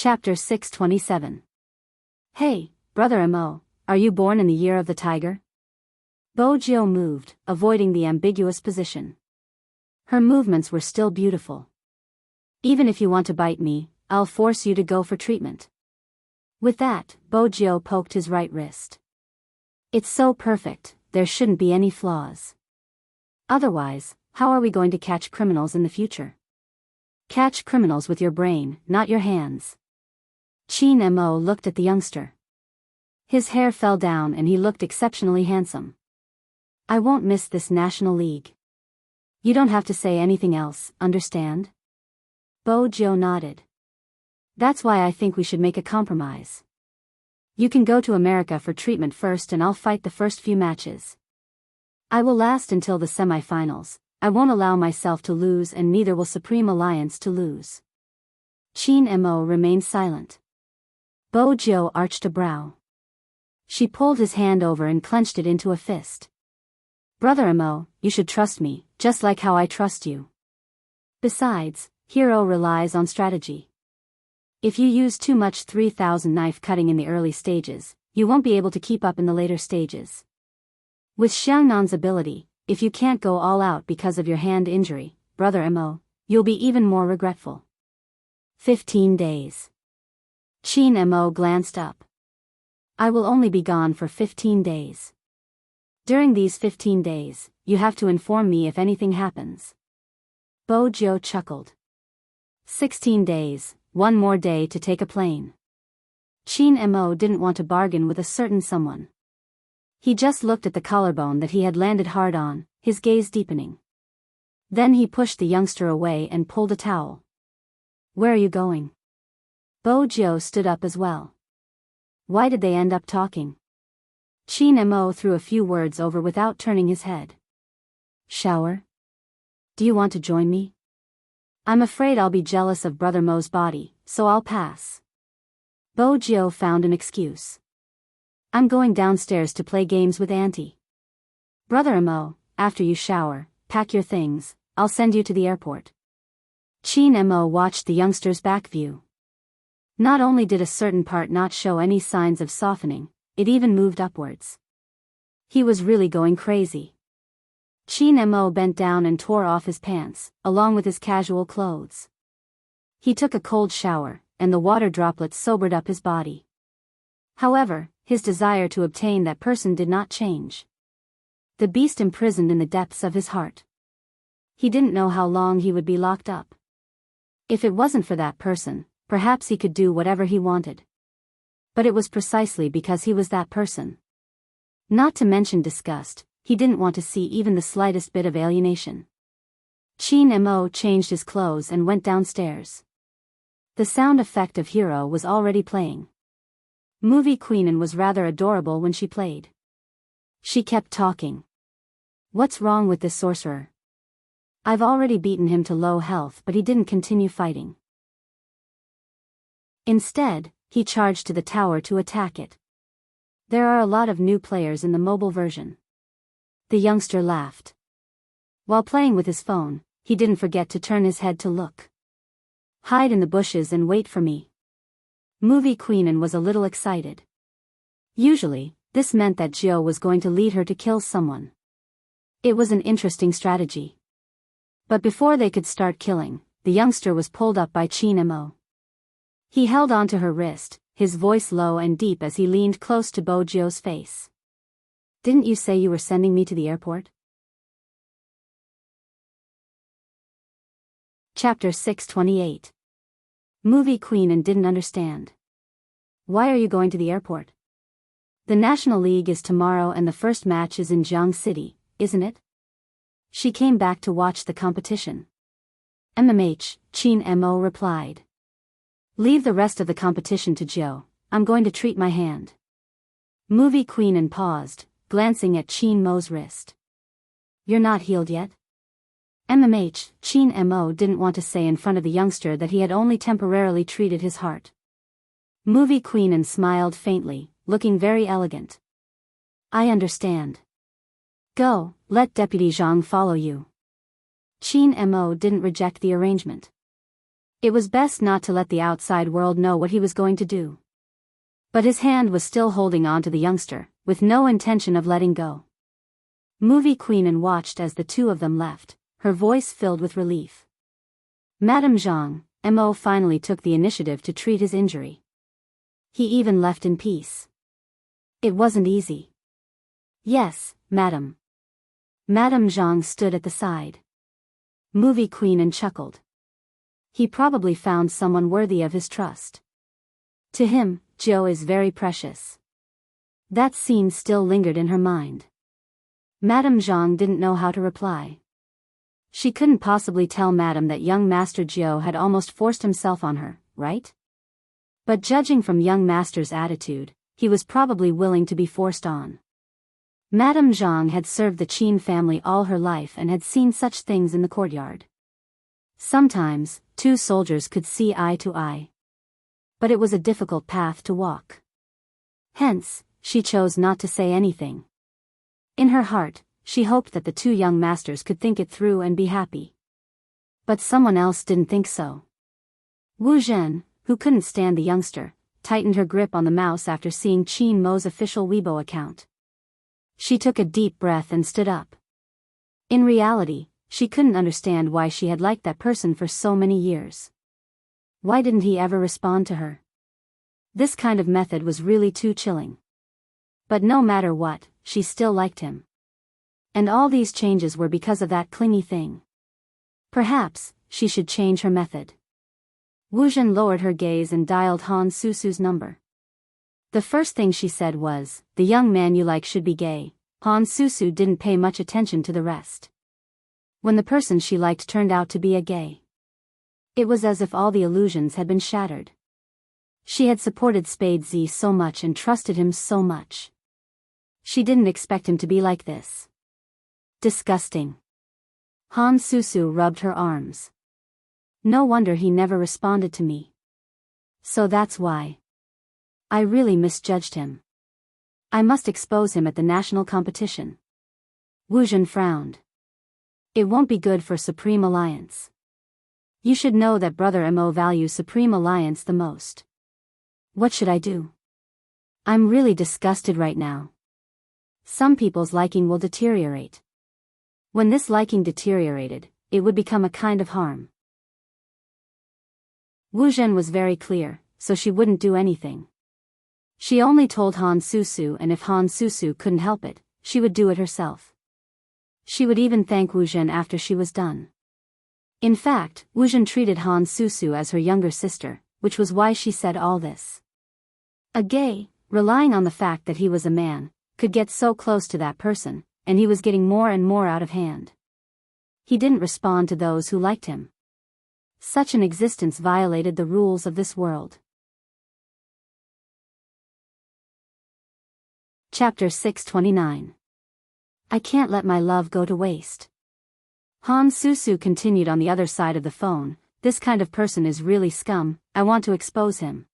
Chapter 627. Hey, Brother Mo, are you born in the year of the tiger? Bo Jiao moved, avoiding the ambiguous position. Her movements were still beautiful. Even if you want to bite me, I'll force you to go for treatment. With that, Bo Jiao poked his right wrist. It's so perfect, there shouldn't be any flaws. Otherwise, how are we going to catch criminals in the future? Catch criminals with your brain, not your hands. Qin Mo looked at the youngster. His hair fell down and he looked exceptionally handsome. I won't miss this National League. You don't have to say anything else, understand? Bo Jiao nodded. That's why I think we should make a compromise. You can go to America for treatment first and I'll fight the first few matches. I will last until the semi-finals. I won't allow myself to lose and neither will Supreme Alliance to lose. Qin Mo remained silent. Bo Jiao arched a brow. She pulled his hand over and clenched it into a fist. Brother Mo, you should trust me, just like how I trust you. Besides, hero relies on strategy. If you use too much 3000 knife cutting in the early stages, you won't be able to keep up in the later stages. With Xiangnan's ability, if you can't go all out because of your hand injury, Brother Mo, you'll be even more regretful. 15 days. Qin Mo glanced up. I will only be gone for 15 days. During these 15 days, you have to inform me if anything happens. Bo Jiao chuckled. 16 days, one more day to take a plane. Qin Mo didn't want to bargain with a certain someone. He just looked at the collarbone that he had landed hard on, his gaze deepening. Then he pushed the youngster away and pulled a towel. Where are you going? Bo Jiao stood up as well. Why did they end up talking? Qin Mo threw a few words over without turning his head. Shower? Do you want to join me? I'm afraid I'll be jealous of Brother Mo's body, so I'll pass. Bo Jiao found an excuse. I'm going downstairs to play games with Auntie. Brother Mo, after you shower, pack your things, I'll send you to the airport. Qin Mo watched the youngster's back view. Not only did a certain part not show any signs of softening, it even moved upwards. He was really going crazy. Qin Mo bent down and tore off his pants, along with his casual clothes. He took a cold shower, and the water droplets sobered up his body. However, his desire to obtain that person did not change. The beast imprisoned in the depths of his heart. He didn't know how long he would be locked up. If it wasn't for that person, perhaps he could do whatever he wanted. But it was precisely because he was that person. Not to mention disgust, he didn't want to see even the slightest bit of alienation. Qin Mo changed his clothes and went downstairs. The sound effect of Hero was already playing. Movie Queen was rather adorable when she played. She kept talking. What's wrong with this sorcerer? I've already beaten him to low health, but he didn't continue fighting. Instead, he charged to the tower to attack it. There are a lot of new players in the mobile version. The youngster laughed. While playing with his phone, he didn't forget to turn his head to look. Hide in the bushes and wait for me. Movie Queen was a little excited. Usually, this meant that Jiao was going to lead her to kill someone. It was an interesting strategy. But before they could start killing, the youngster was pulled up by Qin Mo. He held onto her wrist, his voice low and deep as he leaned close to Bo Jiao's face. Didn't you say you were sending me to the airport? Chapter 628. Movie Queen didn't understand. Why are you going to the airport? The National League is tomorrow and the first match is in Jiang City, isn't it? She came back to watch the competition. MMH, Qin Mo replied. Leave the rest of the competition to Jiao, I'm going to treat my hand. Movie Queen paused, glancing at Qin Mo's wrist. You're not healed yet? MMH, Qin Mo didn't want to say in front of the youngster that he had only temporarily treated his heart. Movie Queen smiled faintly, looking very elegant. I understand. Go, let Deputy Zhang follow you. Qin Mo didn't reject the arrangement. It was best not to let the outside world know what he was going to do. But his hand was still holding on to the youngster, with no intention of letting go. Movie Queen watched as the two of them left, her voice filled with relief. Madame Zhang, Mo finally took the initiative to treat his injury. He even left in peace. It wasn't easy. Yes, madam. Madame Zhang stood at the side. Movie Queen chuckled. He probably found someone worthy of his trust. To him, Joe is very precious. That scene still lingered in her mind. Madame Zhang didn't know how to reply. She couldn't possibly tell Madame that young Master Jiao had almost forced himself on her, right? But judging from young Master's attitude, he was probably willing to be forced on. Madame Zhang had served the Qin family all her life and had seen such things in the courtyard. Sometimes, two soldiers could see eye to eye. But it was a difficult path to walk. Hence, she chose not to say anything. In her heart, she hoped that the two young masters could think it through and be happy. But someone else didn't think so. Wu Zhen, who couldn't stand the youngster, tightened her grip on the mouse after seeing Qin Mo's official Weibo account. She took a deep breath and stood up. In reality, she couldn't understand why she had liked that person for so many years. Why didn't he ever respond to her? This kind of method was really too chilling. But no matter what, she still liked him. And all these changes were because of that clingy thing. Perhaps, she should change her method. Wu Zhen lowered her gaze and dialed Han Susu's number. The first thing she said was, "The young man you like should be gay." Han Susu didn't pay much attention to the rest. When the person she liked turned out to be a gay, it was as if all the illusions had been shattered. She had supported Spade Z so much and trusted him so much. She didn't expect him to be like this. Disgusting. Han Susu rubbed her arms. No wonder he never responded to me. So that's why. I really misjudged him. I must expose him at the national competition. Wu Zhen frowned. It won't be good for Supreme Alliance. You should know that Brother Mo values Supreme Alliance the most. What should I do? I'm really disgusted right now. Some people's liking will deteriorate. When this liking deteriorated, it would become a kind of harm. Wu Zhen was very clear, so she wouldn't do anything. She only told Han Susu, and if Han Susu couldn't help it, she would do it herself. She would even thank Wu Zhen after she was done. In fact, Wu Zhen treated Han Susu as her younger sister, which was why she said all this. A gay, relying on the fact that he was a man, could get so close to that person, and he was getting more and more out of hand. He didn't respond to those who liked him. Such an existence violated the rules of this world. Chapter 629. I can't let my love go to waste. Han Susu continued on the other side of the phone. This kind of person is really scum. I want to expose him.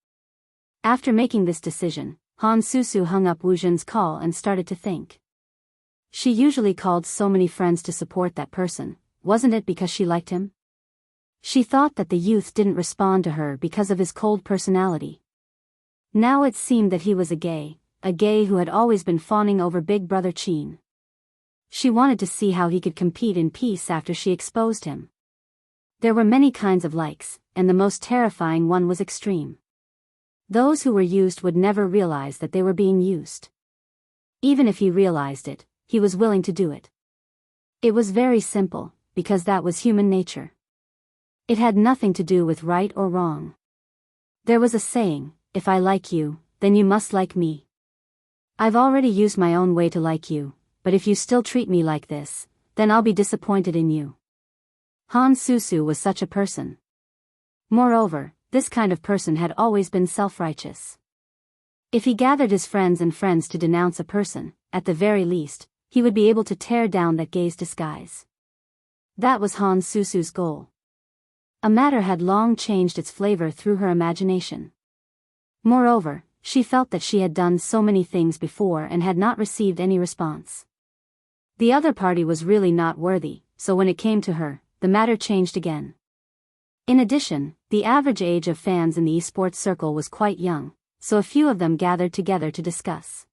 After making this decision, Han Susu hung up Wu Zhen's call and started to think. She usually called so many friends to support that person. Wasn't it because she liked him? She thought that the youth didn't respond to her because of his cold personality. Now it seemed that he was a gay who had always been fawning over Big Brother Qin. She wanted to see how he could compete in peace after she exposed him. There were many kinds of likes, and the most terrifying one was extreme. Those who were used would never realize that they were being used. Even if he realized it, he was willing to do it. It was very simple, because that was human nature. It had nothing to do with right or wrong. There was a saying, if I like you, then you must like me. I've already used my own way to like you, but if you still treat me like this, then I'll be disappointed in you. Han Susu was such a person. Moreover, this kind of person had always been self-righteous. If he gathered his friends to denounce a person, at the very least, he would be able to tear down that gay's disguise. That was Han Susu's goal. A matter had long changed its flavor through her imagination. Moreover, she felt that she had done so many things before and had not received any response. The other party was really not worthy, so when it came to her, the matter changed again. In addition, The average age of fans in the esports circle was quite young, so a few of them gathered together to discuss.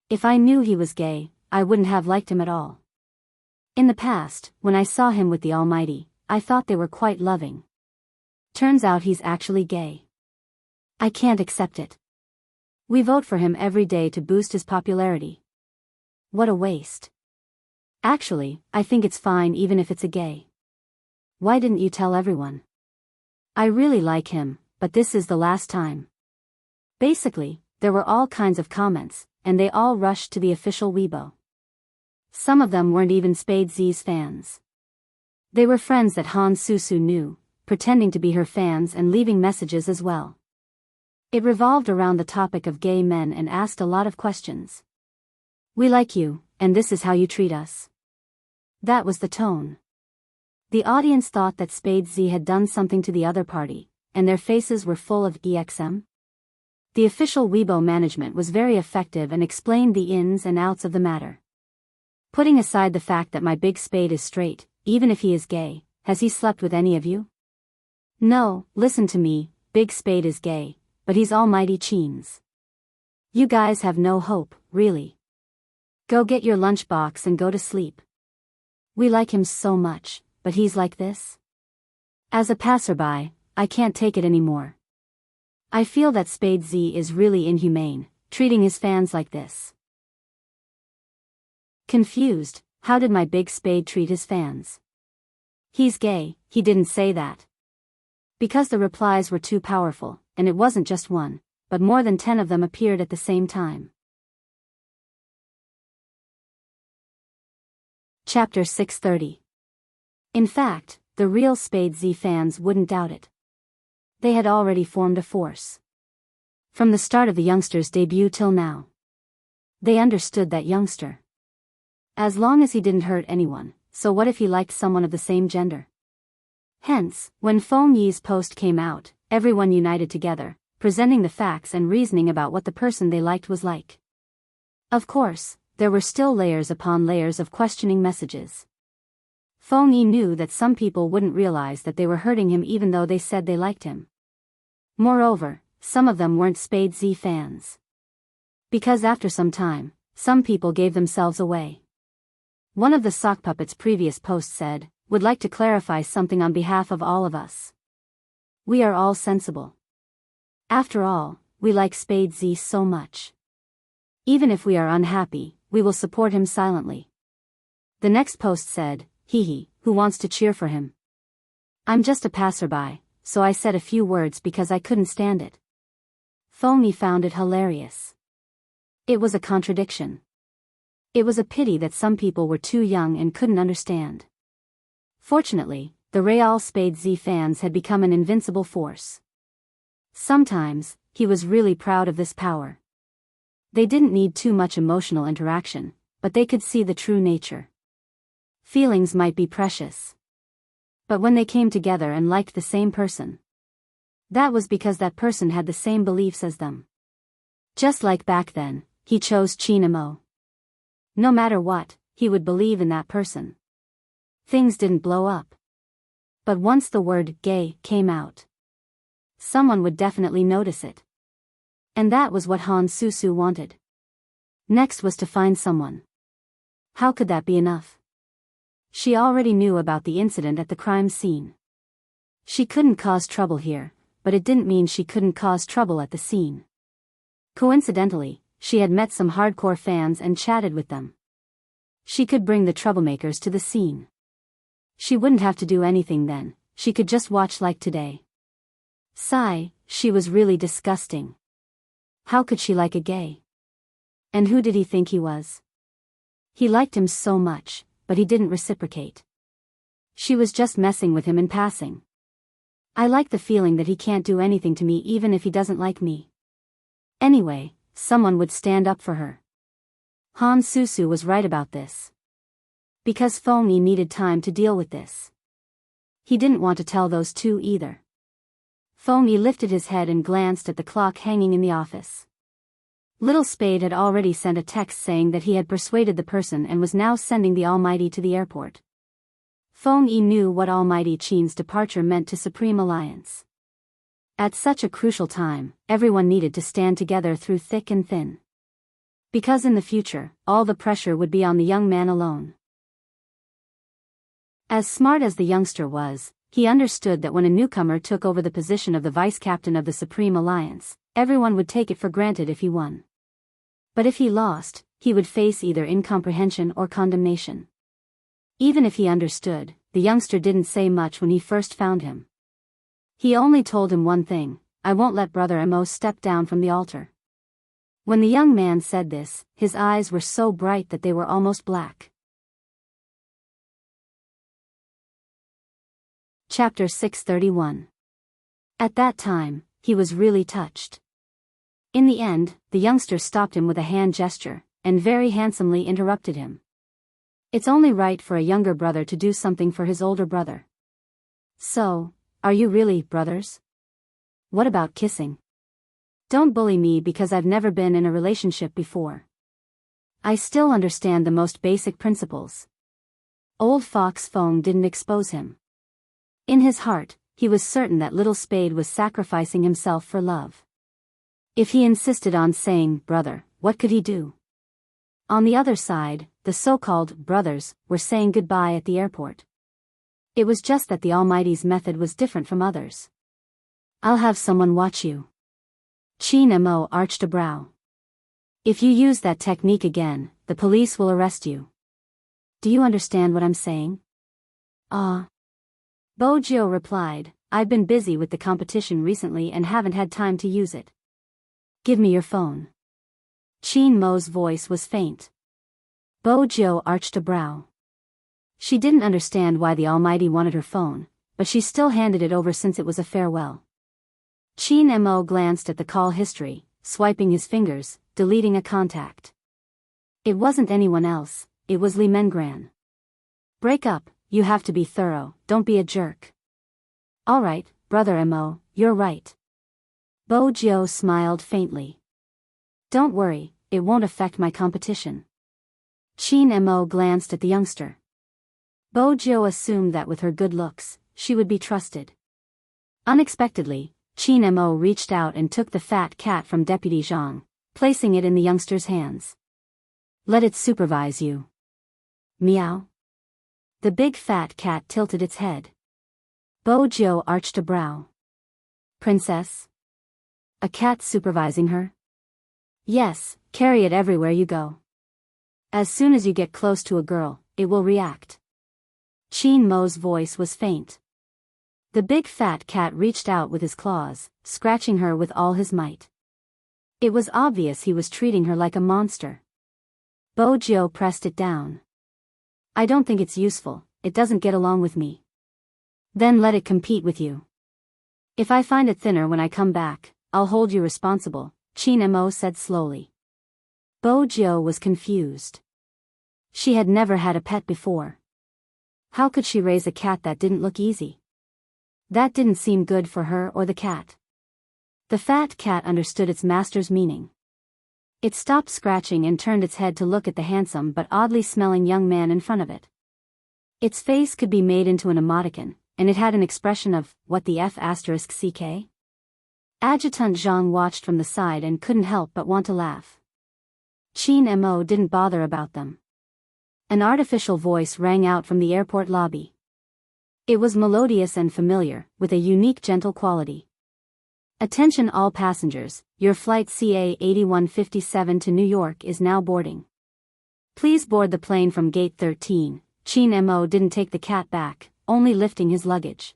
If I knew he was gay, I wouldn't have liked him at all. In the past, when I saw him with the Almighty, I thought they were quite loving. Turns out he's actually gay. I can't accept it. We vote for him every day to boost his popularity. What a waste. Actually, I think it's fine even if it's a gay. Why didn't you tell everyone? I really like him, but this is the last time. Basically, there were all kinds of comments, and they all rushed to the official Weibo. Some of them weren't even Spade Z's fans. They were friends that Han Susu knew, pretending to be her fans and leaving messages as well. It revolved around the topic of gay men and asked a lot of questions. We like you, and this is how you treat us. That was the tone. The audience thought that Spade Z had done something to the other party, and their faces were full of EXM. The official Weibo management was very effective and explained the ins and outs of the matter. Putting aside the fact that my big Spade is straight, even if he is gay, has he slept with any of you? No, listen to me, Big Spade is gay, but he's almighty cheens. You guys have no hope, really. Go get your lunchbox and go to sleep. We like him so much, but he's like this? As a passerby, I can't take it anymore. I feel that Spade Z is really inhumane, treating his fans like this. Confused, how did my big Spade treat his fans? He's gay, he didn't say that. Because the replies were too powerful, and it wasn't just one, but more than 10 of them appeared at the same time. Chapter 630. In fact, the real Spade Z fans wouldn't doubt it. They had already formed a force. From the start of the youngster's debut till now. They understood that youngster. As long as he didn't hurt anyone, so what if he liked someone of the same gender? Hence, when Feng Yi's post came out, everyone united together, presenting the facts and reasoning about what the person they liked was like. Of course, there were still layers upon layers of questioning messages. Feng Yi knew that some people wouldn't realize that they were hurting him even though they said they liked him. Moreover, some of them weren't Spade Z fans. Because after some time, some people gave themselves away. One of the sock puppet's previous posts said, "Would like to clarify something on behalf of all of us. We are all sensible. After all, we like Spade Z so much. Even if we are unhappy, we will support him silently." The next post said, "Hee, who wants to cheer for him? I'm just a passerby, so I said a few words because I couldn't stand it." Feng Yi found it hilarious. It was a contradiction. It was a pity that some people were too young and couldn't understand. Fortunately, the Real Spade Z fans had become an invincible force. Sometimes, he was really proud of this power. They didn't need too much emotional interaction, but they could see the true nature. Feelings might be precious. But when they came together and liked the same person, that was because that person had the same beliefs as them. Just like back then, he chose Chinamo. No matter what, he would believe in that person. Things didn't blow up. But once the word gay came out, someone would definitely notice it. And that was what Han Susu wanted. Next was to find someone. How could that be enough? She already knew about the incident at the crime scene. She couldn't cause trouble here, but it didn't mean she couldn't cause trouble at the scene. Coincidentally, she had met some hardcore fans and chatted with them. She could bring the troublemakers to the scene. She wouldn't have to do anything then, she could just watch like today. Sigh, she was really disgusting. How could she like a gay? And who did he think he was? He liked him so much, but he didn't reciprocate. She was just messing with him in passing. I like the feeling that he can't do anything to me even if he doesn't like me. Anyway, someone would stand up for her. Han Susu was right about this. Because Feng Yi needed time to deal with this. He didn't want to tell those two either. Feng Yi lifted his head and glanced at the clock hanging in the office. Little Spade had already sent a text saying that he had persuaded the person and was now sending the Almighty to the airport. Feng Yi knew what Almighty Qin's departure meant to Supreme Alliance. At such a crucial time, everyone needed to stand together through thick and thin. Because in the future, all the pressure would be on the young man alone. As smart as the youngster was, he understood that when a newcomer took over the position of the vice-captain of the Supreme Alliance, everyone would take it for granted if he won. But if he lost, he would face either incomprehension or condemnation. Even if he understood, the youngster didn't say much when he first found him. He only told him one thing: "I won't let Brother Mo step down from the altar." When the young man said this, his eyes were so bright that they were almost black. Chapter 631. At that time, he was really touched. In the end, the youngster stopped him with a hand gesture, and very handsomely interrupted him. It's only right for a younger brother to do something for his older brother. So, are you really brothers? What about kissing? Don't bully me because I've never been in a relationship before. I still understand the most basic principles. Old Fox Fong didn't expose him. In his heart, he was certain that little Spade was sacrificing himself for love. If he insisted on saying brother, what could he do? On the other side, the so-called brothers were saying goodbye at the airport. It was just that the Almighty's method was different from others. "I'll have someone watch you." Qin Mo arched a brow. "If you use that technique again, the police will arrest you. Do you understand what I'm saying?" Bojo replied, "I've been busy with the competition recently and haven't had time to use it." "Give me your phone." Qin Mo's voice was faint. Bojo arched a brow. She didn't understand why the Almighty wanted her phone, but she still handed it over since it was a farewell. Qin Mo glanced at the call history, swiping his fingers, deleting a contact. It wasn't anyone else, it was Li Mengran. "Break up, you have to be thorough, don't be a jerk." "All right, Brother Mo, you're right." Bojo smiled faintly. "Don't worry, it won't affect my competition." Qin Mo glanced at the youngster. Bojo assumed that with her good looks, she would be trusted. Unexpectedly, Qin Mo reached out and took the fat cat from Deputy Zhang, placing it in the youngster's hands. "Let it supervise you." "Meow." The big fat cat tilted its head. Bojo arched a brow. "Princess? A cat supervising her?" "Yes, carry it everywhere you go. As soon as you get close to a girl, it will react." Qin Mo's voice was faint. The big fat cat reached out with his claws, scratching her with all his might. It was obvious he was treating her like a monster. Bojo pressed it down. "I don't think it's useful, it doesn't get along with me." "Then let it compete with you. If I find it thinner when I come back, I'll hold you responsible," Qin Mo said slowly. Bojo was confused. She had never had a pet before. How could she raise a cat that didn't look easy? That didn't seem good for her or the cat. The fat cat understood its master's meaning. It stopped scratching and turned its head to look at the handsome but oddly smelling young man in front of it. Its face could be made into an emoticon, and it had an expression of, "What the F***ck?" Adjutant Zhang watched from the side and couldn't help but want to laugh. Qin Mo didn't bother about them. An artificial voice rang out from the airport lobby. It was melodious and familiar, with a unique gentle quality. "Attention all passengers, your flight CA-8157 to New York is now boarding. Please board the plane from gate 13. Qin Mo didn't take the cat back, only lifting his luggage.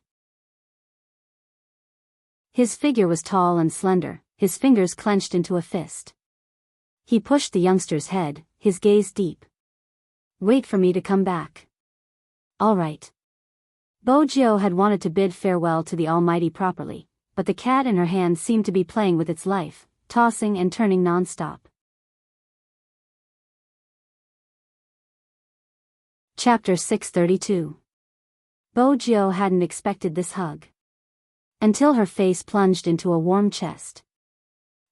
His figure was tall and slender, his fingers clenched into a fist. He pushed the youngster's head, his gaze deep. "Wait for me to come back." "All right." Bojo had wanted to bid farewell to the Almighty properly, but the cat in her hand seemed to be playing with its life, tossing and turning non-stop. Chapter 632. Bojo hadn't expected this hug. Until her face plunged into a warm chest.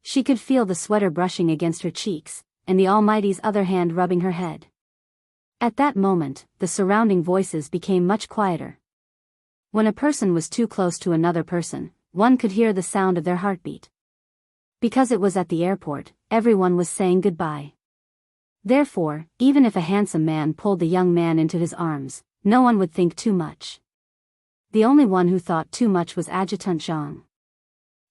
She could feel the sweater brushing against her cheeks, and the Almighty's other hand rubbing her head. At that moment, the surrounding voices became much quieter. When a person was too close to another person, one could hear the sound of their heartbeat. Because it was at the airport, everyone was saying goodbye. Therefore, even if a handsome man pulled the young man into his arms, no one would think too much. The only one who thought too much was Adjutant Zhang.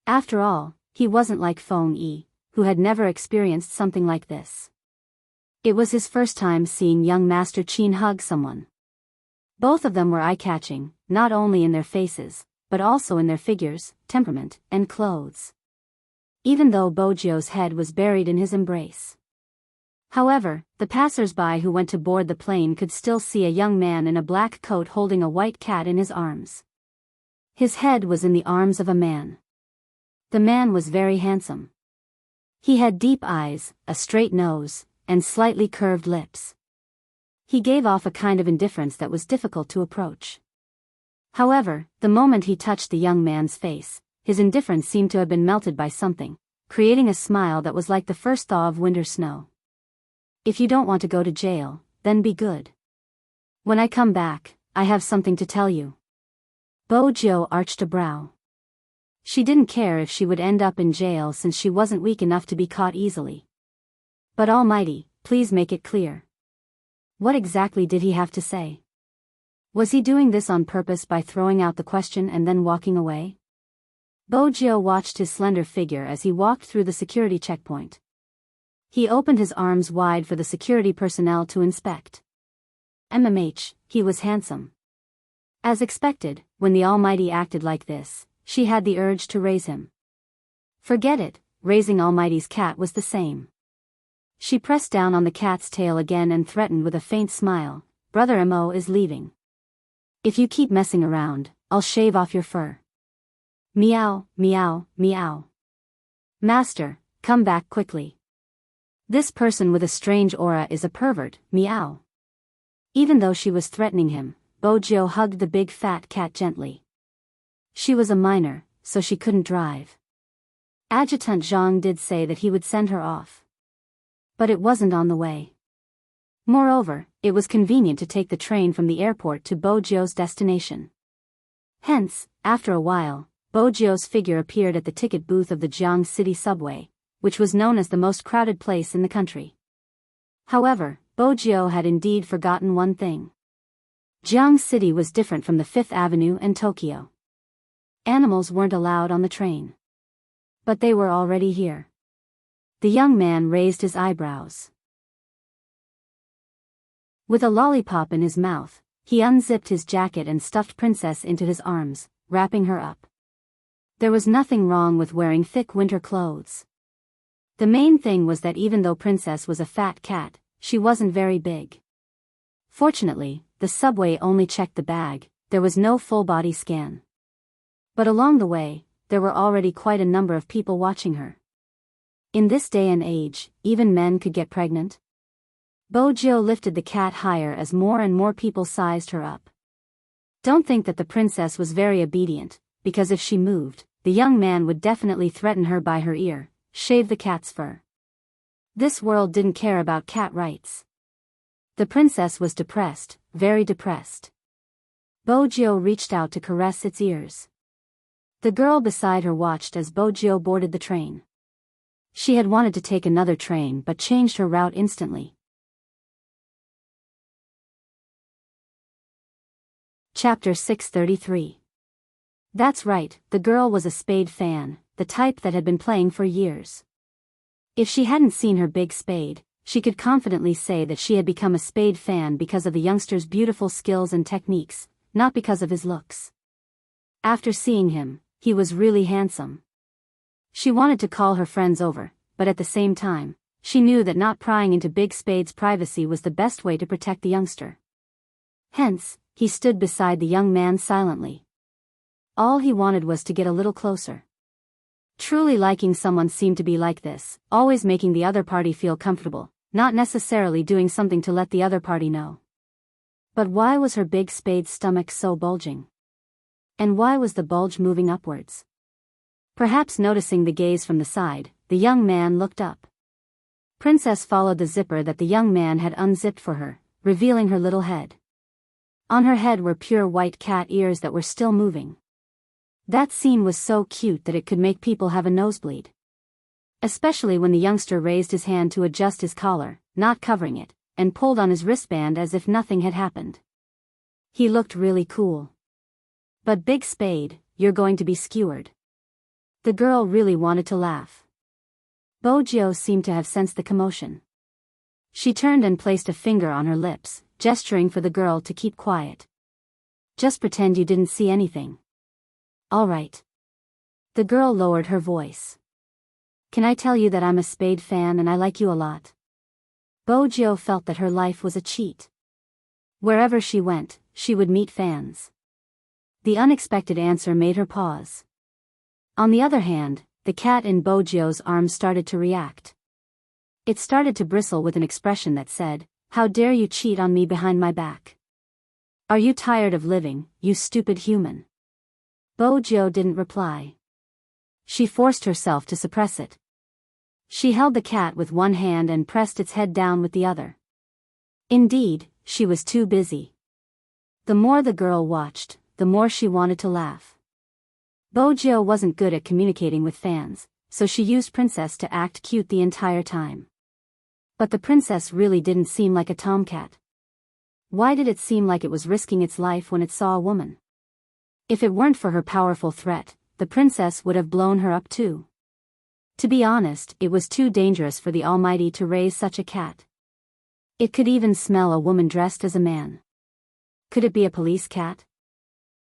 After all, he wasn't like Feng Yi, who had never experienced something like this. It was his first time seeing young Master Qin hug someone. Both of them were eye-catching, not only in their faces, but also in their figures, temperament, and clothes. Even though Bojio's head was buried in his embrace. However, the passers-by who went to board the plane could still see a young man in a black coat holding a white cat in his arms. His head was in the arms of a man. The man was very handsome. He had deep eyes, a straight nose, and slightly curved lips. He gave off a kind of indifference that was difficult to approach. However, the moment he touched the young man's face, his indifference seemed to have been melted by something, creating a smile that was like the first thaw of winter snow. If you don't want to go to jail, then be good. When I come back, I have something to tell you. Bojio arched a brow. She didn't care if she would end up in jail since she wasn't weak enough to be caught easily. But Almighty, please make it clear. What exactly did he have to say? Was he doing this on purpose by throwing out the question and then walking away? Bojio watched his slender figure as he walked through the security checkpoint. He opened his arms wide for the security personnel to inspect. He was handsome. As expected, when the Almighty acted like this, she had the urge to raise him. Forget it, raising Almighty's cat was the same. She pressed down on the cat's tail again and threatened with a faint smile, Brother Mo is leaving. If you keep messing around, I'll shave off your fur. Meow, meow, meow. Master, come back quickly. This person with a strange aura is a pervert, meow. Even though she was threatening him, Bojio hugged the big fat cat gently. She was a minor, so she couldn't drive. Adjutant Zhang did say that he would send her off. But it wasn't on the way. Moreover, it was convenient to take the train from the airport to Bojio's destination. Hence, after a while, Bojio's figure appeared at the ticket booth of the Jiang City subway, which was known as the most crowded place in the country. However, Bojio had indeed forgotten one thing. Jiang City was different from the Fifth Avenue and Tokyo. Animals weren't allowed on the train. But they were already here. The young man raised his eyebrows. With a lollipop in his mouth, he unzipped his jacket and stuffed Princess into his arms, wrapping her up. There was nothing wrong with wearing thick winter clothes. The main thing was that even though Princess was a fat cat, she wasn't very big. Fortunately, the subway only checked the bag, there was no full-body scan. But along the way, there were already quite a number of people watching her. In this day and age, even men could get pregnant. Bojio lifted the cat higher as more and more people sized her up. Don't think that the princess was very obedient, because if she moved, the young man would definitely threaten her by her ear, shave the cat's fur. This world didn't care about cat rights. The princess was depressed, very depressed. Bojio reached out to caress its ears. The girl beside her watched as Bojio boarded the train. She had wanted to take another train but changed her route instantly. Chapter 633. That's right, the girl was a Spade fan, the type that had been playing for years. If she hadn't seen her big Spade, she could confidently say that she had become a Spade fan because of the youngster's beautiful skills and techniques, not because of his looks. After seeing him, he was really handsome. She wanted to call her friends over, but at the same time, she knew that not prying into Big Spade's privacy was the best way to protect the youngster. Hence, he stood beside the young man silently. All he wanted was to get a little closer. Truly liking someone seemed to be like this, always making the other party feel comfortable, not necessarily doing something to let the other party know. But why was her Big Spade's stomach so bulging? And why was the bulge moving upwards? Perhaps noticing the gaze from the side, the young man looked up. Princess followed the zipper that the young man had unzipped for her, revealing her little head. On her head were pure white cat ears that were still moving. That scene was so cute that it could make people have a nosebleed. Especially when the youngster raised his hand to adjust his collar, not covering it, and pulled on his wristband as if nothing had happened. He looked really cool. But Big Spade, you're going to be skewered. The girl really wanted to laugh. Bojio seemed to have sensed the commotion. She turned and placed a finger on her lips, gesturing for the girl to keep quiet. Just pretend you didn't see anything. All right. The girl lowered her voice. Can I tell you that I'm a Spade fan and I like you a lot? Bojio felt that her life was a cheat. Wherever she went, she would meet fans. The unexpected answer made her pause. On the other hand, the cat in Bojio's arms started to react. It started to bristle with an expression that said, "How dare you cheat on me behind my back? Are you tired of living, you stupid human?" Bojio didn't reply. She forced herself to suppress it. She held the cat with one hand and pressed its head down with the other. Indeed, she was too busy. The more the girl watched, the more she wanted to laugh. Bojio wasn't good at communicating with fans, so she used Princess to act cute the entire time. But the princess really didn't seem like a tomcat. Why did it seem like it was risking its life when it saw a woman? If it weren't for her powerful threat, the princess would have blown her up too. To be honest, it was too dangerous for the Almighty to raise such a cat. It could even smell a woman dressed as a man. Could it be a police cat?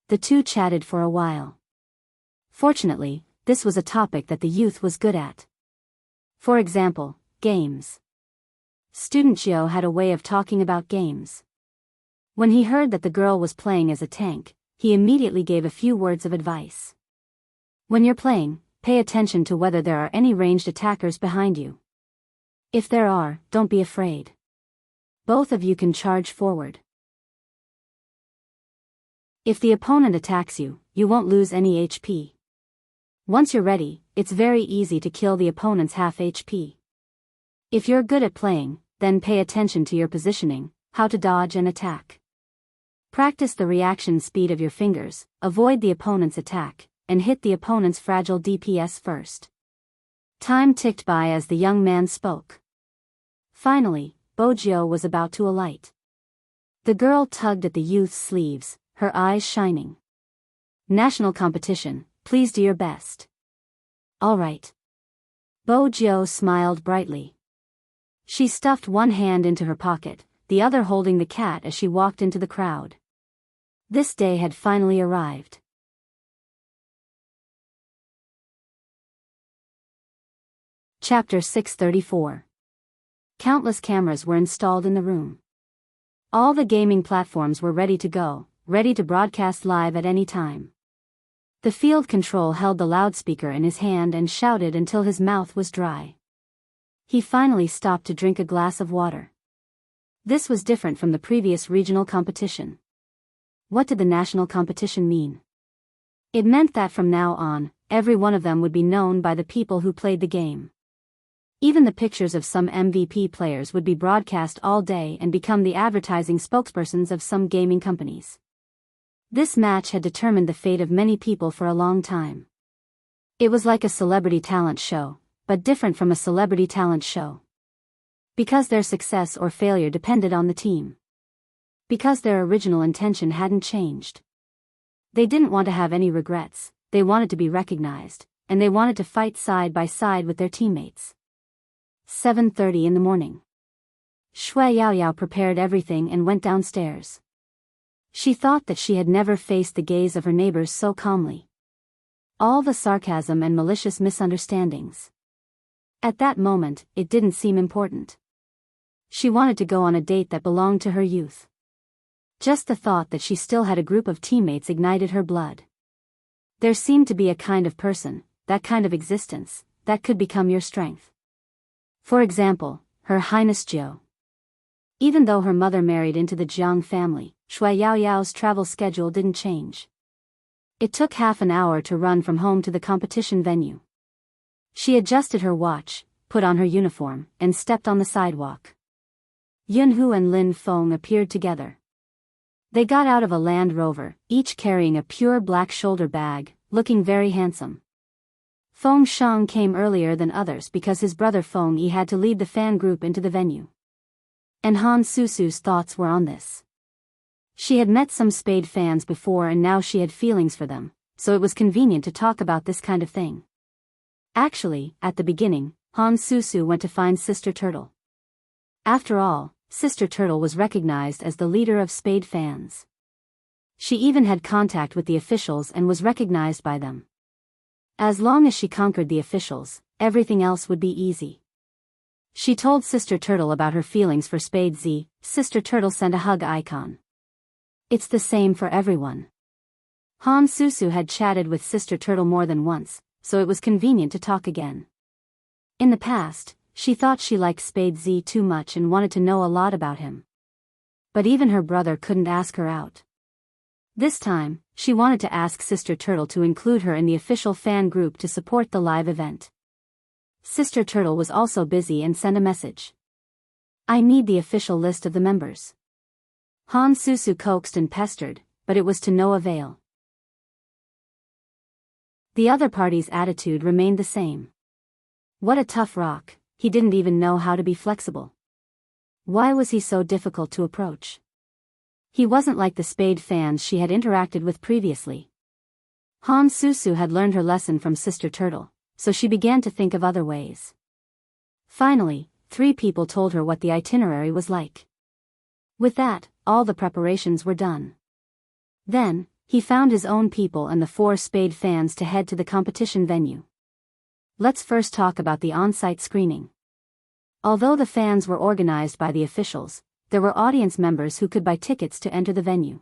The two chatted for a while. Fortunately, this was a topic that the youth was good at. For example, games. Student Gio had a way of talking about games. When he heard that the girl was playing as a tank, he immediately gave a few words of advice. When you're playing, pay attention to whether there are any ranged attackers behind you. If there are, don't be afraid. Both of you can charge forward. If the opponent attacks you, you won't lose any HP. Once you're ready, it's very easy to kill the opponent's half HP. If you're good at playing, then pay attention to your positioning, how to dodge and attack. Practice the reaction speed of your fingers, avoid the opponent's attack, and hit the opponent's fragile DPS first. Time ticked by as the young man spoke. Finally, Bojio was about to alight. The girl tugged at the youth's sleeves, her eyes shining. National competition, please do your best. All right. Bojio smiled brightly. She stuffed one hand into her pocket, the other holding the cat as she walked into the crowd. This day had finally arrived. Chapter 634. Countless cameras were installed in the room. All the gaming platforms were ready to go, ready to broadcast live at any time. The field control held the loudspeaker in his hand and shouted until his mouth was dry. He finally stopped to drink a glass of water. This was different from the previous regional competition. What did the national competition mean? It meant that from now on, every one of them would be known by the people who played the game. Even the pictures of some MVP players would be broadcast all day and become the advertising spokespersons of some gaming companies. This match had determined the fate of many people for a long time. It was like a celebrity talent show, but different from a celebrity talent show. Because their success or failure depended on the team. Because their original intention hadn't changed. They didn't want to have any regrets, they wanted to be recognized, and they wanted to fight side by side with their teammates. 7:30 in the morning. Shui Yaoyao prepared everything and went downstairs. She thought that she had never faced the gaze of her neighbors so calmly. All the sarcasm and malicious misunderstandings. At that moment, it didn't seem important. She wanted to go on a date that belonged to her youth. Just the thought that she still had a group of teammates ignited her blood. There seemed to be a kind of person, that kind of existence, that could become your strength. For example, Her Highness Jiao. Even though her mother married into the Jiang family, Shui Yaoyao's travel schedule didn't change. It took half an hour to run from home to the competition venue. She adjusted her watch, put on her uniform, and stepped on the sidewalk. Yunhu and Lin Feng appeared together. They got out of a Land Rover, each carrying a pure black shoulder bag, looking very handsome. Feng Shang came earlier than others because his brother Feng Yi had to lead the fan group into the venue. And Han Susu's thoughts were on this. She had met some Spade fans before and now she had feelings for them, so it was convenient to talk about this kind of thing. Actually, at the beginning, Han Susu went to find Sister Turtle. After all, Sister Turtle was recognized as the leader of Spade fans. She even had contact with the officials and was recognized by them. As long as she conquered the officials, everything else would be easy. She told Sister Turtle about her feelings for Spade Z. Sister Turtle sent a hug icon. It's the same for everyone. Han Susu had chatted with Sister Turtle more than once, so it was convenient to talk again. In the past, she thought she liked Spade Z too much and wanted to know a lot about him. But even her brother couldn't ask her out. This time, she wanted to ask Sister Turtle to include her in the official fan group to support the live event. Sister Turtle was also busy and sent a message. I need the official list of the members. Han Susu coaxed and pestered, but it was to no avail. The other party's attitude remained the same. What a tough rock, he didn't even know how to be flexible. Why was he so difficult to approach? He wasn't like the Spade fans she had interacted with previously. Han Susu had learned her lesson from Sister Turtle, so she began to think of other ways. Finally, 3 people told her what the itinerary was like. With that, all the preparations were done. Then, he found his own people and the 4 Spade fans to head to the competition venue. Let's first talk about the on-site screening. Although the fans were organized by the officials, there were audience members who could buy tickets to enter the venue.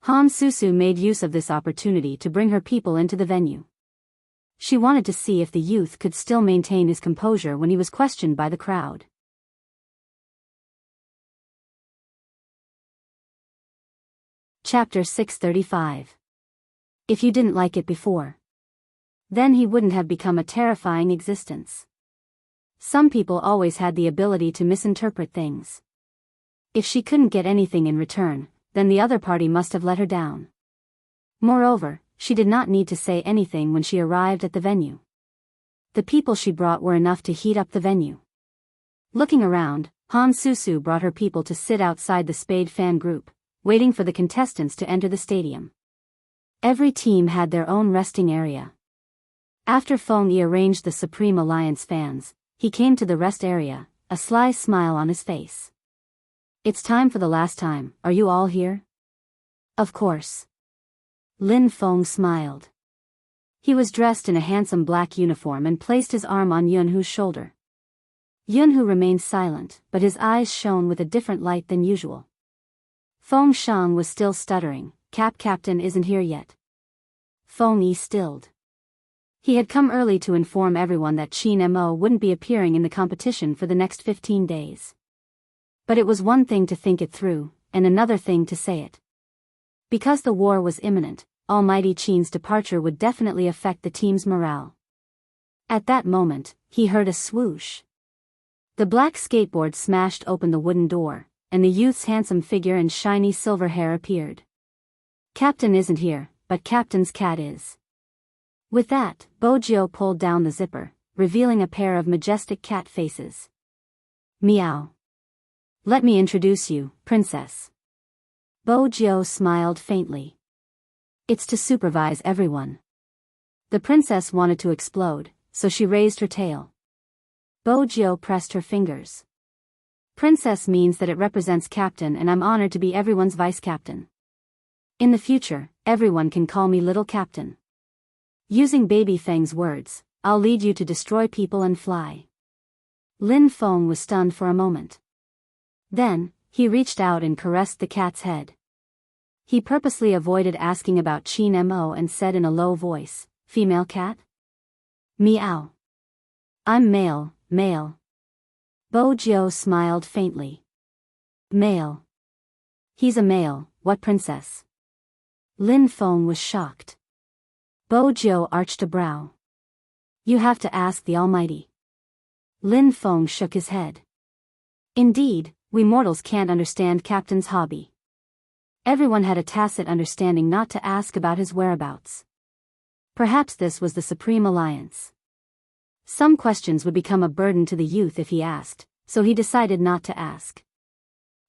Han Susu made use of this opportunity to bring her people into the venue. She wanted to see if the youth could still maintain his composure when he was questioned by the crowd. Chapter 635. If you didn't like it before, then he wouldn't have become a terrifying existence. Some people always had the ability to misinterpret things. If she couldn't get anything in return, then the other party must have let her down. Moreover, she did not need to say anything when she arrived at the venue. The people she brought were enough to heat up the venue. Looking around, Han Susu brought her people to sit outside the Spade fan group, waiting for the contestants to enter the stadium. Every team had their own resting area. After Feng Yi arranged the Supreme Alliance fans, he came to the rest area, a sly smile on his face. It's time for the last time, are you all here? Of course. Lin Feng smiled. He was dressed in a handsome black uniform and placed his arm on Yunhu's shoulder. Yunhu remained silent, but his eyes shone with a different light than usual. Feng Shang was still stuttering, Captain isn't here yet. Feng Yi stilled. He had come early to inform everyone that Qin Mo wouldn't be appearing in the competition for the next 15 days. But it was one thing to think it through, and another thing to say it. Because the war was imminent, Almighty Qin's departure would definitely affect the team's morale. At that moment, he heard a swoosh. The black skateboard smashed open the wooden door, and the youth's handsome figure and shiny silver hair appeared. Captain isn't here, but Captain's cat is. With that, Bojio pulled down the zipper, revealing a pair of majestic cat faces. Meow. Let me introduce you, Princess. Bojio smiled faintly. It's to supervise everyone. The princess wanted to explode, so she raised her tail. Bojio pressed her fingers. Princess means that it represents captain and I'm honored to be everyone's vice captain. In the future, everyone can call me Little Captain. Using Baby Feng's words, I'll lead you to destroy people and fly. Lin Feng was stunned for a moment. Then, he reached out and caressed the cat's head. He purposely avoided asking about Qin Mo and said in a low voice, female cat? Meow. I'm male. Bojio smiled faintly. Male. He's a male, what princess? Lin Feng was shocked. Bojio arched a brow. You have to ask the Almighty. Lin Feng shook his head. Indeed, we mortals can't understand Captain's hobby. Everyone had a tacit understanding not to ask about his whereabouts. Perhaps this was the Supreme Alliance. Some questions would become a burden to the youth if he asked, so he decided not to ask.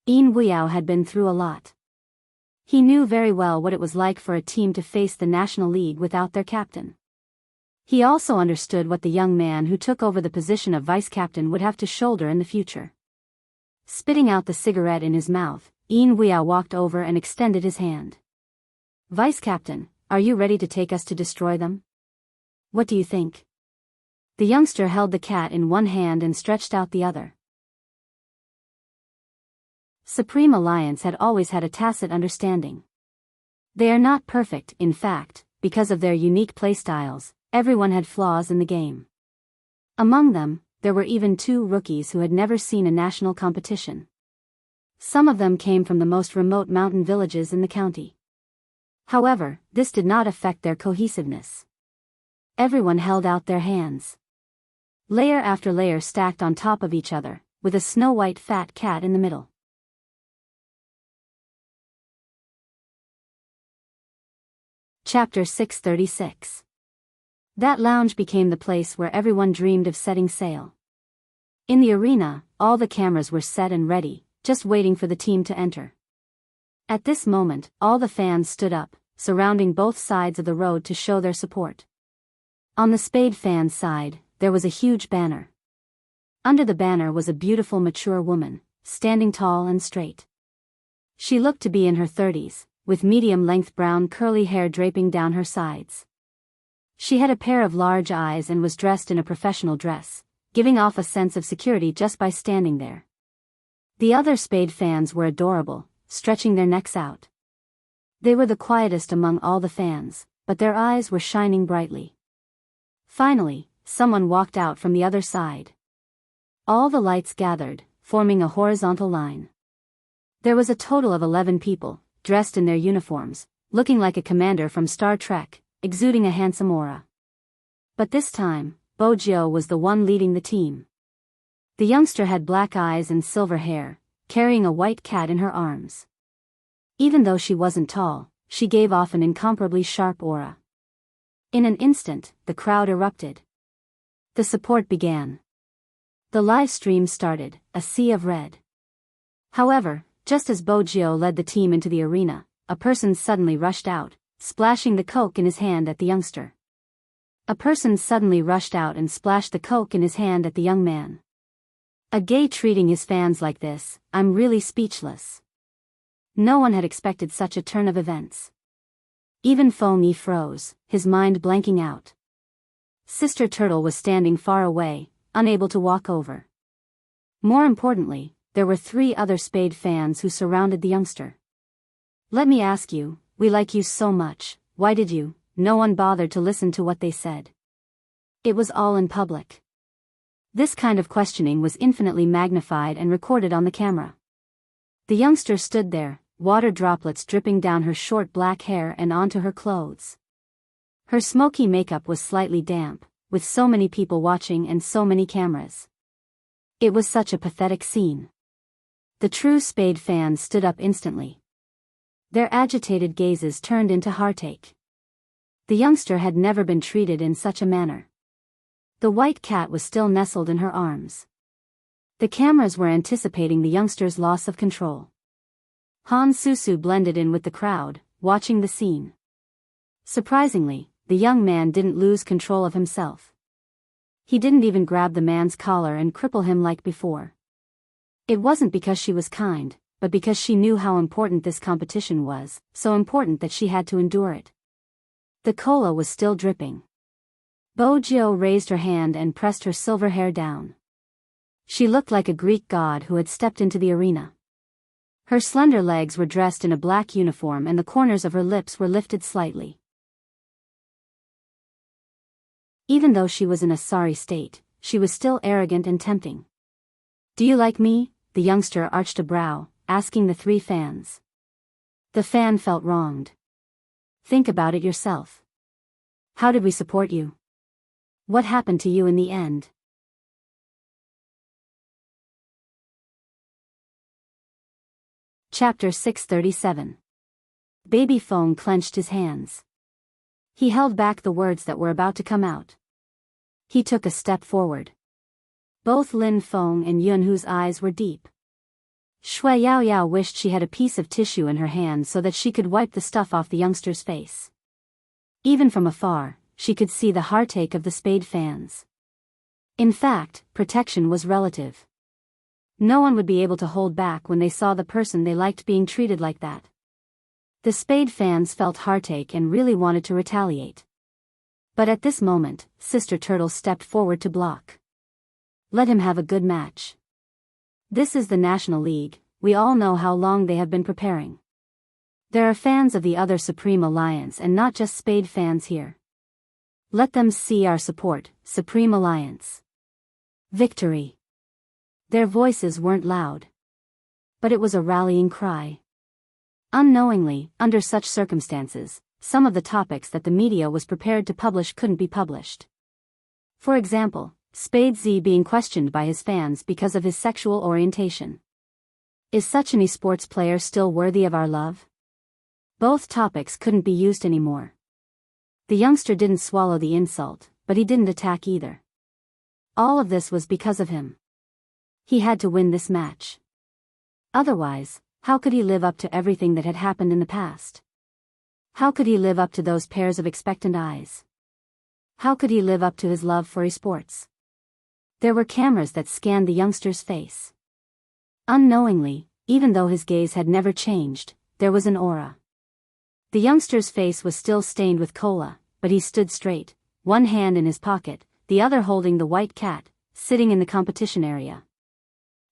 Yin Wuyo had been through a lot. He knew very well what it was like for a team to face the National League without their captain. He also understood what the young man who took over the position of vice-captain would have to shoulder in the future. Spitting out the cigarette in his mouth, Yin Wuyo walked over and extended his hand. "Vice-captain, are you ready to take us to destroy them? What do you think?" The youngster held the cat in one hand and stretched out the other. Supreme Alliance had always had a tacit understanding. They are not perfect, in fact, because of their unique playstyles. Everyone had flaws in the game. Among them, there were even 2 rookies who had never seen a national competition. Some of them came from the most remote mountain villages in the county. However, this did not affect their cohesiveness. Everyone held out their hands. Layer after layer stacked on top of each other, with a snow-white fat cat in the middle. Chapter 636. That lounge became the place where everyone dreamed of setting sail. In the arena, all the cameras were set and ready, just waiting for the team to enter. At this moment, all the fans stood up, surrounding both sides of the road to show their support. On the Spade fans' side, there was a huge banner. Under the banner was a beautiful mature woman, standing tall and straight. She looked to be in her 30s, with medium-length brown curly hair draping down her sides. She had a pair of large eyes and was dressed in a professional dress, giving off a sense of security just by standing there. The other Spade fans were adorable, stretching their necks out. They were the quietest among all the fans, but their eyes were shining brightly. Finally, someone walked out from the other side. All the lights gathered, forming a horizontal line. There was a total of 11 people, dressed in their uniforms, looking like a commander from Star Trek, exuding a handsome aura. But this time, Bojo was the one leading the team. The youngster had black eyes and silver hair, carrying a white cat in her arms. Even though she wasn't tall, she gave off an incomparably sharp aura. In an instant, the crowd erupted. The support began. The live stream started, a sea of red. However, just as Bojo led the team into the arena, a person suddenly rushed out, splashing the Coke in his hand at the youngster. A person suddenly rushed out and splashed the Coke in his hand at the young man. A gay treating his fans like this, I'm really speechless. No one had expected such a turn of events. Even Fong froze, his mind blanking out. Sister Turtle was standing far away, unable to walk over. More importantly, there were 3 other Spade fans who surrounded the youngster. "Let me ask you, we like you so much, why did you?" No one bothered to listen to what they said. It was all in public. This kind of questioning was infinitely magnified and recorded on the camera. The youngster stood there, water droplets dripping down her short black hair and onto her clothes. Her smoky makeup was slightly damp, with so many people watching and so many cameras. It was such a pathetic scene. The true Spade fans stood up instantly. Their agitated gazes turned into heartache. The youngster had never been treated in such a manner. The white cat was still nestled in her arms. The cameras were anticipating the youngster's loss of control. Han Susu blended in with the crowd, watching the scene. Surprisingly, the young man didn't lose control of himself. He didn't even grab the man's collar and cripple him like before. It wasn't because she was kind, but because she knew how important this competition was, so important that she had to endure it. The cola was still dripping. Bojo raised her hand and pressed her silver hair down. She looked like a Greek god who had stepped into the arena. Her slender legs were dressed in a black uniform and the corners of her lips were lifted slightly. Even though she was in a sorry state, she was still arrogant and tempting. "Do you like me?" The youngster arched a brow, asking the 3 fans. The fan felt wronged. "Think about it yourself. How did we support you? What happened to you in the end?" Chapter 637. Baby Fong clenched his hands. He held back the words that were about to come out. He took a step forward. Both Lin Feng and Yun, whose eyes were deep. Shui Yaoyao wished she had a piece of tissue in her hand so that she could wipe the stuff off the youngster's face. Even from afar, she could see the heartache of the Spade fans. In fact, protection was relative. No one would be able to hold back when they saw the person they liked being treated like that. The Spade fans felt heartache and really wanted to retaliate. But at this moment, Sister Turtle stepped forward to block. Let him have a good match. This is the National League, we all know how long they have been preparing. There are fans of the other Supreme Alliance and not just Spade fans here. Let them see our support, Supreme Alliance. Victory. Their voices weren't loud. But it was a rallying cry. Unknowingly, under such circumstances, some of the topics that the media was prepared to publish couldn't be published. For example, Spade Z being questioned by his fans because of his sexual orientation. Is such an esports player still worthy of our love? Both topics couldn't be used anymore. The youngster didn't swallow the insult, but he didn't attack either. All of this was because of him. He had to win this match. Otherwise, how could he live up to everything that had happened in the past? How could he live up to those pairs of expectant eyes? How could he live up to his love for esports? There were cameras that scanned the youngster's face. Unknowingly, even though his gaze had never changed, there was an aura. The youngster's face was still stained with cola, but he stood straight, one hand in his pocket, the other holding the white cat, sitting in the competition area.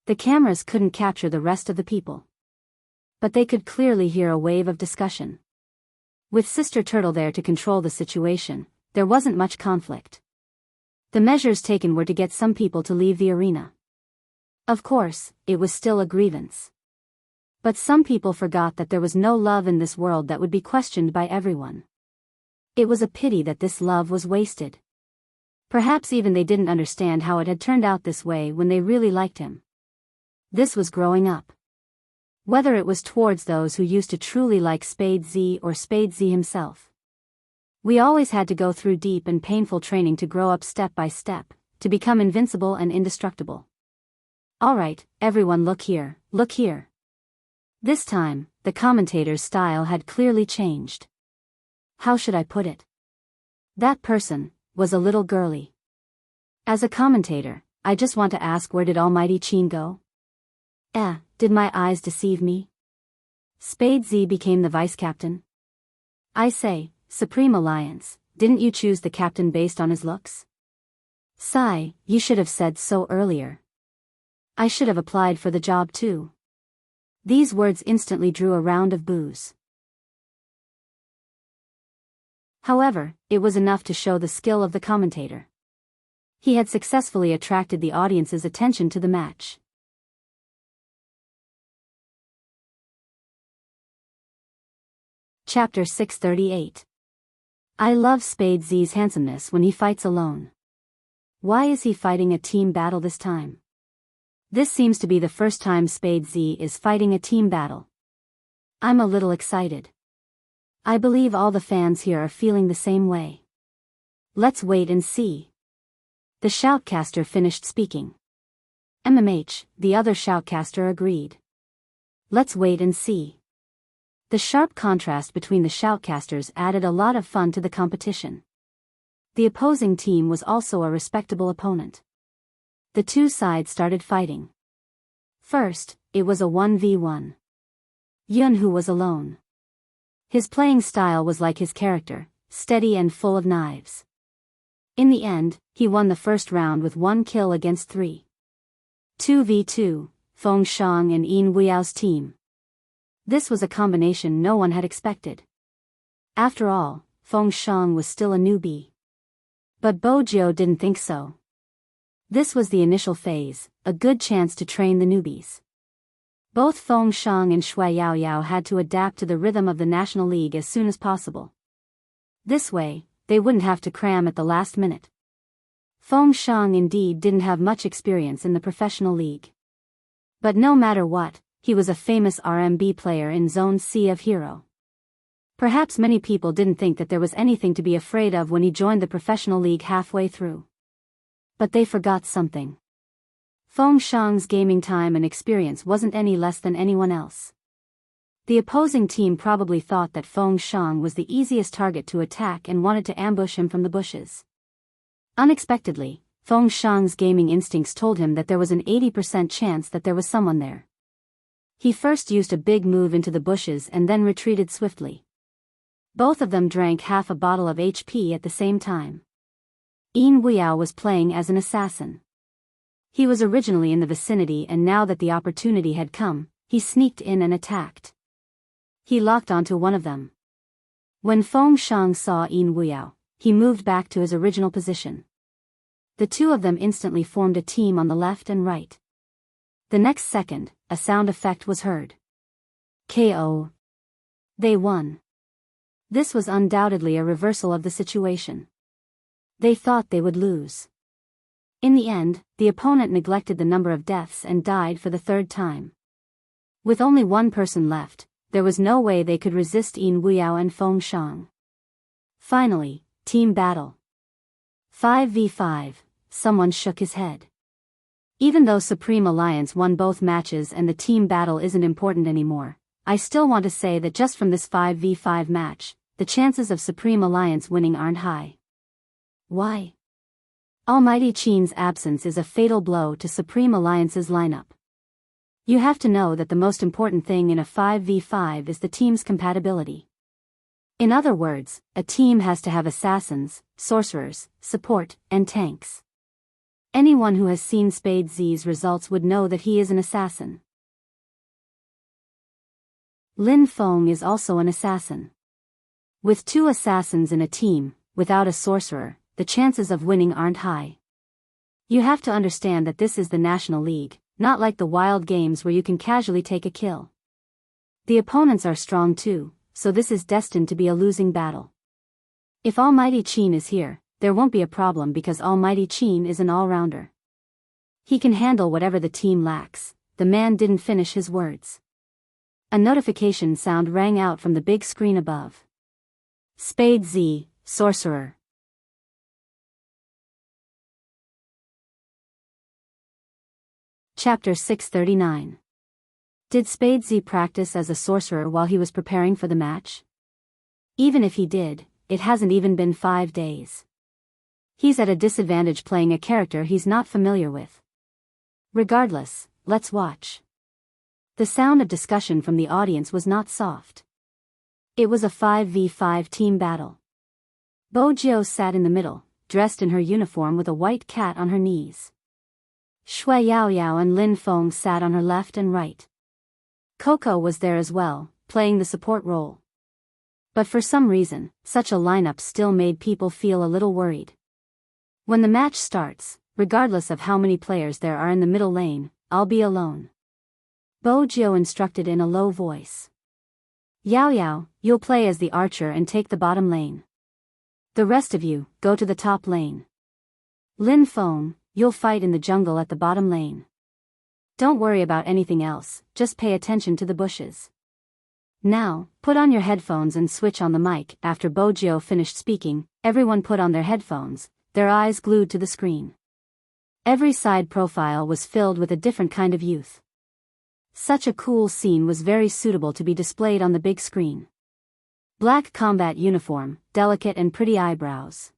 The cameras couldn't capture the rest of the people. But they could clearly hear a wave of discussion. With Sister Turtle there to control the situation, there wasn't much conflict. The measures taken were to get some people to leave the arena. Of course, it was still a grievance. But some people forgot that there was no love in this world that would be questioned by everyone. It was a pity that this love was wasted. Perhaps even they didn't understand how it had turned out this way when they really liked him. This was growing up. Whether it was towards those who used to truly like Spade Z or Spade Z himself. We always had to go through deep and painful training to grow up step by step, to become invincible and indestructible. Alright, everyone, look here, look here. This time, the commentator's style had clearly changed. How should I put it? That person was a little girly. As a commentator, I just want to ask, where did Almighty Chin go? Did my eyes deceive me? Spade Z became the vice captain? I say, Supreme Alliance, didn't you choose the captain based on his looks? Sigh, you should have said so earlier. I should have applied for the job too. These words instantly drew a round of boos. However, it was enough to show the skill of the commentator. He had successfully attracted the audience's attention to the match. Chapter 638. I love Spade Z's handsomeness when he fights alone. Why is he fighting a team battle this time? This seems to be the first time Spade Z is fighting a team battle. I'm a little excited. I believe all the fans here are feeling the same way. Let's wait and see. The shoutcaster finished speaking. the other shoutcaster, agreed. Let's wait and see. The sharp contrast between the shoutcasters added a lot of fun to the competition. The opposing team was also a respectable opponent. The two sides started fighting. First, it was a 1v1. Yun, who was alone. His playing style was like his character, steady and full of knives. In the end, he won the first round with 1 kill against 3. 2v2, Feng Shang and Yin Wuyao's team. This was a combination no one had expected. After all, Feng Shang was still a newbie. But Bo Jiu didn't think so. This was the initial phase, a good chance to train the newbies. Both Feng Shang and Shui Yaoyao had to adapt to the rhythm of the National League as soon as possible. This way, they wouldn't have to cram at the last minute. Feng Shang indeed didn't have much experience in the professional league. But no matter what, he was a famous RMB player in Zone C of Hero. Perhaps many people didn't think that there was anything to be afraid of when he joined the professional league halfway through. But they forgot something. Feng Shang's gaming time and experience wasn't any less than anyone else. The opposing team probably thought that Feng Shang was the easiest target to attack and wanted to ambush him from the bushes. Unexpectedly, Feng Shang's gaming instincts told him that there was an 80% chance that there was someone there. He first used a big move into the bushes and then retreated swiftly. Both of them drank half a bottle of HP at the same time. Yin Wuliao was playing as an assassin. He was originally in the vicinity, and now that the opportunity had come, he sneaked in and attacked. He locked onto one of them. When Feng Shang saw Yin Wuliao, he moved back to his original position. The two of them instantly formed a team on the left and right. The next second, a sound effect was heard. KO. They won. This was undoubtedly a reversal of the situation. They thought they would lose. In the end, the opponent neglected the number of deaths and died for the third time. With only one person left, there was no way they could resist Yin Wuliao and Feng Shang. Finally, team battle. 5v5, someone shook his head. Even though Supreme Alliance won both matches and the team battle isn't important anymore, I still want to say that just from this 5v5 match, the chances of Supreme Alliance winning aren't high. Why? Almighty Qin's absence is a fatal blow to Supreme Alliance's lineup. You have to know that the most important thing in a 5v5 is the team's compatibility. In other words, a team has to have assassins, sorcerers, support, and tanks. Anyone who has seen Spade Z's results would know that he is an assassin. Lin Feng is also an assassin. With two assassins in a team, without a sorcerer, the chances of winning aren't high. You have to understand that this is the National League, not like the wild games where you can casually take a kill. The opponents are strong too, so this is destined to be a losing battle. If Almighty Qin is here, there won't be a problem because Almighty Qin is an all-rounder. He can handle whatever the team lacks. The man didn't finish his words. A notification sound rang out from the big screen above. Spade Z, Sorcerer. Chapter 639. Did Spade Z practice as a sorcerer while he was preparing for the match? Even if he did, it hasn't even been 5 days. He's at a disadvantage playing a character he's not familiar with. Regardless, let's watch. The sound of discussion from the audience was not soft. It was a 5v5 team battle. Bo Jiao sat in the middle, dressed in her uniform with a white cat on her knees. Shui Yaoyao and Lin Feng sat on her left and right. Coco was there as well, playing the support role. But for some reason, such a lineup still made people feel a little worried. When the match starts, regardless of how many players there are in the middle lane, I'll be alone. Bo Jiao instructed in a low voice. Yao Yao, you'll play as the archer and take the bottom lane. The rest of you, go to the top lane. Lin Feng, you'll fight in the jungle at the bottom lane. Don't worry about anything else, just pay attention to the bushes. Now, put on your headphones and switch on the mic. After Bo Jiao finished speaking, everyone put on their headphones, their eyes glued to the screen. Every side profile was filled with a different kind of youth. Such a cool scene was very suitable to be displayed on the big screen. Black combat uniform, delicate and pretty eyebrows.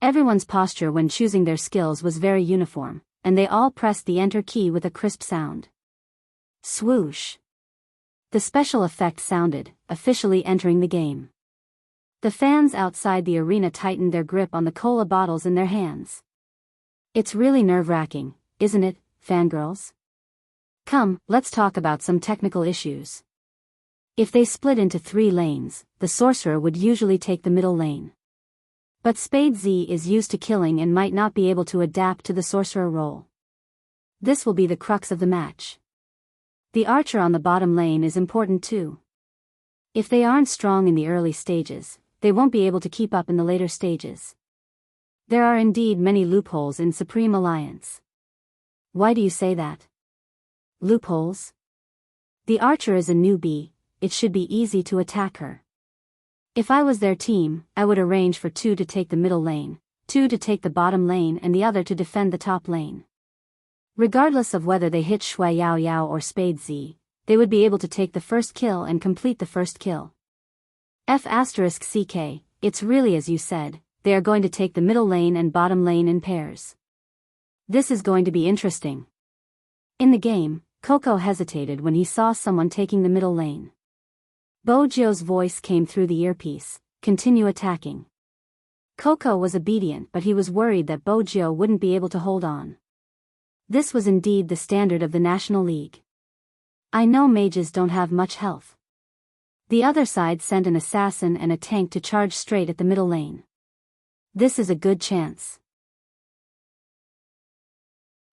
Everyone's posture when choosing their skills was very uniform, and they all pressed the enter key with a crisp sound. Swoosh. The special effect sounded, officially entering the game. The fans outside the arena tightened their grip on the cola bottles in their hands. It's really nerve-wracking, isn't it, fangirls? Come, let's talk about some technical issues. If they split into 3 lanes, the sorcerer would usually take the middle lane. But Spade Z is used to killing and might not be able to adapt to the sorcerer role. This will be the crux of the match. The archer on the bottom lane is important too. If they aren't strong in the early stages, they won't be able to keep up in the later stages. There are indeed many loopholes in Supreme Alliance. Why do you say that? Loopholes? The archer is a newbie, it should be easy to attack her. If I was their team, I would arrange for 2 to take the middle lane, 2 to take the bottom lane and the other to defend the top lane. Regardless of whether they hit Shui Yao Yao or Spade Z, they would be able to take the first kill and complete the first kill. F***ck, it's really as you said, they are going to take the middle lane and bottom lane in pairs. This is going to be interesting. In the game, Coco hesitated when he saw someone taking the middle lane. Bojio's voice came through the earpiece, "Continue attacking." Coco was obedient, but he was worried that Bojio wouldn't be able to hold on. This was indeed the standard of the National League. I know mages don't have much health. The other side sent an assassin and a tank to charge straight at the middle lane. This is a good chance.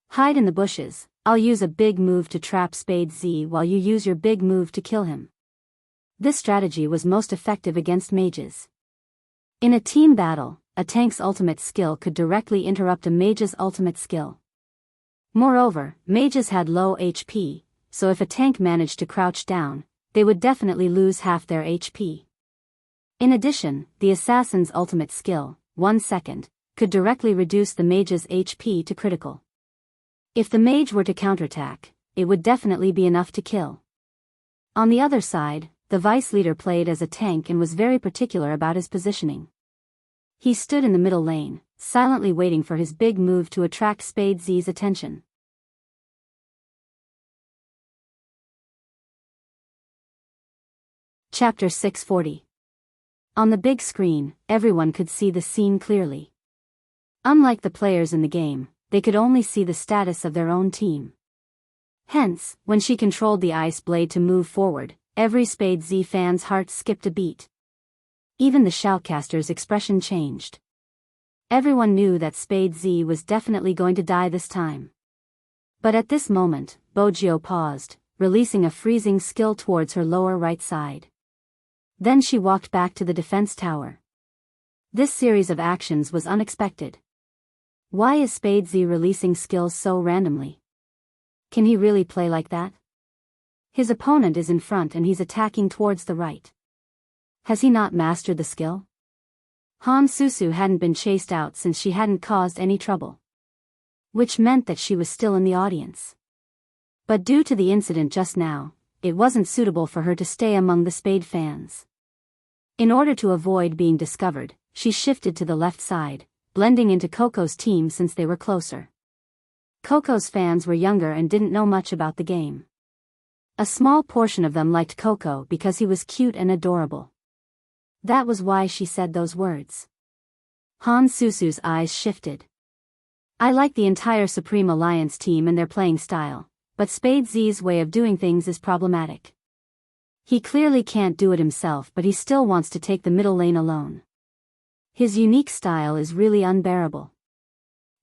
Hide in the bushes, I'll use a big move to trap Spade Z while you use your big move to kill him. This strategy was most effective against mages. In a team battle, a tank's ultimate skill could directly interrupt a mage's ultimate skill. Moreover, mages had low HP, so if a tank managed to crouch down, they would definitely lose half their HP. In addition, the assassin's ultimate skill, 1 second, could directly reduce the mage's HP to critical. If the mage were to counterattack, it would definitely be enough to kill. On the other side, the vice leader played as a tank and was very particular about his positioning. He stood in the middle lane, silently waiting for his big move to attract Spade Z's attention. Chapter 640. On the big screen, everyone could see the scene clearly. Unlike the players in the game, they could only see the status of their own team. Hence, when she controlled the ice blade to move forward, every Spade Z fan's heart skipped a beat. Even the shoutcaster's expression changed. Everyone knew that Spade Z was definitely going to die this time. But at this moment, Bojio paused, releasing a freezing skill towards her lower right side. Then she walked back to the defense tower. This series of actions was unexpected. Why is Spade Z releasing skills so randomly? Can he really play like that? His opponent is in front and he's attacking towards the right. Has he not mastered the skill? Han Susu hadn't been chased out since she hadn't caused any trouble. Which meant that she was still in the audience. But due to the incident just now, it wasn't suitable for her to stay among the Spade fans. In order to avoid being discovered, she shifted to the left side, blending into Coco's team since they were closer. Coco's fans were younger and didn't know much about the game. A small portion of them liked Coco because he was cute and adorable. That was why she said those words. Han Susu's eyes shifted. I like the entire Supreme Alliance team and their playing style, but Spade Z's way of doing things is problematic. He clearly can't do it himself, but he still wants to take the middle lane alone. His unique style is really unbearable.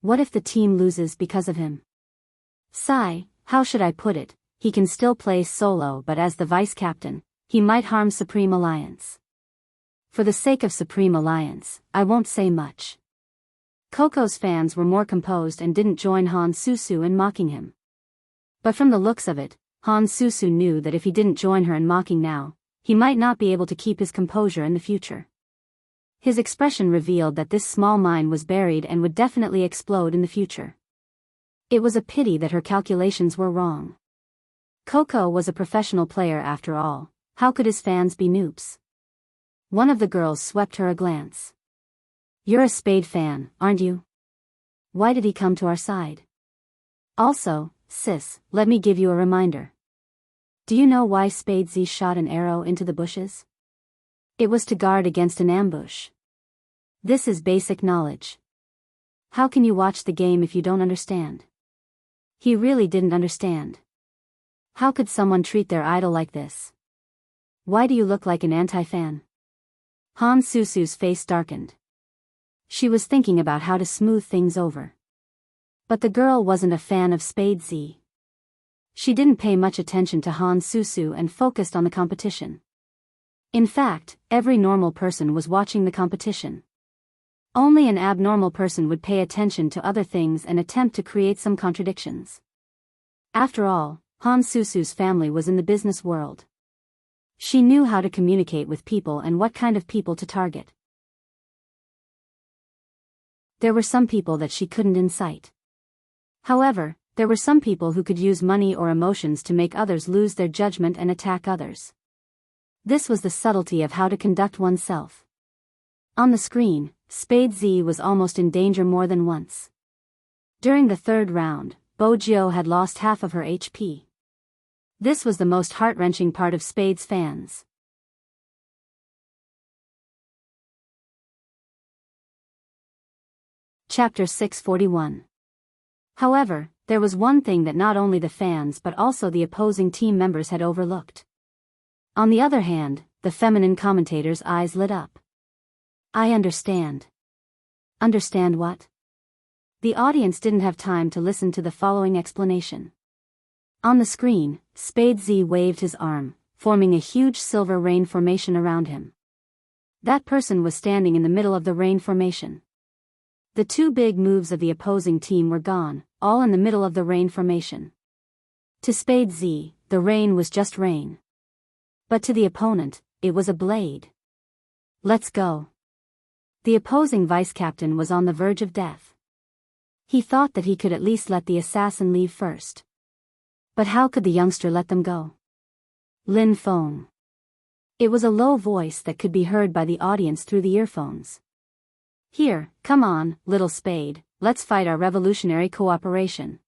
What if the team loses because of him? Sigh, how should I put it, he can still play solo, but as the vice captain, he might harm Supreme Alliance. For the sake of Supreme Alliance, I won't say much. Coco's fans were more composed and didn't join Han Susu in mocking him. But from the looks of it, Han Susu knew that if he didn't join her in mocking now, he might not be able to keep his composure in the future. His expression revealed that this small mine was buried and would definitely explode in the future. It was a pity that her calculations were wrong. Coco was a professional player after all, how could his fans be noobs? One of the girls swept her a glance. You're a Spade fan, aren't you? Why did he come to our side? Also, sis, let me give you a reminder. Do you know why Spade Z shot an arrow into the bushes? It was to guard against an ambush. This is basic knowledge. How can you watch the game if you don't understand? He really didn't understand. How could someone treat their idol like this? Why do you look like an anti-fan? Han Susu's face darkened. She was thinking about how to smooth things over. But the girl wasn't a fan of Spade Z. She didn't pay much attention to Han Susu and focused on the competition. In fact, every normal person was watching the competition. Only an abnormal person would pay attention to other things and attempt to create some contradictions. After all, Han Susu's family was in the business world. She knew how to communicate with people and what kind of people to target. There were some people that she couldn't incite. However, there were some people who could use money or emotions to make others lose their judgment and attack others. This was the subtlety of how to conduct oneself. On the screen, Spade Z was almost in danger more than once. During the third round, Bojo had lost half of her HP. This was the most heart-wrenching part of Spade's fans. Chapter 641. However, there was one thing that not only the fans but also the opposing team members had overlooked. On the other hand, the feminine commentator's eyes lit up. I understand. Understand what? The audience didn't have time to listen to the following explanation. On the screen, Spade Z waved his arm, forming a huge silver rain formation around him. That person was standing in the middle of the rain formation. The two big moves of the opposing team were gone, all in the middle of the rain formation. To Spade Z, the rain was just rain. But to the opponent, it was a blade. Let's go. The opposing vice-captain was on the verge of death. He thought that he could at least let the assassin leave first. But how could the youngster let them go? Lin Feng. It was a low voice that could be heard by the audience through the earphones. Here, come on, little Spade, let's fight our revolutionary cooperation.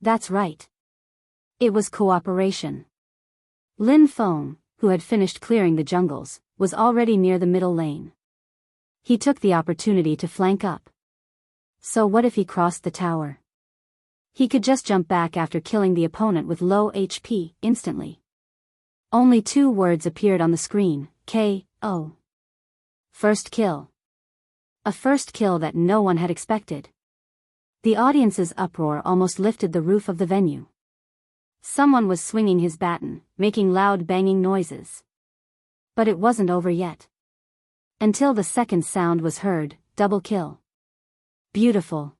That's right. It was cooperation. Lin Feng, who had finished clearing the jungles, was already near the middle lane. He took the opportunity to flank up. So what if he crossed the tower? He could just jump back after killing the opponent with low HP instantly. Only 2 words appeared on the screen, KO. First kill. A first kill that no one had expected. The audience's uproar almost lifted the roof of the venue. Someone was swinging his baton, making loud banging noises. But it wasn't over yet. Until the second sound was heard, double kill. Beautiful.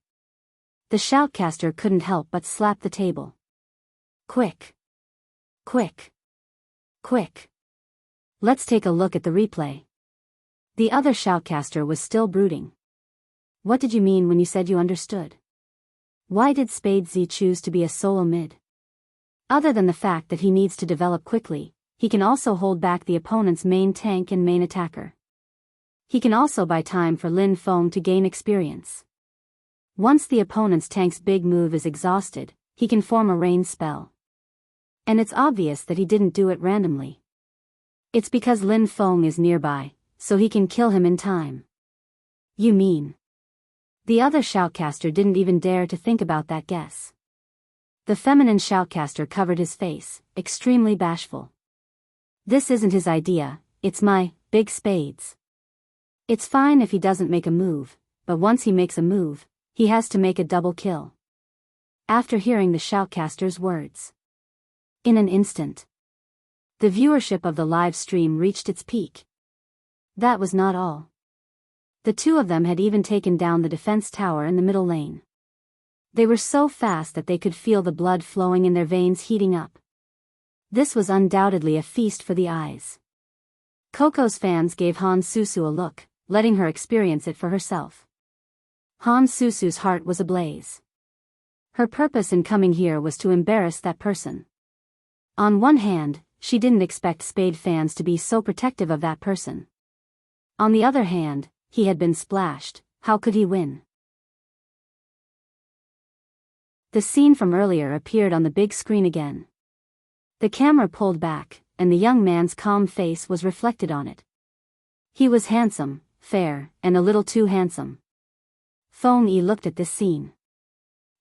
The shoutcaster couldn't help but slap the table. Quick. Quick. Quick. Let's take a look at the replay. The other shoutcaster was still brooding. What did you mean when you said you understood? Why did Spade Z choose to be a solo mid? Other than the fact that he needs to develop quickly, he can also hold back the opponent's main tank and main attacker. He can also buy time for Lin Feng to gain experience. Once the opponent's tank's big move is exhausted, he can form a rain spell. And it's obvious that he didn't do it randomly. It's because Lin Feng is nearby, so he can kill him in time. You mean? The other shoutcaster didn't even dare to think about that guess. The feminine shoutcaster covered his face, extremely bashful. This isn't his idea, it's my big Spade's. It's fine if he doesn't make a move, but once he makes a move, he has to make a double kill. After hearing the shoutcaster's words. In an instant, the viewership of the live stream reached its peak. That was not all. The two of them had even taken down the defense tower in the middle lane. They were so fast that they could feel the blood flowing in their veins heating up. This was undoubtedly a feast for the eyes. Coco's fans gave Han Susu a look, letting her experience it for herself. Han Susu's heart was ablaze. Her purpose in coming here was to embarrass that person. On one hand, she didn't expect Spade fans to be so protective of that person. On the other hand, he had been splashed, how could he win? The scene from earlier appeared on the big screen again. The camera pulled back, and the young man's calm face was reflected on it. He was handsome, fair, and a little too handsome. Feng Yi looked at this scene.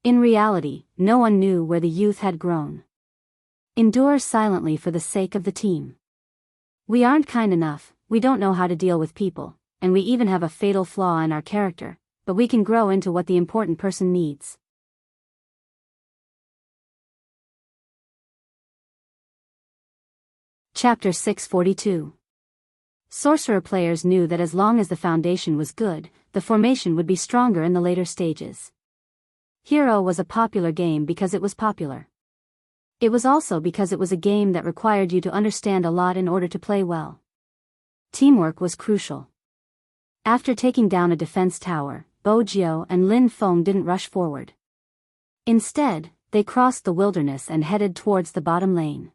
In reality, no one knew where the youth had grown. Endure silently for the sake of the team. We aren't kind enough, we don't know how to deal with people, and we even have a fatal flaw in our character, but we can grow into what the important person needs. Chapter 642. Sorcerer players knew that as long as the foundation was good, the formation would be stronger in the later stages. Hero was a popular game because it was popular. It was also because it was a game that required you to understand a lot in order to play well. Teamwork was crucial. After taking down a defense tower, Bo Jiao and Lin Feng didn't rush forward. Instead, they crossed the wilderness and headed towards the bottom lane.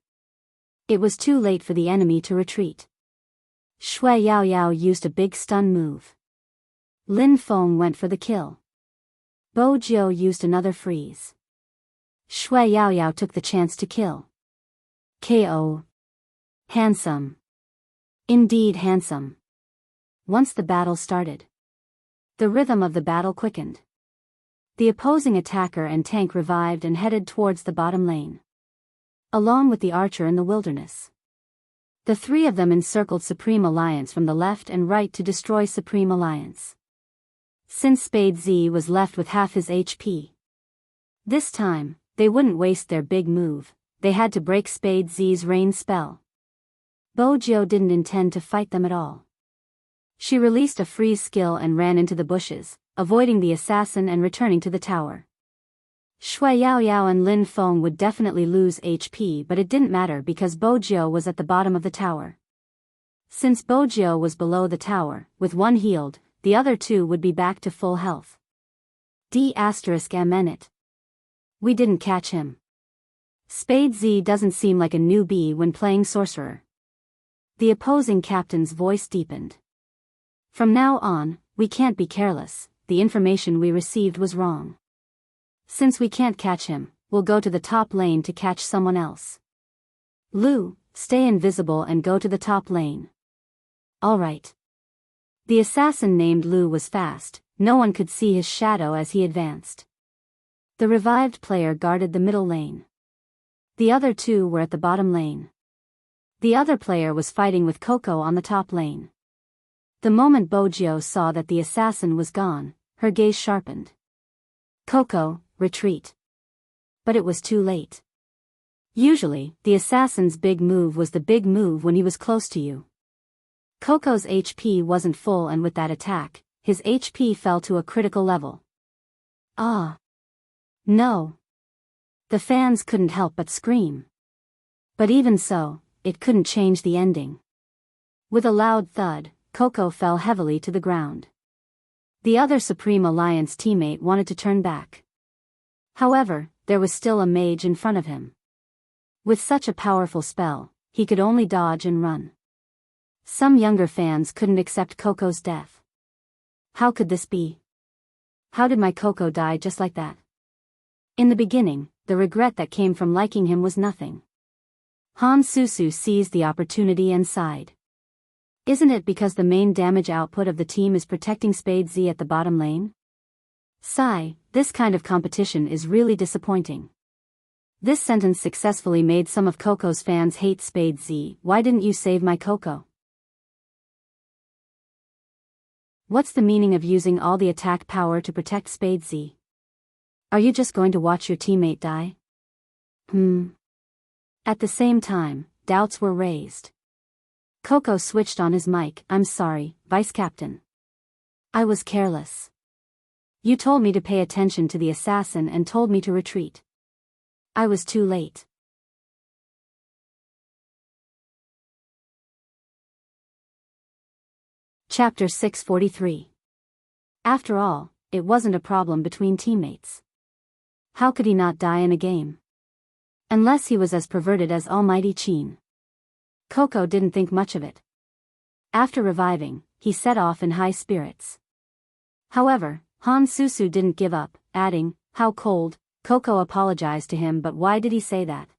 It was too late for the enemy to retreat. Shui Yaoyao used a big stun move. Lin Feng went for the kill. Bo Jiao used another freeze. Shui Yaoyao took the chance to kill. KO. Handsome. Indeed handsome. Once the battle started, the rhythm of the battle quickened. The opposing attacker and tank revived and headed towards the bottom lane, along with the archer in the wilderness. The three of them encircled Supreme Alliance from the left and right to destroy Supreme Alliance. Since Spade Z was left with half his HP, this time, they wouldn't waste their big move. They had to break Spade Z's rain spell. Bo Jiao didn't intend to fight them at all. She released a freeze skill and ran into the bushes, avoiding the assassin and returning to the tower. Shui Yaoyao and Lin Feng would definitely lose HP, but it didn't matter because Bo Jiao was at the bottom of the tower. Since Bo Jiao was below the tower, with one healed, the other two would be back to full health. D***it. We didn't catch him. Spade Z doesn't seem like a newbie when playing sorcerer. The opposing captain's voice deepened. From now on, we can't be careless. The information we received was wrong. Since we can't catch him, we'll go to the top lane to catch someone else. Lu, stay invisible and go to the top lane. Alright. The assassin named Lu was fast, no one could see his shadow as he advanced. The revived player guarded the middle lane. The other two were at the bottom lane. The other player was fighting with Coco on the top lane. The moment Bo Jiao saw that the assassin was gone, her gaze sharpened. Coco, retreat. But it was too late. Usually, the assassin's big move was the big move when he was close to you. Coco's HP wasn't full, and with that attack, his HP fell to a critical level. Ah. No. The fans couldn't help but scream. But even so, it couldn't change the ending. With a loud thud, Coco fell heavily to the ground. The other Supreme Alliance teammate wanted to turn back. However, there was still a mage in front of him. With such a powerful spell, he could only dodge and run. Some younger fans couldn't accept Coco's death. How could this be? How did my Coco die just like that? In the beginning, the regret that came from liking him was nothing. Han Susu seized the opportunity and sighed. Isn't it because the main damage output of the team is protecting Spade Z at the bottom lane? Sigh, this kind of competition is really disappointing. This sentence successfully made some of Coco's fans hate Spade Z. Why didn't you save my Coco? What's the meaning of using all the attack power to protect Spade Z? Are you just going to watch your teammate die? At the same time, doubts were raised. Coco switched on his mic. I'm sorry, Vice Captain. I was careless. You told me to pay attention to the assassin and told me to retreat. I was too late. Chapter 643. After all, it wasn't a problem between teammates. How could he not die in a game? Unless he was as perverted as Almighty Qin. Coco didn't think much of it. After reviving, he set off in high spirits. However, Han Susu didn't give up, adding, "How cold." Coco apologized to him, but why did he say that?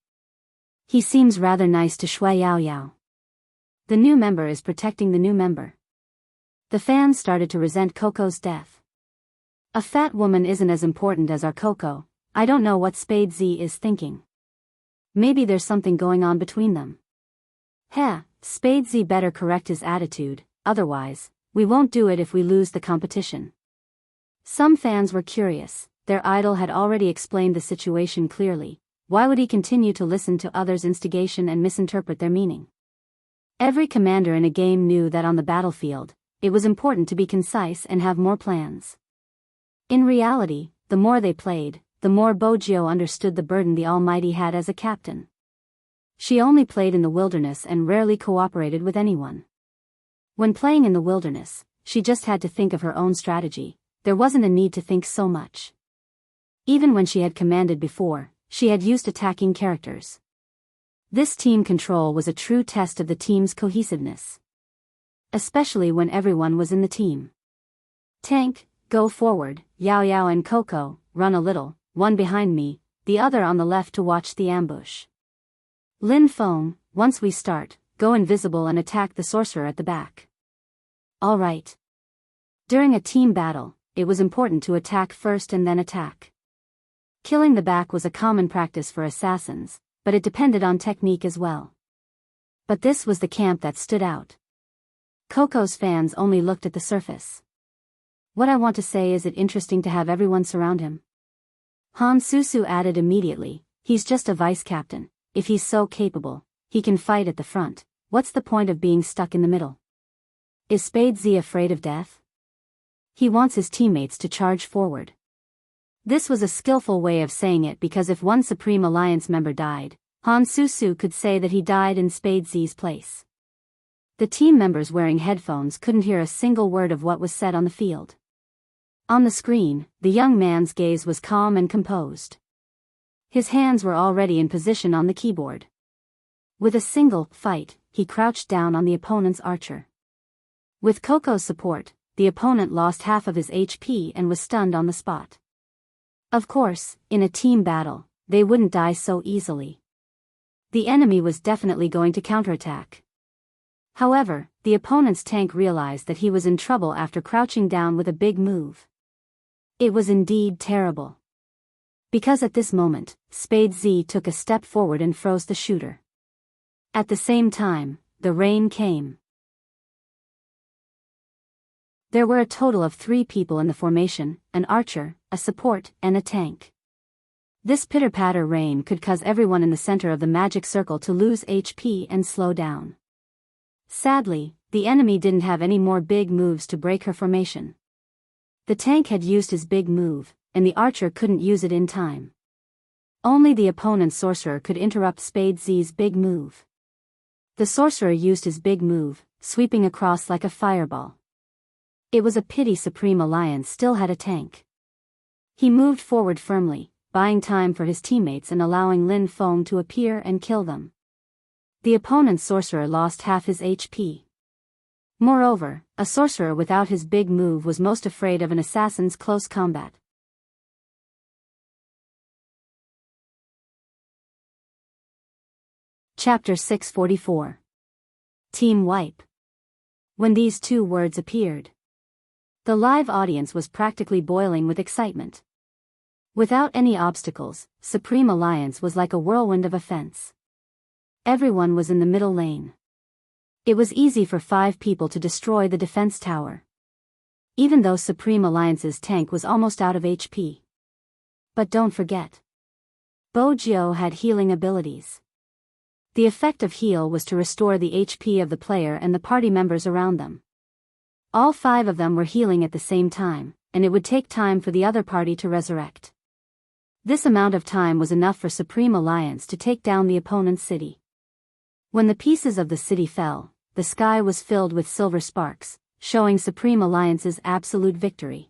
He seems rather nice to Shui Yaoyao. The new member is protecting the new member. The fans started to resent Coco's death. A fat woman isn't as important as our Coco. I don't know what Spade Z is thinking. Maybe there's something going on between them. Heh, Spade Z better correct his attitude, otherwise, we won't do it if we lose the competition. Some fans were curious. Their idol had already explained the situation clearly. Why would he continue to listen to others' instigation and misinterpret their meaning? Every commander in a game knew that on the battlefield, it was important to be concise and have more plans. In reality, the more they played, the more Bojio understood the burden the Almighty had as a captain. She only played in the wilderness and rarely cooperated with anyone. When playing in the wilderness, she just had to think of her own strategy. There wasn't a need to think so much. Even when she had commanded before, she had used attacking characters. This team control was a true test of the team's cohesiveness. Especially when everyone was in the team. Tank, go forward, Yao Yao and Coco, run a little, one behind me, the other on the left to watch the ambush. Lin Feng, once we start, go invisible and attack the sorcerer at the back. All right. During a team battle, it was important to attack first and then attack. Killing the back was a common practice for assassins, but it depended on technique as well. But this was the camp that stood out. Coco's fans only looked at the surface. What I want to say is it interesting to have everyone surround him. Han Susu added immediately, he's just a vice captain. If he's so capable, he can fight at the front. What's the point of being stuck in the middle? Is Spade Z afraid of death? He wants his teammates to charge forward. This was a skillful way of saying it because if one Supreme Alliance member died, Han Susu could say that he died in Spade Z's place. The team members wearing headphones couldn't hear a single word of what was said on the field. On the screen, the young man's gaze was calm and composed. His hands were already in position on the keyboard. With a single fight, he crouched down on the opponent's archer. With Coco's support, the opponent lost half of his HP and was stunned on the spot. Of course, in a team battle, they wouldn't die so easily. The enemy was definitely going to counterattack. However, the opponent's tank realized that he was in trouble after crouching down with a big move. It was indeed terrible. Because at this moment, Spade Z took a step forward and froze the shooter. At the same time, the rain came. There were a total of 3 people in the formation, an archer, a support, and a tank. This pitter-patter rain could cause everyone in the center of the magic circle to lose HP and slow down. Sadly, the enemy didn't have any more big moves to break her formation. The tank had used his big move, and the archer couldn't use it in time. Only the opponent's sorcerer could interrupt Spade Z's big move. The sorcerer used his big move, sweeping across like a fireball. It was a pity Supreme Alliance still had a tank. He moved forward firmly, buying time for his teammates and allowing Lin Feng to appear and kill them. The opponent's sorcerer lost half his HP. Moreover, a sorcerer without his big move was most afraid of an assassin's close combat. Chapter 644. Team Wipe. When these 2 words appeared, the live audience was practically boiling with excitement. Without any obstacles, Supreme Alliance was like a whirlwind of offense. Everyone was in the middle lane. It was easy for 5 people to destroy the defense tower. Even though Supreme Alliance's tank was almost out of HP. But don't forget, Bojio had healing abilities. The effect of heal was to restore the HP of the player and the party members around them. All 5 of them were healing at the same time, and it would take time for the other party to resurrect. This amount of time was enough for Supreme Alliance to take down the opponent's city. When the pieces of the city fell, the sky was filled with silver sparks, showing Supreme Alliance's absolute victory.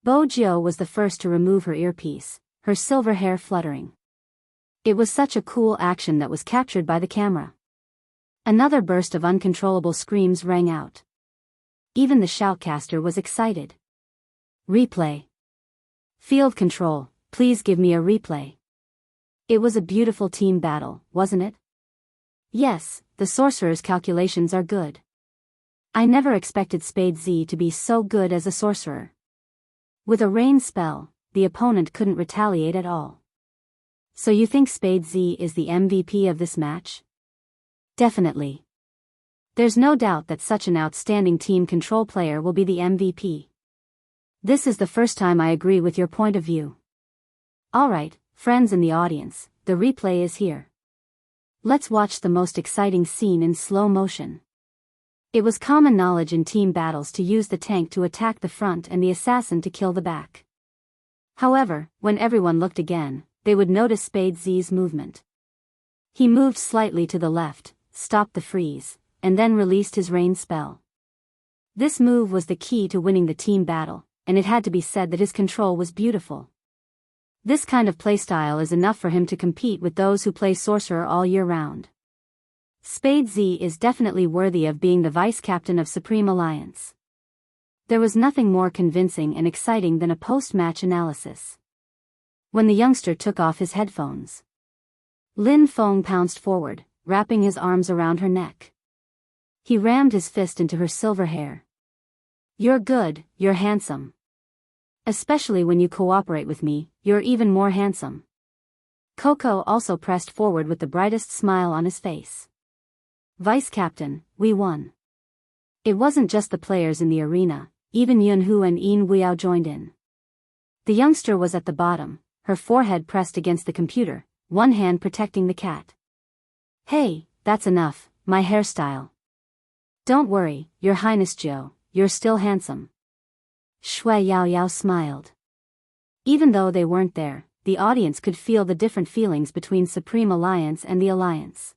Bojio was the first to remove her earpiece, her silver hair fluttering. It was such a cool action that was captured by the camera. Another burst of uncontrollable screams rang out. Even the shoutcaster was excited. Replay. Field control, please give me a replay. It was a beautiful team battle, wasn't it? Yes, the sorcerer's calculations are good. I never expected Spade Z to be so good as a sorcerer. With a rain spell, the opponent couldn't retaliate at all. So you think Spade Z is the MVP of this match? Definitely. There's no doubt that such an outstanding team control player will be the MVP. This is the first time I agree with your point of view. Alright, friends in the audience, the replay is here. Let's watch the most exciting scene in slow motion. It was common knowledge in team battles to use the tank to attack the front and the assassin to kill the back. However, when everyone looked again, they would notice Spade Z's movement. He moved slightly to the left, stopped the freeze, and then released his rain spell. This move was the key to winning the team battle, and it had to be said that his control was beautiful. This kind of playstyle is enough for him to compete with those who play Sorcerer all year round. Spade Z is definitely worthy of being the vice-captain of Supreme Alliance. There was nothing more convincing and exciting than a post-match analysis. When the youngster took off his headphones, Lin Feng pounced forward, wrapping his arms around her neck. He rammed his fist into her silver hair. "You're good, you're handsome. Especially when you cooperate with me, you're even more handsome." Coco also pressed forward with the brightest smile on his face. "Vice-captain, we won." It wasn't just the players in the arena, even Yunhu and Yin Weiyao joined in. The youngster was at the bottom, her forehead pressed against the computer, one hand protecting the cat. "Hey, that's enough, my hairstyle." "Don't worry, Your Highness Joe, you're still handsome." Shui Yao Yao smiled. Even though they weren't there, the audience could feel the different feelings between Supreme Alliance and the Alliance.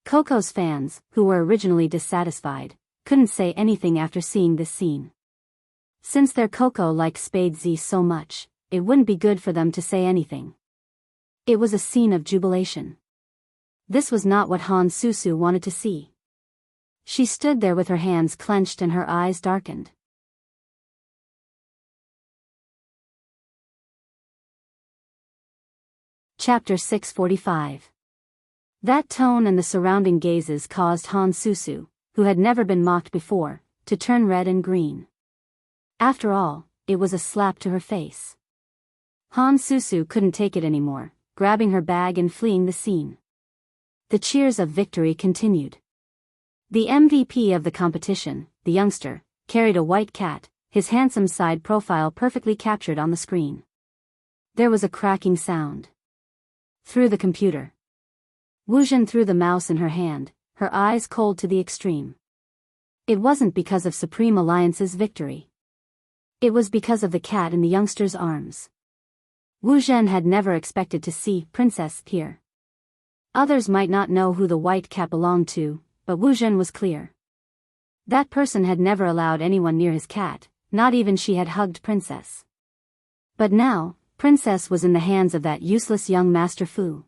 Coco's fans, who were originally dissatisfied, couldn't say anything after seeing this scene. Since their Coco liked Spade Z so much, it wouldn't be good for them to say anything. It was a scene of jubilation. This was not what Han Susu wanted to see. She stood there with her hands clenched and her eyes darkened. Chapter 645. That tone and the surrounding gazes caused Han Susu, who had never been mocked before, to turn red and green. After all, it was a slap to her face. Han Susu couldn't take it anymore, grabbing her bag and fleeing the scene. The cheers of victory continued. The MVP of the competition, the youngster, carried a white cat, his handsome side profile perfectly captured on the screen. There was a cracking sound. Through the computer. Wu Zhen threw the mouse in her hand, her eyes cold to the extreme. It wasn't because of Supreme Alliance's victory. It was because of the cat in the youngster's arms. Wu Zhen had never expected to see Princess here. Others might not know who the white cat belonged to, but Wu Zhen was clear. That person had never allowed anyone near his cat, not even she had hugged Princess. But now, Princess was in the hands of that useless young Master Fu.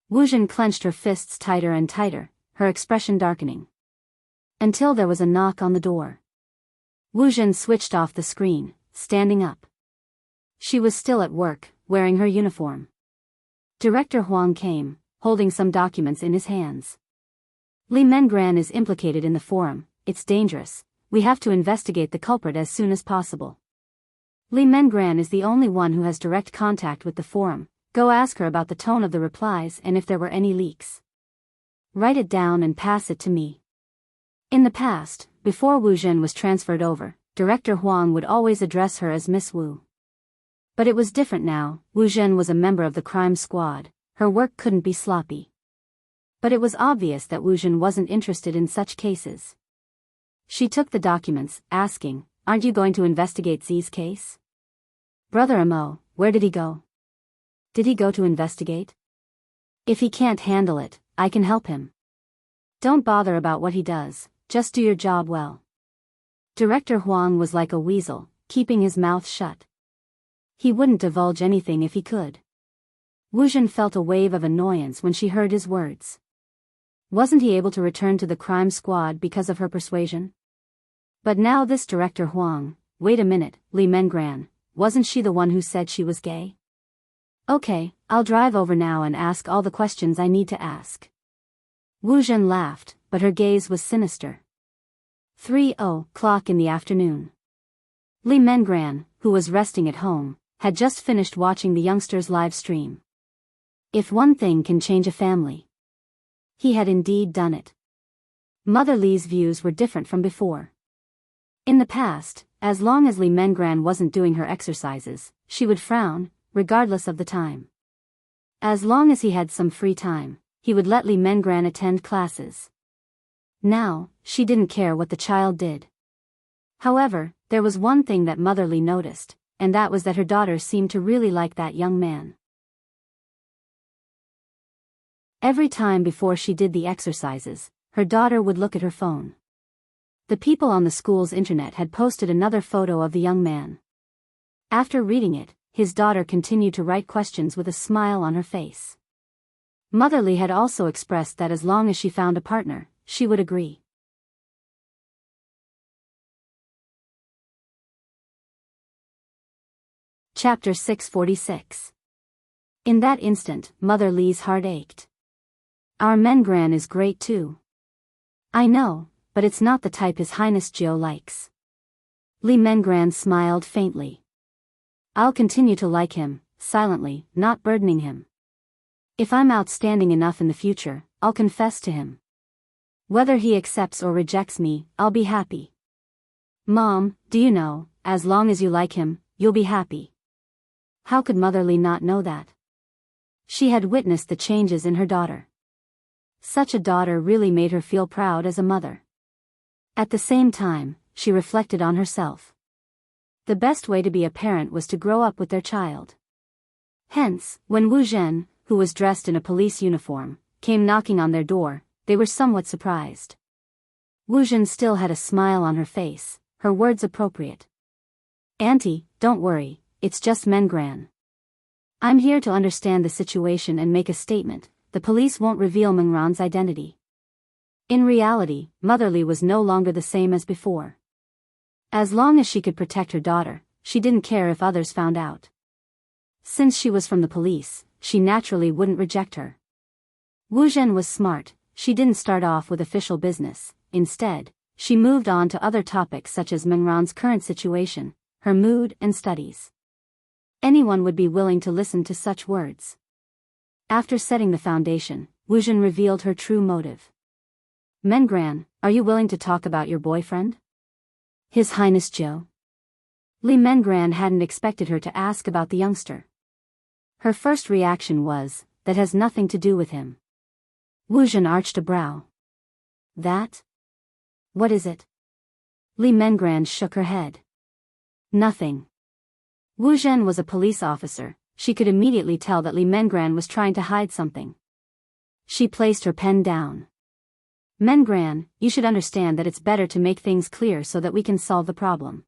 Wu Zhen clenched her fists tighter and tighter, her expression darkening. Until there was a knock on the door. Wu Zhen switched off the screen, standing up. She was still at work, wearing her uniform. Director Huang came, holding some documents in his hands. "Li Mengran is implicated in the forum, it's dangerous, we have to investigate the culprit as soon as possible. Li Mengran is the only one who has direct contact with the forum, go ask her about the tone of the replies and if there were any leaks. Write it down and pass it to me." In the past, before Wu Zhen was transferred over, Director Huang would always address her as Miss Wu. But it was different now. Wu Zhen was a member of the crime squad, her work couldn't be sloppy. But it was obvious that Wu Zhen wasn't interested in such cases. She took the documents, asking, "Aren't you going to investigate Z's case?" "Brother Amo, where did he go?" "Did he go to investigate?" "If he can't handle it, I can help him." "Don't bother about what he does, just do your job well." Director Huang was like a weasel, keeping his mouth shut. He wouldn't divulge anything if he could. Wu Zhen felt a wave of annoyance when she heard his words. Wasn't he able to return to the crime squad because of her persuasion? But now this Director Huang, wait a minute, Li Mengran, wasn't she the one who said she was gay? Okay, I'll drive over now and ask all the questions I need to ask. Wu Zhen laughed, but her gaze was sinister. 3:00 in the afternoon. Li Mengran, who was resting at home, had just finished watching the youngster's live stream. If one thing can change a family, he had indeed done it. Mother Li's views were different from before. In the past, as long as Li Mengran wasn't doing her exercises, she would frown, regardless of the time. As long as he had some free time, he would let Li Mengran attend classes. Now, she didn't care what the child did. However, there was one thing that Motherly noticed, and that was that her daughter seemed to really like that young man. Every time before she did the exercises, her daughter would look at her phone. The people on the school's internet had posted another photo of the young man. After reading it, his daughter continued to write questions with a smile on her face. Motherly had also expressed that as long as she found a partner, she would agree. Chapter 646. In that instant, Motherly's heart ached. Our Mengran is great too. I know, but it's not the type His Highness Geo likes. Li Mengran smiled faintly. I'll continue to like him, silently, not burdening him. If I'm outstanding enough in the future, I'll confess to him. Whether he accepts or rejects me, I'll be happy. Mom, do you know, as long as you like him, you'll be happy. How could Motherly not know that? She had witnessed the changes in her daughter. Such a daughter really made her feel proud as a mother. At the same time, she reflected on herself. The best way to be a parent was to grow up with their child. Hence, when Wu Zhen, who was dressed in a police uniform, came knocking on their door, they were somewhat surprised. Wu Zhen still had a smile on her face, her words appropriate. Auntie, don't worry, it's just Mengran. I'm here to understand the situation and make a statement. The police won't reveal Mengran's identity. In reality, Motherly was no longer the same as before. As long as she could protect her daughter, she didn't care if others found out. Since she was from the police, she naturally wouldn't reject her. Wu Zhen was smart, she didn't start off with official business. Instead, she moved on to other topics such as Mengran's current situation, her mood and studies. Anyone would be willing to listen to such words. After setting the foundation, Wu Zhen revealed her true motive. Mengran, are you willing to talk about your boyfriend? His Highness Zhou. Li Mengran hadn't expected her to ask about the youngster. Her first reaction was, that has nothing to do with him. Wu Zhen arched a brow. That? What is it? Li Mengran shook her head. Nothing. Wu Zhen was a police officer. She could immediately tell that Li Mengran was trying to hide something. She placed her pen down. Mengran, you should understand that it's better to make things clear so that we can solve the problem.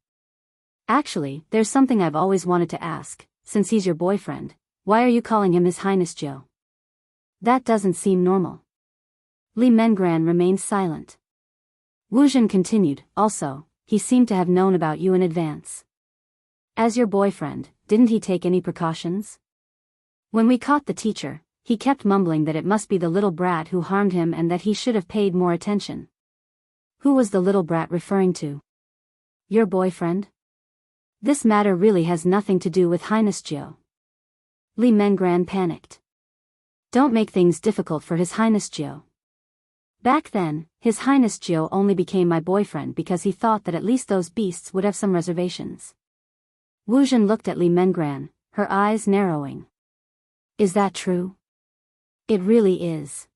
Actually, there's something I've always wanted to ask. Since he's your boyfriend, why are you calling him His Highness Zhou? That doesn't seem normal. Li Mengran remained silent. Wu Zhen continued, also, he seemed to have known about you in advance. As your boyfriend, didn't he take any precautions? When we caught the teacher, he kept mumbling that it must be the little brat who harmed him and that he should have paid more attention. Who was the little brat referring to? Your boyfriend? This matter really has nothing to do with Highness Zhou. Li Mengran panicked. Don't make things difficult for His Highness Zhou. Back then, His Highness Zhou only became my boyfriend because he thought that at least those beasts would have some reservations. Wu Zhen looked at Li Mengran, her eyes narrowing. Is that true? It really is.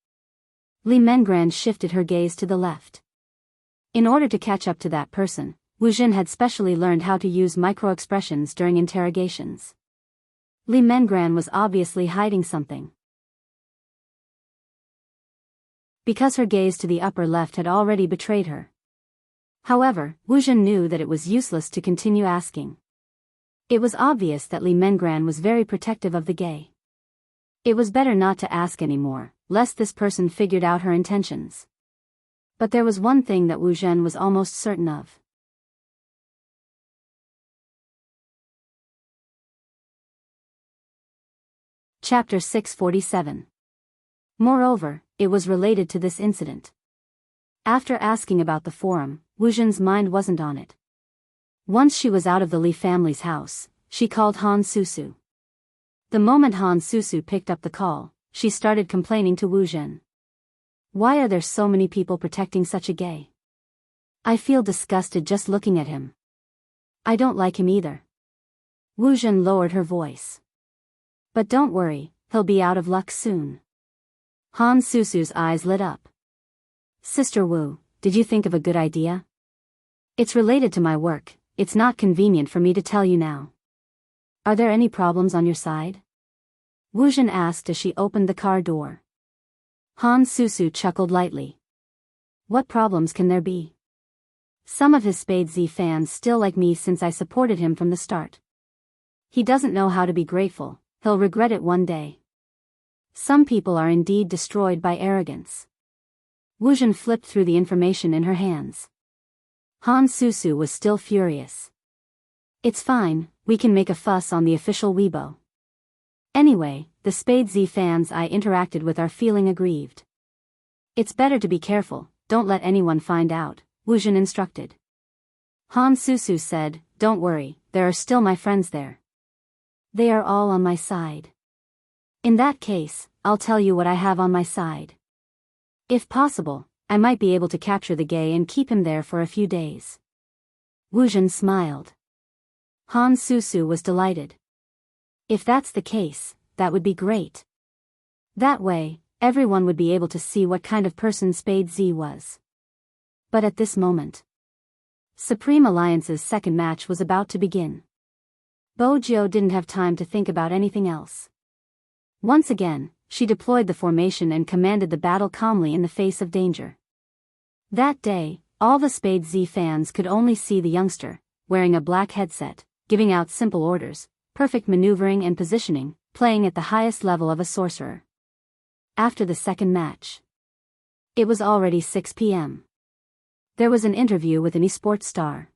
Li Mengran shifted her gaze to the left. In order to catch up to that person, Wu Zhen had specially learned how to use micro-expressions during interrogations. Li Mengran was obviously hiding something. Because her gaze to the upper left had already betrayed her. However, Wu Zhen knew that it was useless to continue asking. It was obvious that Li Mengran was very protective of the gay. It was better not to ask anymore, lest this person figured out her intentions. But there was one thing that Wu Zhen was almost certain of. Chapter 647. Moreover, it was related to this incident. After asking about the forum, Wu Zhen's mind wasn't on it. Once she was out of the Li family's house, she called Han Susu. The moment Han Susu picked up the call, she started complaining to Wu Zhen. Why are there so many people protecting such a gay? I feel disgusted just looking at him. I don't like him either. Wu Zhen lowered her voice. But don't worry, he'll be out of luck soon. Han Susu's eyes lit up. Sister Wu, did you think of a good idea? It's related to my work, it's not convenient for me to tell you now. Are there any problems on your side? Wujin asked as she opened the car door. Han Susu chuckled lightly. What problems can there be? Some of his Spade Z fans still like me since I supported him from the start. He doesn't know how to be grateful, he'll regret it one day. Some people are indeed destroyed by arrogance. Wujin flipped through the information in her hands. Han Susu was still furious. It's fine, we can make a fuss on the official Weibo. Anyway, the Spade Z fans I interacted with are feeling aggrieved. It's better to be careful, don't let anyone find out, Wujin instructed. Han Susu said, don't worry, there are still my friends there. They are all on my side. In that case, I'll tell you what I have on my side. If possible, I might be able to capture the gay and keep him there for a few days. Wujin smiled. Han Susu was delighted. If that's the case, that would be great. That way, everyone would be able to see what kind of person Spade Z was. But at this moment, Supreme Alliance's second match was about to begin. Bo Jiao didn't have time to think about anything else. Once again, she deployed the formation and commanded the battle calmly in the face of danger. That day, all the Spade Z fans could only see the youngster, wearing a black headset, giving out simple orders, perfect maneuvering and positioning, playing at the highest level of a sorcerer. After the second match, it was already 6 p.m. There was an interview with an esports star.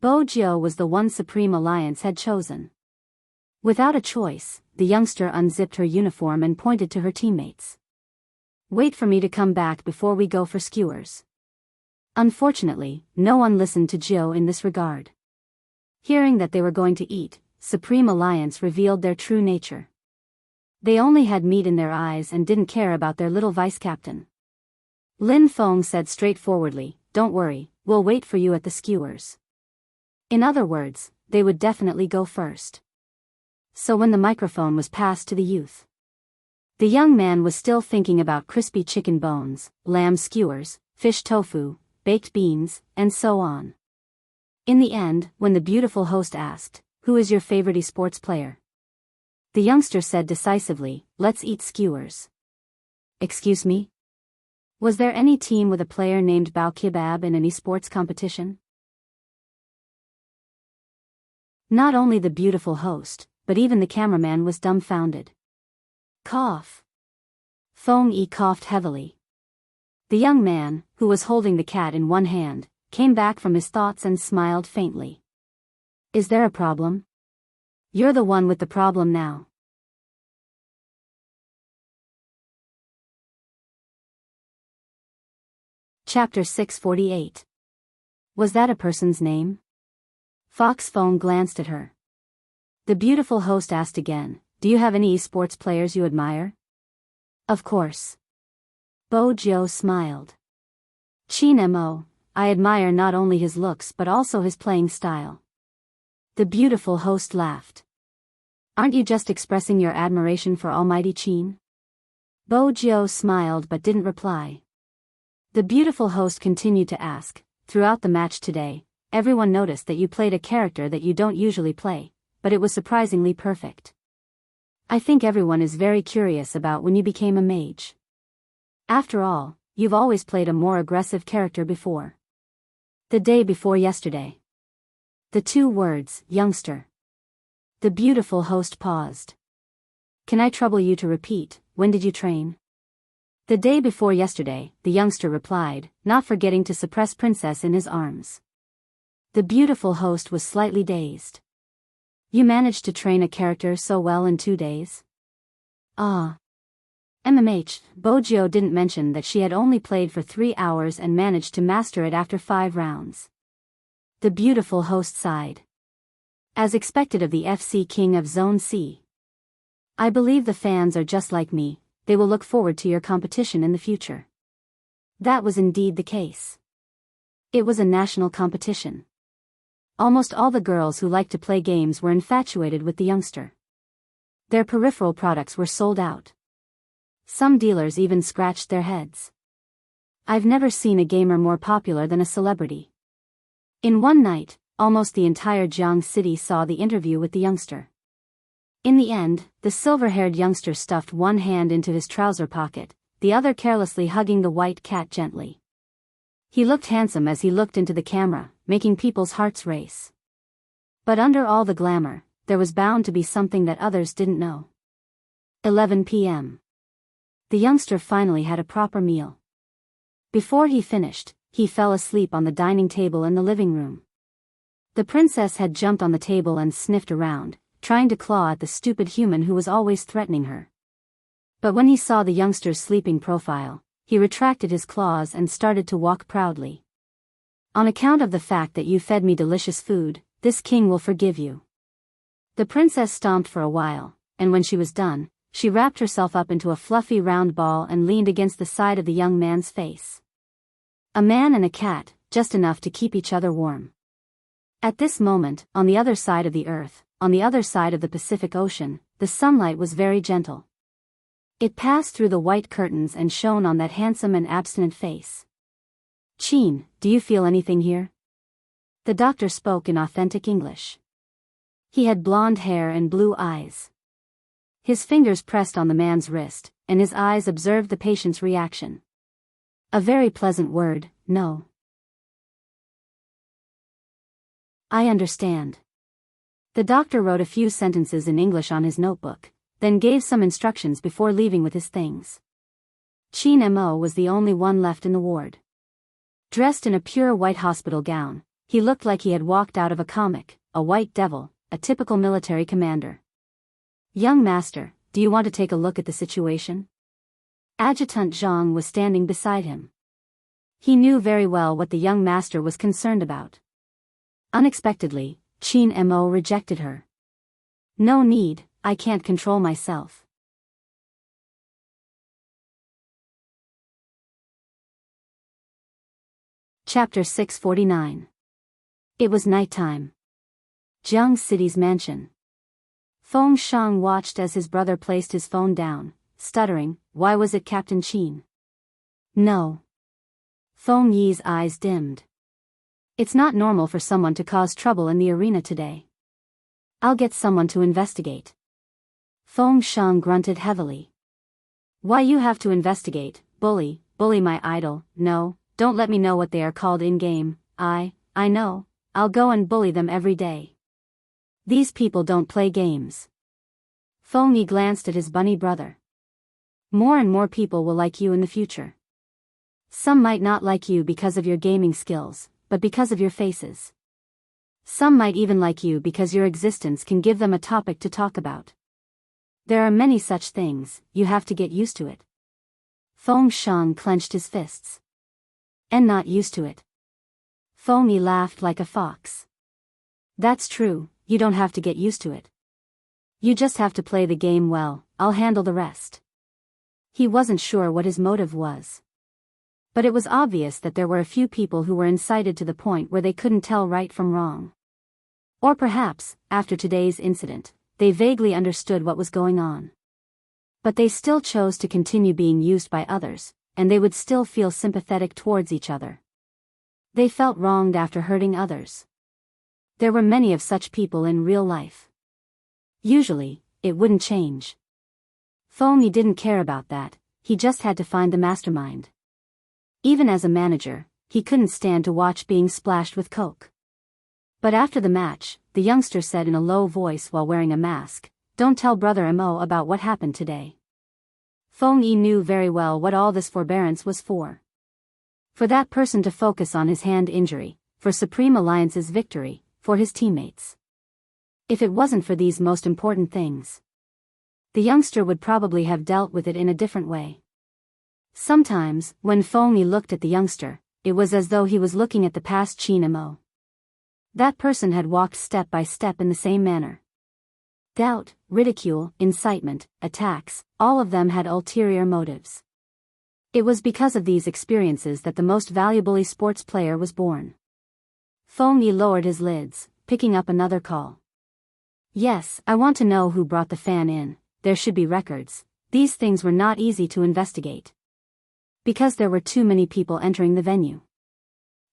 Bo Jiao was the one Supreme Alliance had chosen. Without a choice, the youngster unzipped her uniform and pointed to her teammates. Wait for me to come back before we go for skewers. Unfortunately, no one listened to Jiao in this regard. Hearing that they were going to eat, Supreme Alliance revealed their true nature. They only had meat in their eyes and didn't care about their little vice-captain. Lin Feng said straightforwardly, don't worry, we'll wait for you at the skewers. In other words, they would definitely go first. So when the microphone was passed to the youth, the young man was still thinking about crispy chicken bones, lamb skewers, fish tofu, baked beans, and so on. In the end, when the beautiful host asked, who is your favorite esports player? The youngster said decisively, let's eat skewers. Excuse me? Was there any team with a player named Bao Kebab in an esports competition? Not only the beautiful host, but even the cameraman was dumbfounded. Cough. Feng Yi coughed heavily. The young man, who was holding the cat in one hand, came back from his thoughts and smiled faintly. Is there a problem? You're the one with the problem now. Chapter 648. Was that a person's name? Fox Feng glanced at her. The beautiful host asked again, do you have any esports players you admire? Of course. Bo Jiao smiled. Qin Mo, I admire not only his looks but also his playing style. The beautiful host laughed. Aren't you just expressing your admiration for Almighty Qin? Bo Jiao smiled but didn't reply. The beautiful host continued to ask, throughout the match today, everyone noticed that you played a character that you don't usually play, but it was surprisingly perfect. I think everyone is very curious about when you became a mage. After all, you've always played a more aggressive character before. The day before yesterday. The two words, youngster. The beautiful host paused. Can I trouble you to repeat, when did you train? The day before yesterday, the youngster replied, not forgetting to suppress Princess in his arms. The beautiful host was slightly dazed. You managed to train a character so well in 2 days? Ah. Bo Jiao didn't mention that she had only played for 3 hours and managed to master it after 5 rounds. The beautiful host sighed. As expected of the FC King of Zone C. I believe the fans are just like me, they will look forward to your competition in the future. That was indeed the case. It was a national competition. Almost all the girls who liked to play games were infatuated with the youngster. Their peripheral products were sold out. Some dealers even scratched their heads. I've never seen a gamer more popular than a celebrity. In one night, almost the entire Jiang city saw the interview with the youngster. In the end, the silver-haired youngster stuffed one hand into his trouser pocket, the other carelessly hugging the white cat gently. He looked handsome as he looked into the camera, making people's hearts race. But under all the glamour, there was bound to be something that others didn't know. 11 p.m. The youngster finally had a proper meal. Before he finished, he fell asleep on the dining table in the living room. The princess had jumped on the table and sniffed around, trying to claw at the stupid human who was always threatening her. But when he saw the youngster's sleeping profile, he retracted his claws and started to walk proudly. On account of the fact that you fed me delicious food, this king will forgive you. The princess stomped for a while, and when she was done, she wrapped herself up into a fluffy round ball and leaned against the side of the young man's face. A man and a cat, just enough to keep each other warm. At this moment, on the other side of the earth, on the other side of the Pacific Ocean, the sunlight was very gentle. It passed through the white curtains and shone on that handsome and abstinent face. "Qin, do you feel anything here?" The doctor spoke in authentic English. He had blonde hair and blue eyes. His fingers pressed on the man's wrist, and his eyes observed the patient's reaction. A very pleasant word, no. "I understand." The doctor wrote a few sentences in English on his notebook, then gave some instructions before leaving with his things. Qin Mo was the only one left in the ward. Dressed in a pure white hospital gown, he looked like he had walked out of a comic, a white devil, a typical military commander. "Young master, do you want to take a look at the situation?" Adjutant Zhang was standing beside him. He knew very well what the young master was concerned about. Unexpectedly, Qin Mo rejected her. "No need, I can't control myself." Chapter 649. It was nighttime. Jiang City's mansion. Feng Shang watched as his brother placed his phone down, stuttering, "Why was it Captain Qin?" "No." Feng Yi's eyes dimmed. "It's not normal for someone to cause trouble in the arena today. I'll get someone to investigate." Feng Shang grunted heavily. "Why you have to investigate, bully my idol? No, don't let me know what they are called in-game. I know, I'll go and bully them every day. These people don't play games." Feng Yi glanced at his bunny brother. "More and more people will like you in the future. Some might not like you because of your gaming skills, but because of your faces. Some might even like you because your existence can give them a topic to talk about. There are many such things, you have to get used to it." Feng Shang clenched his fists. "And not used to it." Feng Yi laughed like a fox. "That's true, you don't have to get used to it. You just have to play the game well, I'll handle the rest." He wasn't sure what his motive was. But it was obvious that there were a few people who were incited to the point where they couldn't tell right from wrong. Or perhaps, after today's incident, they vaguely understood what was going on. But they still chose to continue being used by others, and they would still feel sympathetic towards each other. They felt wronged after hurting others. There were many of such people in real life. Usually, it wouldn't change. Feng Yi didn't care about that, he just had to find the mastermind. Even as a manager, he couldn't stand to watch being splashed with coke. But after the match, the youngster said in a low voice while wearing a mask, "Don't tell Brother Mo about what happened today." Feng Yi knew very well what all this forbearance was for. For that person to focus on his hand injury, for Supreme Alliance's victory, for his teammates. If it wasn't for these most important things, the youngster would probably have dealt with it in a different way. Sometimes, when Feng Yi looked at the youngster, it was as though he was looking at the past Qin Mo. That person had walked step by step in the same manner. Doubt, ridicule, incitement, attacks, all of them had ulterior motives. It was because of these experiences that the most valuable esports player was born. Feng Yi lowered his lids, picking up another call. "Yes, I want to know who brought the fan in, there should be records." These things were not easy to investigate. Because there were too many people entering the venue.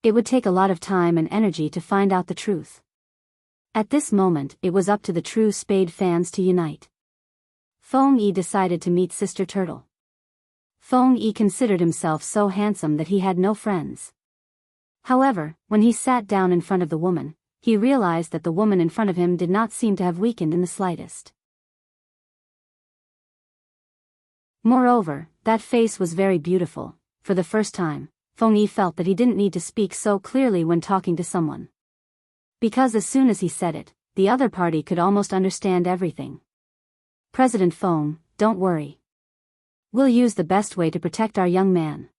It would take a lot of time and energy to find out the truth. At this moment, it was up to the true Spade fans to unite. Feng Yi decided to meet Sister Turtle. Feng Yi considered himself so handsome that he had no friends. However, when he sat down in front of the woman, he realized that the woman in front of him did not seem to have weakened in the slightest. Moreover, that face was very beautiful. For the first time, Feng Yi felt that he didn't need to speak so clearly when talking to someone. Because as soon as he said it, the other party could almost understand everything. President Feng, don't worry. We'll use the best way to protect our young man.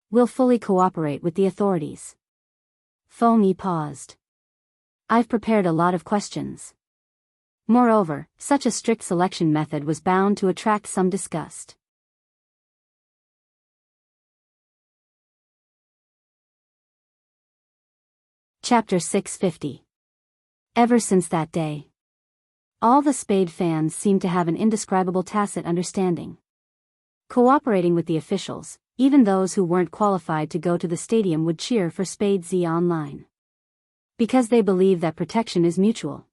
We'll fully cooperate with the authorities. Feng Yi paused. I've prepared a lot of questions. Moreover, such a strict selection method was bound to attract some disgust. Chapter 650. Ever since that day, all the Spade fans seemed to have an indescribable tacit understanding. Cooperating with the officials, even those who weren't qualified to go to the stadium would cheer for Spade Z online. Because they believe that protection is mutual.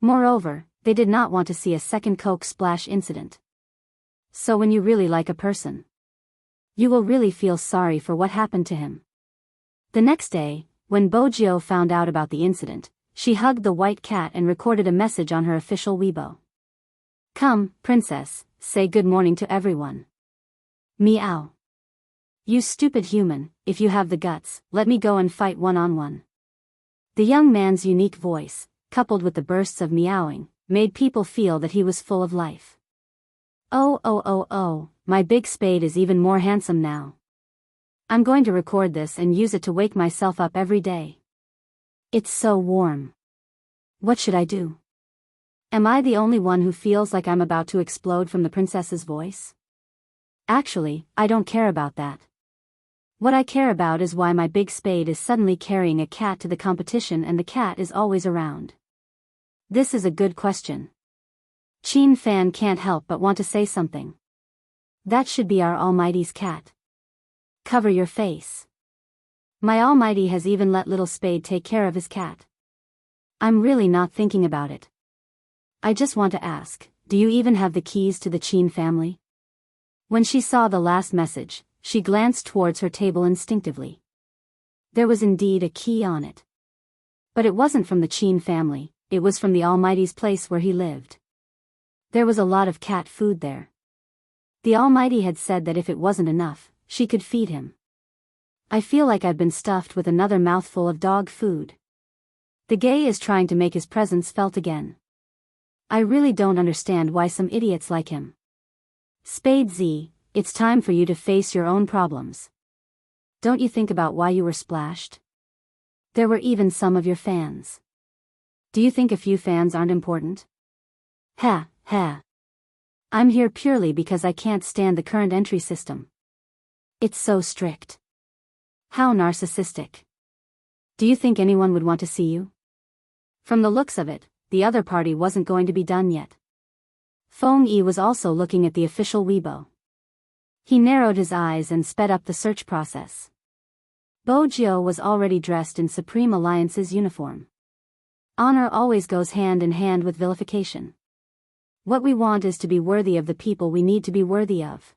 Moreover, they did not want to see a second Coke splash incident. So when you really like a person, you will really feel sorry for what happened to him. The next day, when Bojio found out about the incident, she hugged the white cat and recorded a message on her official Weibo. Come, princess, say good morning to everyone. Meow. You stupid human, if you have the guts, let me go and fight one-on-one. The young man's unique voice, coupled with the bursts of meowing, made people feel that he was full of life. Oh, my big Spade is even more handsome now. I'm going to record this and use it to wake myself up every day. It's so warm. What should I do? Am I the only one who feels like I'm about to explode from the princess's voice? Actually, I don't care about that. What I care about is why my big Spade is suddenly carrying a cat to the competition and the cat is always around. This is a good question. Qin Fan can't help but want to say something. That should be our Almighty's cat. Cover your face. My Almighty has even let little Spade take care of his cat. I'm really not thinking about it. I just want to ask, do you even have the keys to the Qin family? When she saw the last message, she glanced towards her table instinctively. There was indeed a key on it. But it wasn't from the Qin family, it was from the Almighty's place where he lived. There was a lot of cat food there. The Almighty had said that if it wasn't enough, she could feed him. I feel like I've been stuffed with another mouthful of dog food. The gay is trying to make his presence felt again. I really don't understand why some idiots like him. Spade Z, it's time for you to face your own problems. Don't you think about why you were splashed? There were even some of your fans. Do you think a few fans aren't important? Ha. I'm here purely because I can't stand the current entry system. It's so strict. How narcissistic. Do you think anyone would want to see you? From the looks of it, the other party wasn't going to be done yet. Feng Yi was also looking at the official Weibo. He narrowed his eyes and sped up the search process. Bojio was already dressed in Supreme Alliance's uniform. Honor always goes hand in hand with vilification. What we want is to be worthy of the people we need to be worthy of.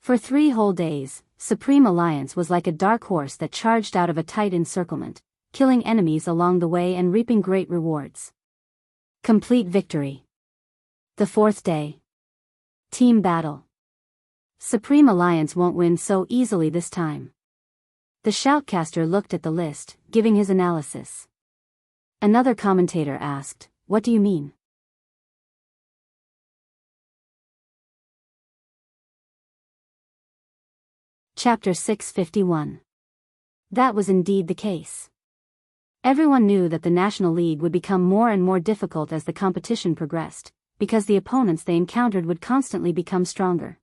For 3 whole days, Supreme Alliance was like a dark horse that charged out of a tight encirclement, killing enemies along the way and reaping great rewards. Complete victory. The 4th day. Team battle. Supreme Alliance won't win so easily this time. The shoutcaster looked at the list, giving his analysis. Another commentator asked, "What do you mean?" Chapter 651. That was indeed the case. Everyone knew that the National League would become more and more difficult as the competition progressed, because the opponents they encountered would constantly become stronger.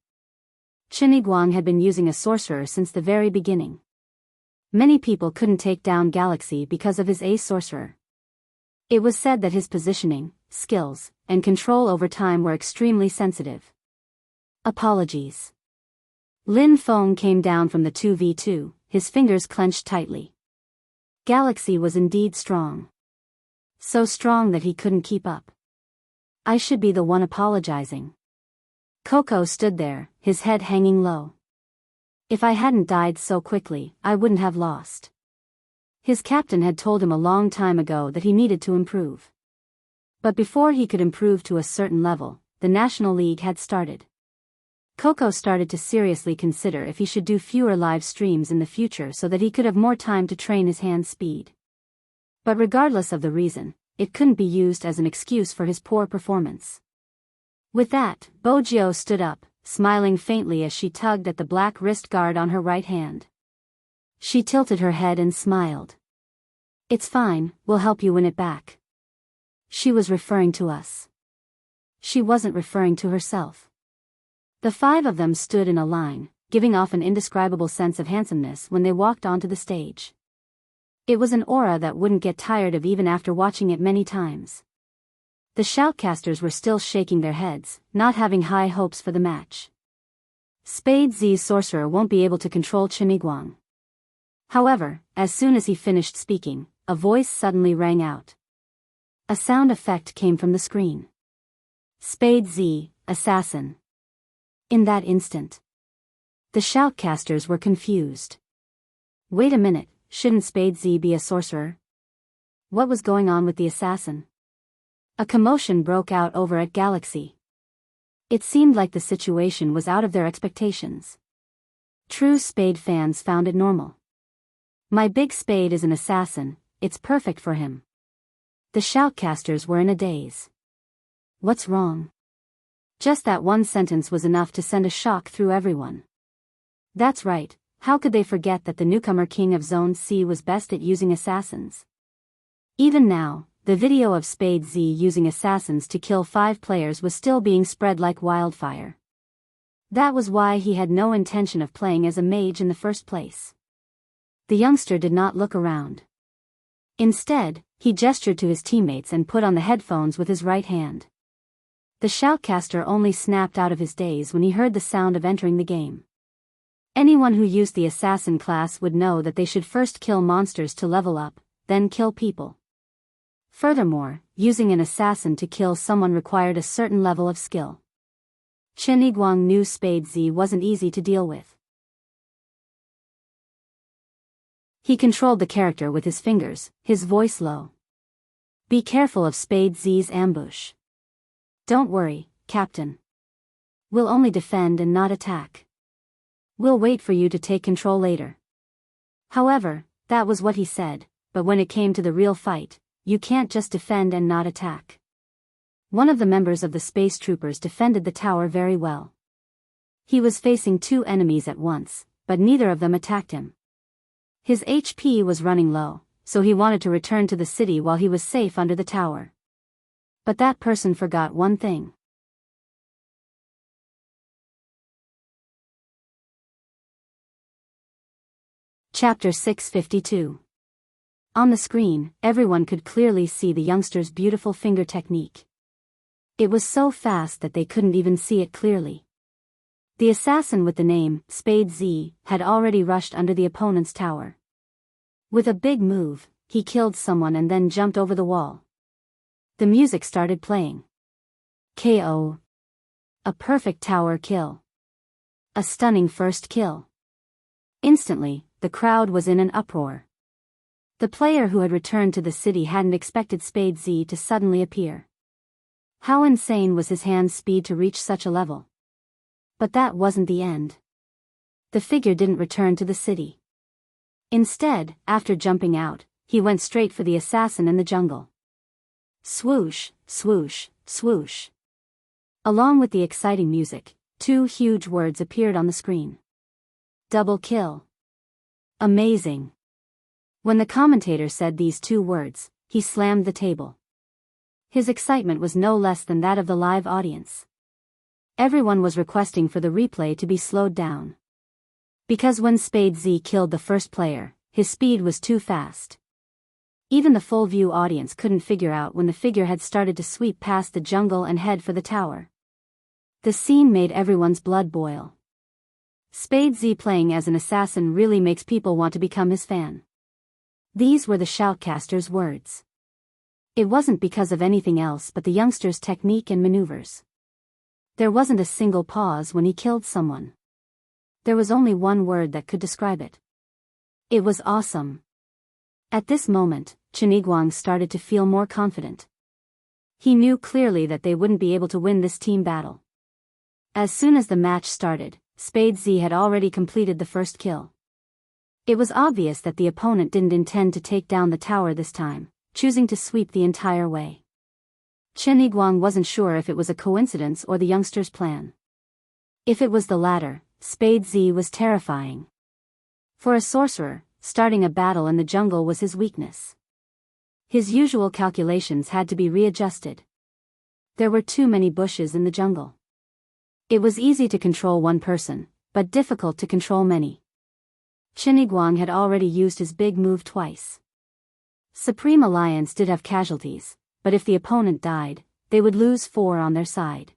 Shiniguang had been using a sorcerer since the very beginning. Many people couldn't take down Galaxy because of his ace sorcerer. It was said that his positioning, skills, and control over time were extremely sensitive. Apologies. Lin Feng came down from the 2v2, his fingers clenched tightly. Galaxy was indeed strong. So strong that he couldn't keep up. I should be the one apologizing. Coco stood there, his head hanging low. If I hadn't died so quickly, I wouldn't have lost. His captain had told him a long time ago that he needed to improve. But before he could improve to a certain level, the National League had started. Coco started to seriously consider if he should do fewer live streams in the future so that he could have more time to train his hand speed. But regardless of the reason, it couldn't be used as an excuse for his poor performance. With that, Bojio stood up, smiling faintly as she tugged at the black wrist guard on her right hand. She tilted her head and smiled. It's fine, we'll help you win it back. She was referring to us. She wasn't referring to herself. The five of them stood in a line, giving off an indescribable sense of handsomeness when they walked onto the stage. It was an aura that wouldn't get tired of even after watching it many times. The shoutcasters were still shaking their heads, not having high hopes for the match. Spade Z's sorcerer won't be able to control Cheniguang. However, as soon as he finished speaking, a voice suddenly rang out. A sound effect came from the screen. Spade Z, assassin. In that instant, the shoutcasters were confused. Wait a minute, shouldn't Spade Z be a sorcerer? What was going on with the assassin? A commotion broke out over at Galaxy. It seemed like the situation was out of their expectations. True Spade fans found it normal. My big Spade is an assassin, it's perfect for him. The shoutcasters were in a daze. What's wrong? Just that one sentence was enough to send a shock through everyone. That's right, how could they forget that the newcomer king of Zone C was best at using assassins? Even now, the video of Spade Z using assassins to kill 5 players was still being spread like wildfire. That was why he had no intention of playing as a mage in the first place. The youngster did not look around. Instead, he gestured to his teammates and put on the headphones with his right hand. The shoutcaster only snapped out of his daze when he heard the sound of entering the game. Anyone who used the assassin class would know that they should first kill monsters to level up, then kill people. Furthermore, using an assassin to kill someone required a certain level of skill. Cheniguang knew Spade Z wasn't easy to deal with. He controlled the character with his fingers, his voice low. Be careful of Spade Z's ambush. Don't worry, Captain. We'll only defend and not attack. We'll wait for you to take control later. However, that was what he said, but when it came to the real fight, you can't just defend and not attack. One of the members of the space troopers defended the tower very well. He was facing 2 enemies at once, but neither of them attacked him. His HP was running low, so he wanted to return to the city while he was safe under the tower. But that person forgot one thing. Chapter 652. On the screen, everyone could clearly see the youngster's beautiful finger technique. It was so fast that they couldn't even see it clearly. The assassin with the name, Spade Z, had already rushed under the opponent's tower. With a big move, he killed someone and then jumped over the wall. The music started playing. KO. A perfect tower kill. A stunning first kill. Instantly, the crowd was in an uproar. The player who had returned to the city hadn't expected Spade Z to suddenly appear. How insane was his hand speed to reach such a level? But that wasn't the end. The figure didn't return to the city. Instead, after jumping out, he went straight for the assassin in the jungle. Swoosh, swoosh, swoosh. Along with the exciting music, 2 huge words appeared on the screen. Double kill. Amazing. When the commentator said these 2 words, he slammed the table. His excitement was no less than that of the live audience. Everyone was requesting for the replay to be slowed down. Because when Spade Z killed the first player, his speed was too fast. Even the full view audience couldn't figure out when the figure had started to sweep past the jungle and head for the tower. The scene made everyone's blood boil. Spade Z playing as an assassin really makes people want to become his fan. These were the shoutcaster's words. It wasn't because of anything else but the youngster's technique and maneuvers. There wasn't a single pause when he killed someone. There was only one word that could describe it. It was awesome. At this moment, Cheniguang started to feel more confident. He knew clearly that they wouldn't be able to win this team battle. As soon as the match started, Spade Z had already completed the first kill. It was obvious that the opponent didn't intend to take down the tower this time, choosing to sweep the entire way. Cheniguang wasn't sure if it was a coincidence or the youngster's plan. If it was the latter, Spade Z was terrifying. For a sorcerer, starting a battle in the jungle was his weakness. His usual calculations had to be readjusted. There were too many bushes in the jungle. It was easy to control one person, but difficult to control many. Cheniguang had already used his big move twice. Supreme Alliance did have casualties, but if the opponent died, they would lose 4 on their side.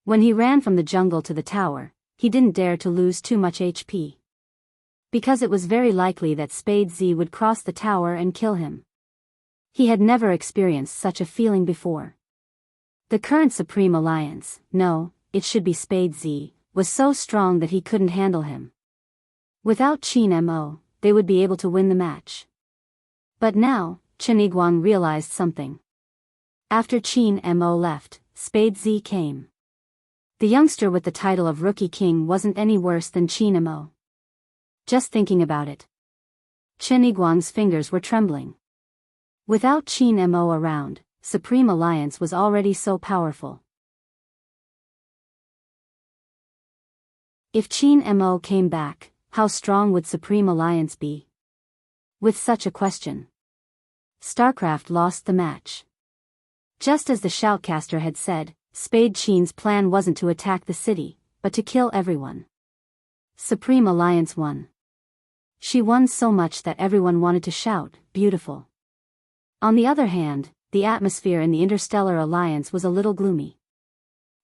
When he ran from the jungle to the tower, he didn't dare to lose too much HP. Because it was very likely that Spade Z would cross the tower and kill him. He had never experienced such a feeling before. The current Supreme Alliance, no, it should be Spade Z, was so strong that he couldn't handle him. Without Qin Mo, they would be able to win the match. But now, Cheniguang realized something. After Qin Mo left, Spade Z came. The youngster with the title of Rookie King wasn't any worse than Qin Mo. Just thinking about it. Cheniguang's fingers were trembling. Without Qin Mo around, Supreme Alliance was already so powerful. If Qin Mo came back, how strong would Supreme Alliance be? With such a question, StarCraft lost the match. Just as the shoutcaster had said, Spade Qin's plan wasn't to attack the city, but to kill everyone. Supreme Alliance won. She won so much that everyone wanted to shout, "Beautiful." On the other hand, the atmosphere in the Interstellar Alliance was a little gloomy.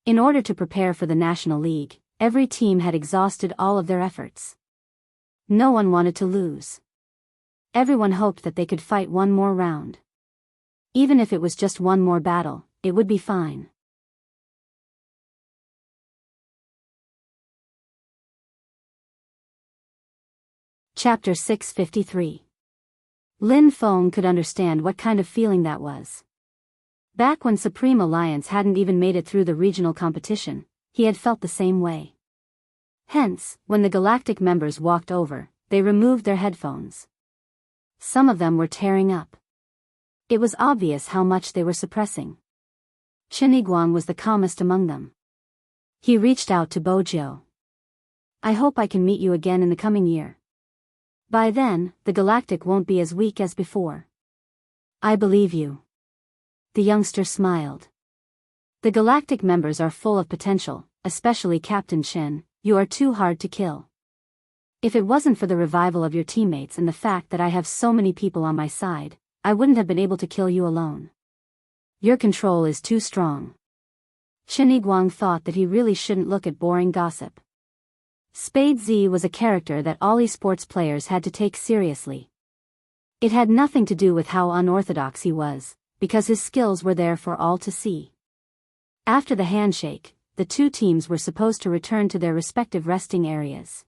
In order to prepare for the National League, every team had exhausted all of their efforts. No one wanted to lose. Everyone hoped that they could fight one more round. Even if it was just one more battle, it would be fine. Chapter 653. Lin Feng could understand what kind of feeling that was. Back when Supreme Alliance hadn't even made it through the regional competition, he had felt the same way. Hence, when the galactic members walked over, they removed their headphones. Some of them were tearing up. It was obvious how much they were suppressing. Cheniguang was the calmest among them. He reached out to Bojiu. "I hope I can meet you again in the coming year. By then, the galactic won't be as weak as before." "I believe you." The youngster smiled. "The galactic members are full of potential, especially Captain Chen. You are too hard to kill. If it wasn't for the revival of your teammates and the fact that I have so many people on my side, I wouldn't have been able to kill you alone. Your control is too strong." Cheniguang thought that he really shouldn't look at boring gossip. Spade Z was a character that all esports players had to take seriously. It had nothing to do with how unorthodox he was, because his skills were there for all to see. After the handshake, the two teams were supposed to return to their respective resting areas.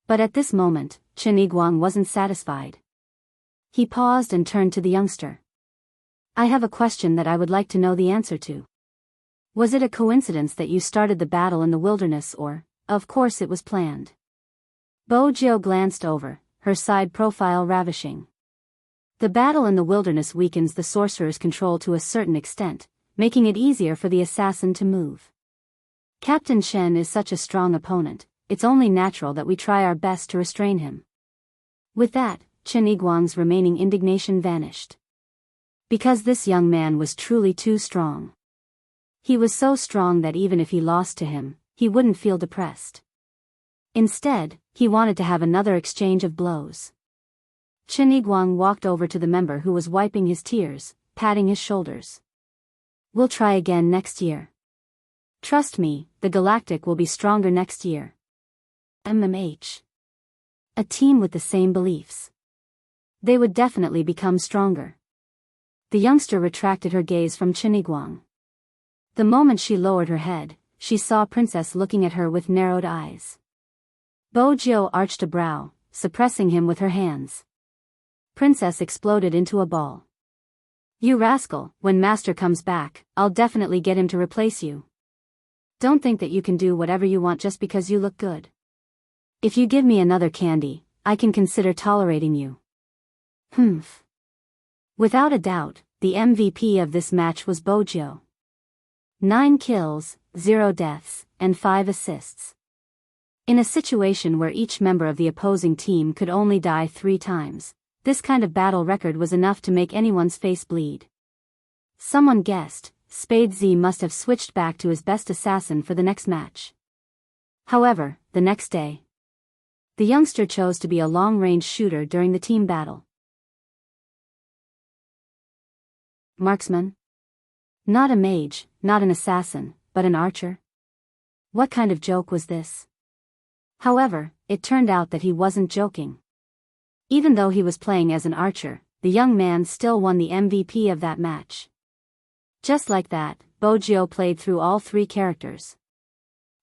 But at this moment, Cheniguang wasn't satisfied. He paused and turned to the youngster. "I have a question that I would like to know the answer to. Was it a coincidence that you started the battle in the wilderness or, of course it was planned?" Bojiu glanced over, her side profile ravishing. The battle in the wilderness weakens the sorcerer's control to a certain extent, making it easier for the assassin to move. Captain Chen is such a strong opponent, it's only natural that we try our best to restrain him. With that, Cheniguang's remaining indignation vanished. Because this young man was truly too strong. He was so strong that even if he lost to him, he wouldn't feel depressed. Instead, he wanted to have another exchange of blows. Cheniguang walked over to the member who was wiping his tears, patting his shoulders. "We'll try again next year. Trust me, the Galactic will be stronger next year." MMH. A team with the same beliefs. They would definitely become stronger. The youngster retracted her gaze from Chiniguang. The moment she lowered her head, she saw Princess looking at her with narrowed eyes. Bo Jiu arched a brow, suppressing him with her hands. Princess exploded into a ball. You rascal, when Master comes back, I'll definitely get him to replace you. Don't think that you can do whatever you want just because you look good. If you give me another candy, I can consider tolerating you. Humph. Without a doubt, the MVP of this match was Bo Jiu. 9 kills, 0 deaths, and 5 assists. In a situation where each member of the opposing team could only die 3 times, this kind of battle record was enough to make anyone's face bleed. Someone guessed, Spade Z must have switched back to his best assassin for the next match. However, the next day, the youngster chose to be a long-range shooter during the team battle. Marksman? Not a mage, not an assassin, but an archer? What kind of joke was this? However, it turned out that he wasn't joking. Even though he was playing as an archer, the young man still won the MVP of that match. Just like that, Bo Jiu played through all 3 characters.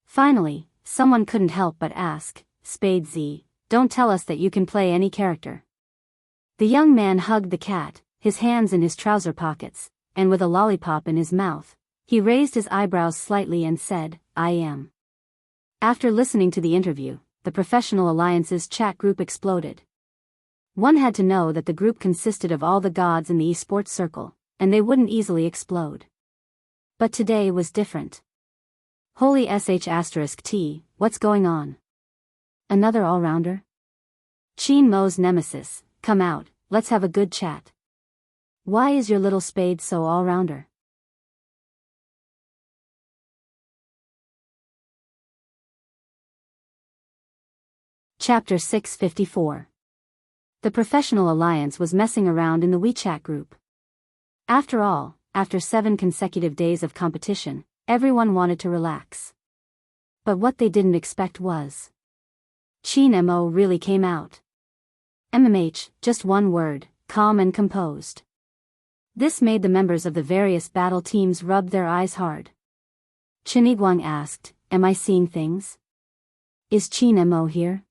Finally, someone couldn't help but ask, Spade Z, don't tell us that you can play any character. The young man hugged the cat, his hands in his trouser pockets, and with a lollipop in his mouth, he raised his eyebrows slightly and said, I am. After listening to the interview, the Professional Alliance's chat group exploded. One had to know that the group consisted of all the gods in the esports circle, and they wouldn't easily explode. But today was different. Holy sh*T, what's going on? Another all-rounder? Qin Mo's nemesis, come out, let's have a good chat. Why is your little Spade so all-rounder? Chapter 654. The Professional Alliance was messing around in the WeChat group. After all, after 7 consecutive days of competition, everyone wanted to relax. But what they didn't expect was Qin Mo really came out. MMH, just one word, calm and composed. This made the members of the various battle teams rub their eyes hard. Chiniguang asked, am I seeing things? Is Qin Mo here?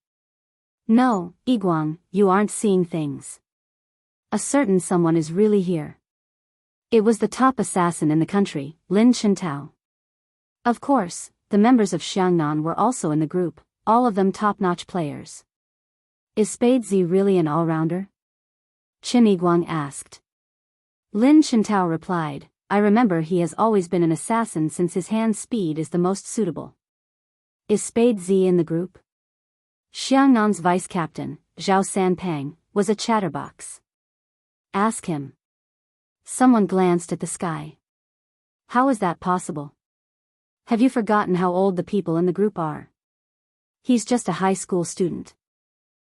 No, Iguang, you aren't seeing things. A certain someone is really here. It was the top assassin in the country, Lin Chintao. Of course, the members of Xiangnan were also in the group, all of them top-notch players. Is Spade Z really an all-rounder? Qin Iguang asked. Lin Chintao replied, I remember he has always been an assassin since his hand speed is the most suitable. Is Spade Z in the group? Xiangnan's vice-captain, Zhao Sanpang, was a chatterbox. Ask him. Someone glanced at the sky. How is that possible? Have you forgotten how old the people in the group are? He's just a high school student.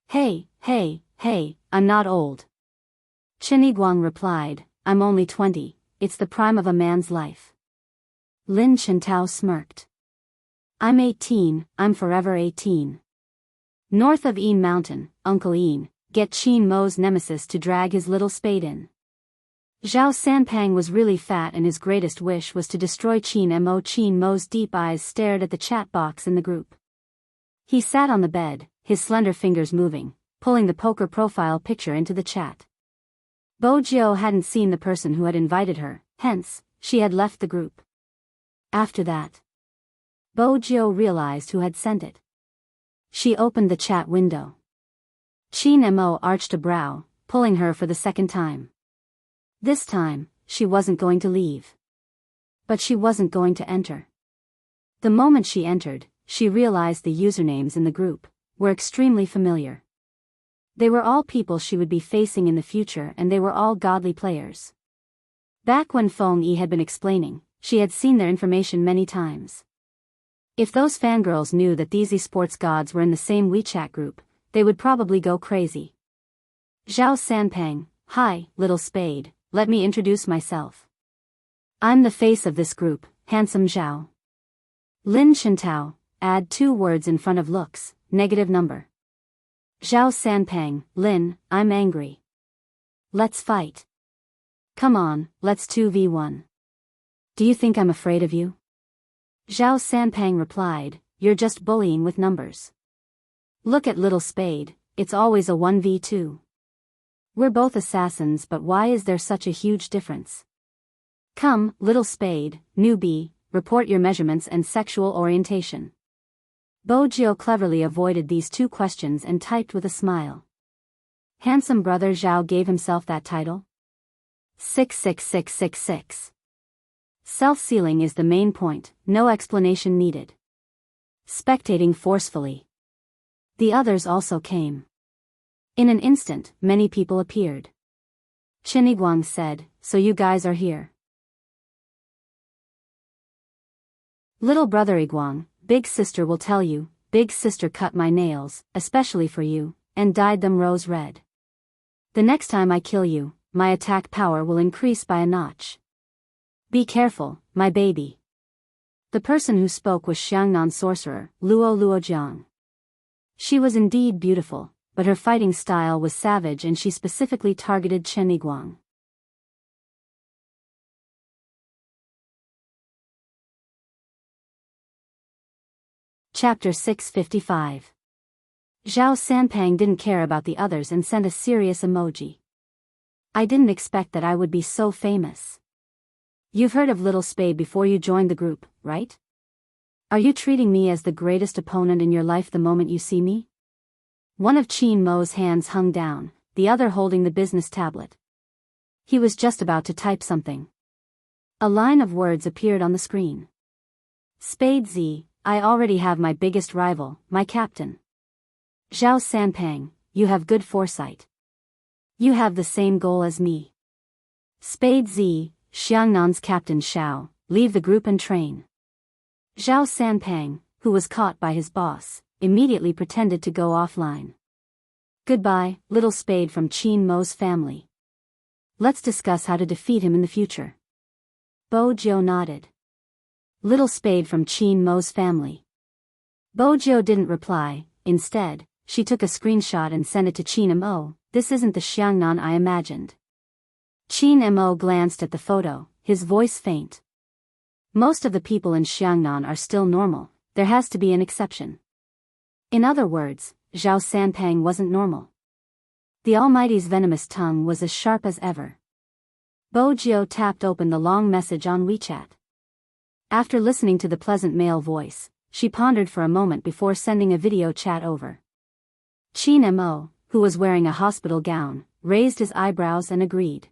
Hey, I'm not old. Qin Iguang replied, I'm only 20, it's the prime of a man's life. Lin Chintao smirked. I'm 18, I'm forever 18. North of Een Mountain, Uncle Een, get Qin Mo's nemesis to drag his little Spade in. Zhao Sanpang was really fat and his greatest wish was to destroy Qin Mo. Qin Mo's deep eyes stared at the chat box in the group. He sat on the bed, his slender fingers moving, pulling the poker profile picture into the chat. Bo Jiu hadn't seen the person who had invited her, hence, she had left the group. After that, Bo Jiu realized who had sent it. She opened the chat window. Qin Mo arched a brow, pulling her for the second time. This time, she wasn't going to leave. But she wasn't going to enter. The moment she entered, she realized the usernames in the group were extremely familiar. They were all people she would be facing in the future and they were all godly players. Back when Feng Yi had been explaining, she had seen their information many times. If those fangirls knew that these esports gods were in the same WeChat group, they would probably go crazy. Zhao Sanpang, hi, little Spade, let me introduce myself. I'm the face of this group, handsome Zhao. Lin Chintao, add 2 words in front of looks, negative number. Zhao Sanpang, Lin, I'm angry. Let's fight. Come on, let's 2v1. Do you think I'm afraid of you? Zhao Sanpang replied, you're just bullying with numbers. Look at Little Spade, it's always a 1v2. We're both assassins, but why is there such a huge difference? Come, Little Spade, newbie, report your measurements and sexual orientation. Bo Jiao cleverly avoided these two questions and typed with a smile. Handsome brother Zhao gave himself that title? 66666. Self-sealing is the main point, no explanation needed. Spectating forcefully. The others also came. In an instant, many people appeared. Chen Yiguang said, so you guys are here. Little brother Yiguang, big sister will tell you, big sister cut my nails, especially for you, and dyed them rose red. The next time I kill you, my attack power will increase by a notch. Be careful, my baby. The person who spoke was Xiangnan sorcerer, Luo Luojiang. She was indeed beautiful, but her fighting style was savage and she specifically targeted Chen Yiguang. Chapter 655. Zhao Sanpang didn't care about the others and sent a serious emoji. I didn't expect that I would be so famous. You've heard of Little Spade before you joined the group, right? Are you treating me as the greatest opponent in your life the moment you see me? One of Qin Mo's hands hung down, the other holding the business tablet. He was just about to type something. A line of words appeared on the screen. Spade Z, I already have my biggest rival, my captain. Zhao Sanpang, you have good foresight. You have the same goal as me. Spade Z, Xiangnan's captain Xiao, leave the group and train. Zhao Sanpang, who was caught by his boss, immediately pretended to go offline. Goodbye, Little Spade from Qin Mo's family. Let's discuss how to defeat him in the future. Bo Jiao nodded. Little Spade from Qin Mo's family. Bo Jiao didn't reply, instead, she took a screenshot and sent it to Qin Mo. This isn't the Xiangnan I imagined. Qin Mo glanced at the photo, his voice faint. Most of the people in Xiangnan are still normal, there has to be an exception. In other words, Zhao Sanpang wasn't normal. The Almighty's venomous tongue was as sharp as ever. Bo Jiao tapped open the long message on WeChat. After listening to the pleasant male voice, she pondered for a moment before sending a video chat over. Qin Mo, who was wearing a hospital gown, raised his eyebrows and agreed.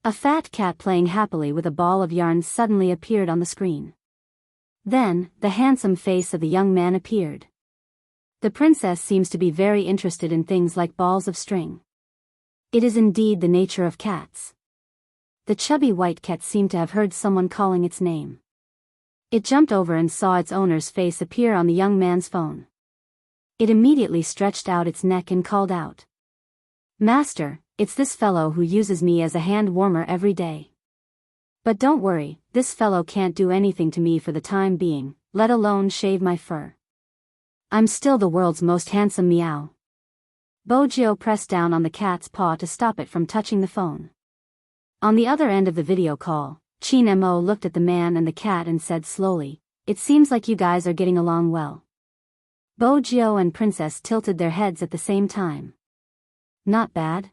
A fat cat playing happily with a ball of yarn suddenly appeared on the screen. Then, the handsome face of the young man appeared. The princess seems to be very interested in things like balls of string. It is indeed the nature of cats. The chubby white cat seemed to have heard someone calling its name. It jumped over and saw its owner's face appear on the young man's phone. It immediately stretched out its neck and called out. Master, it's this fellow who uses me as a hand warmer every day. But don't worry, this fellow can't do anything to me for the time being, let alone shave my fur. I'm still the world's most handsome meow. Bo Jiao pressed down on the cat's paw to stop it from touching the phone. On the other end of the video call, Qin Mo looked at the man and the cat and said slowly, it seems like you guys are getting along well. Bo Jiao and Princess tilted their heads at the same time. Not bad.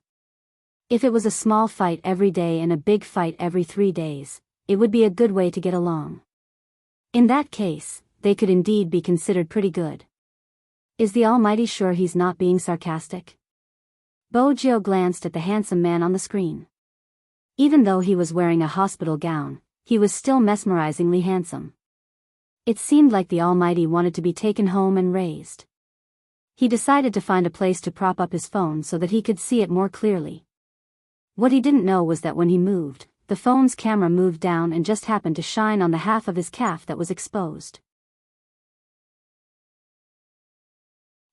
If it was a small fight every day and a big fight every 3 days, it would be a good way to get along. In that case, they could indeed be considered pretty good. Is the Almighty sure he's not being sarcastic? Bo Jiao glanced at the handsome man on the screen. Even though he was wearing a hospital gown, he was still mesmerizingly handsome. It seemed like the Almighty wanted to be taken home and raised. He decided to find a place to prop up his phone so that he could see it more clearly. What he didn't know was that when he moved, the phone's camera moved down and just happened to shine on the half of his calf that was exposed.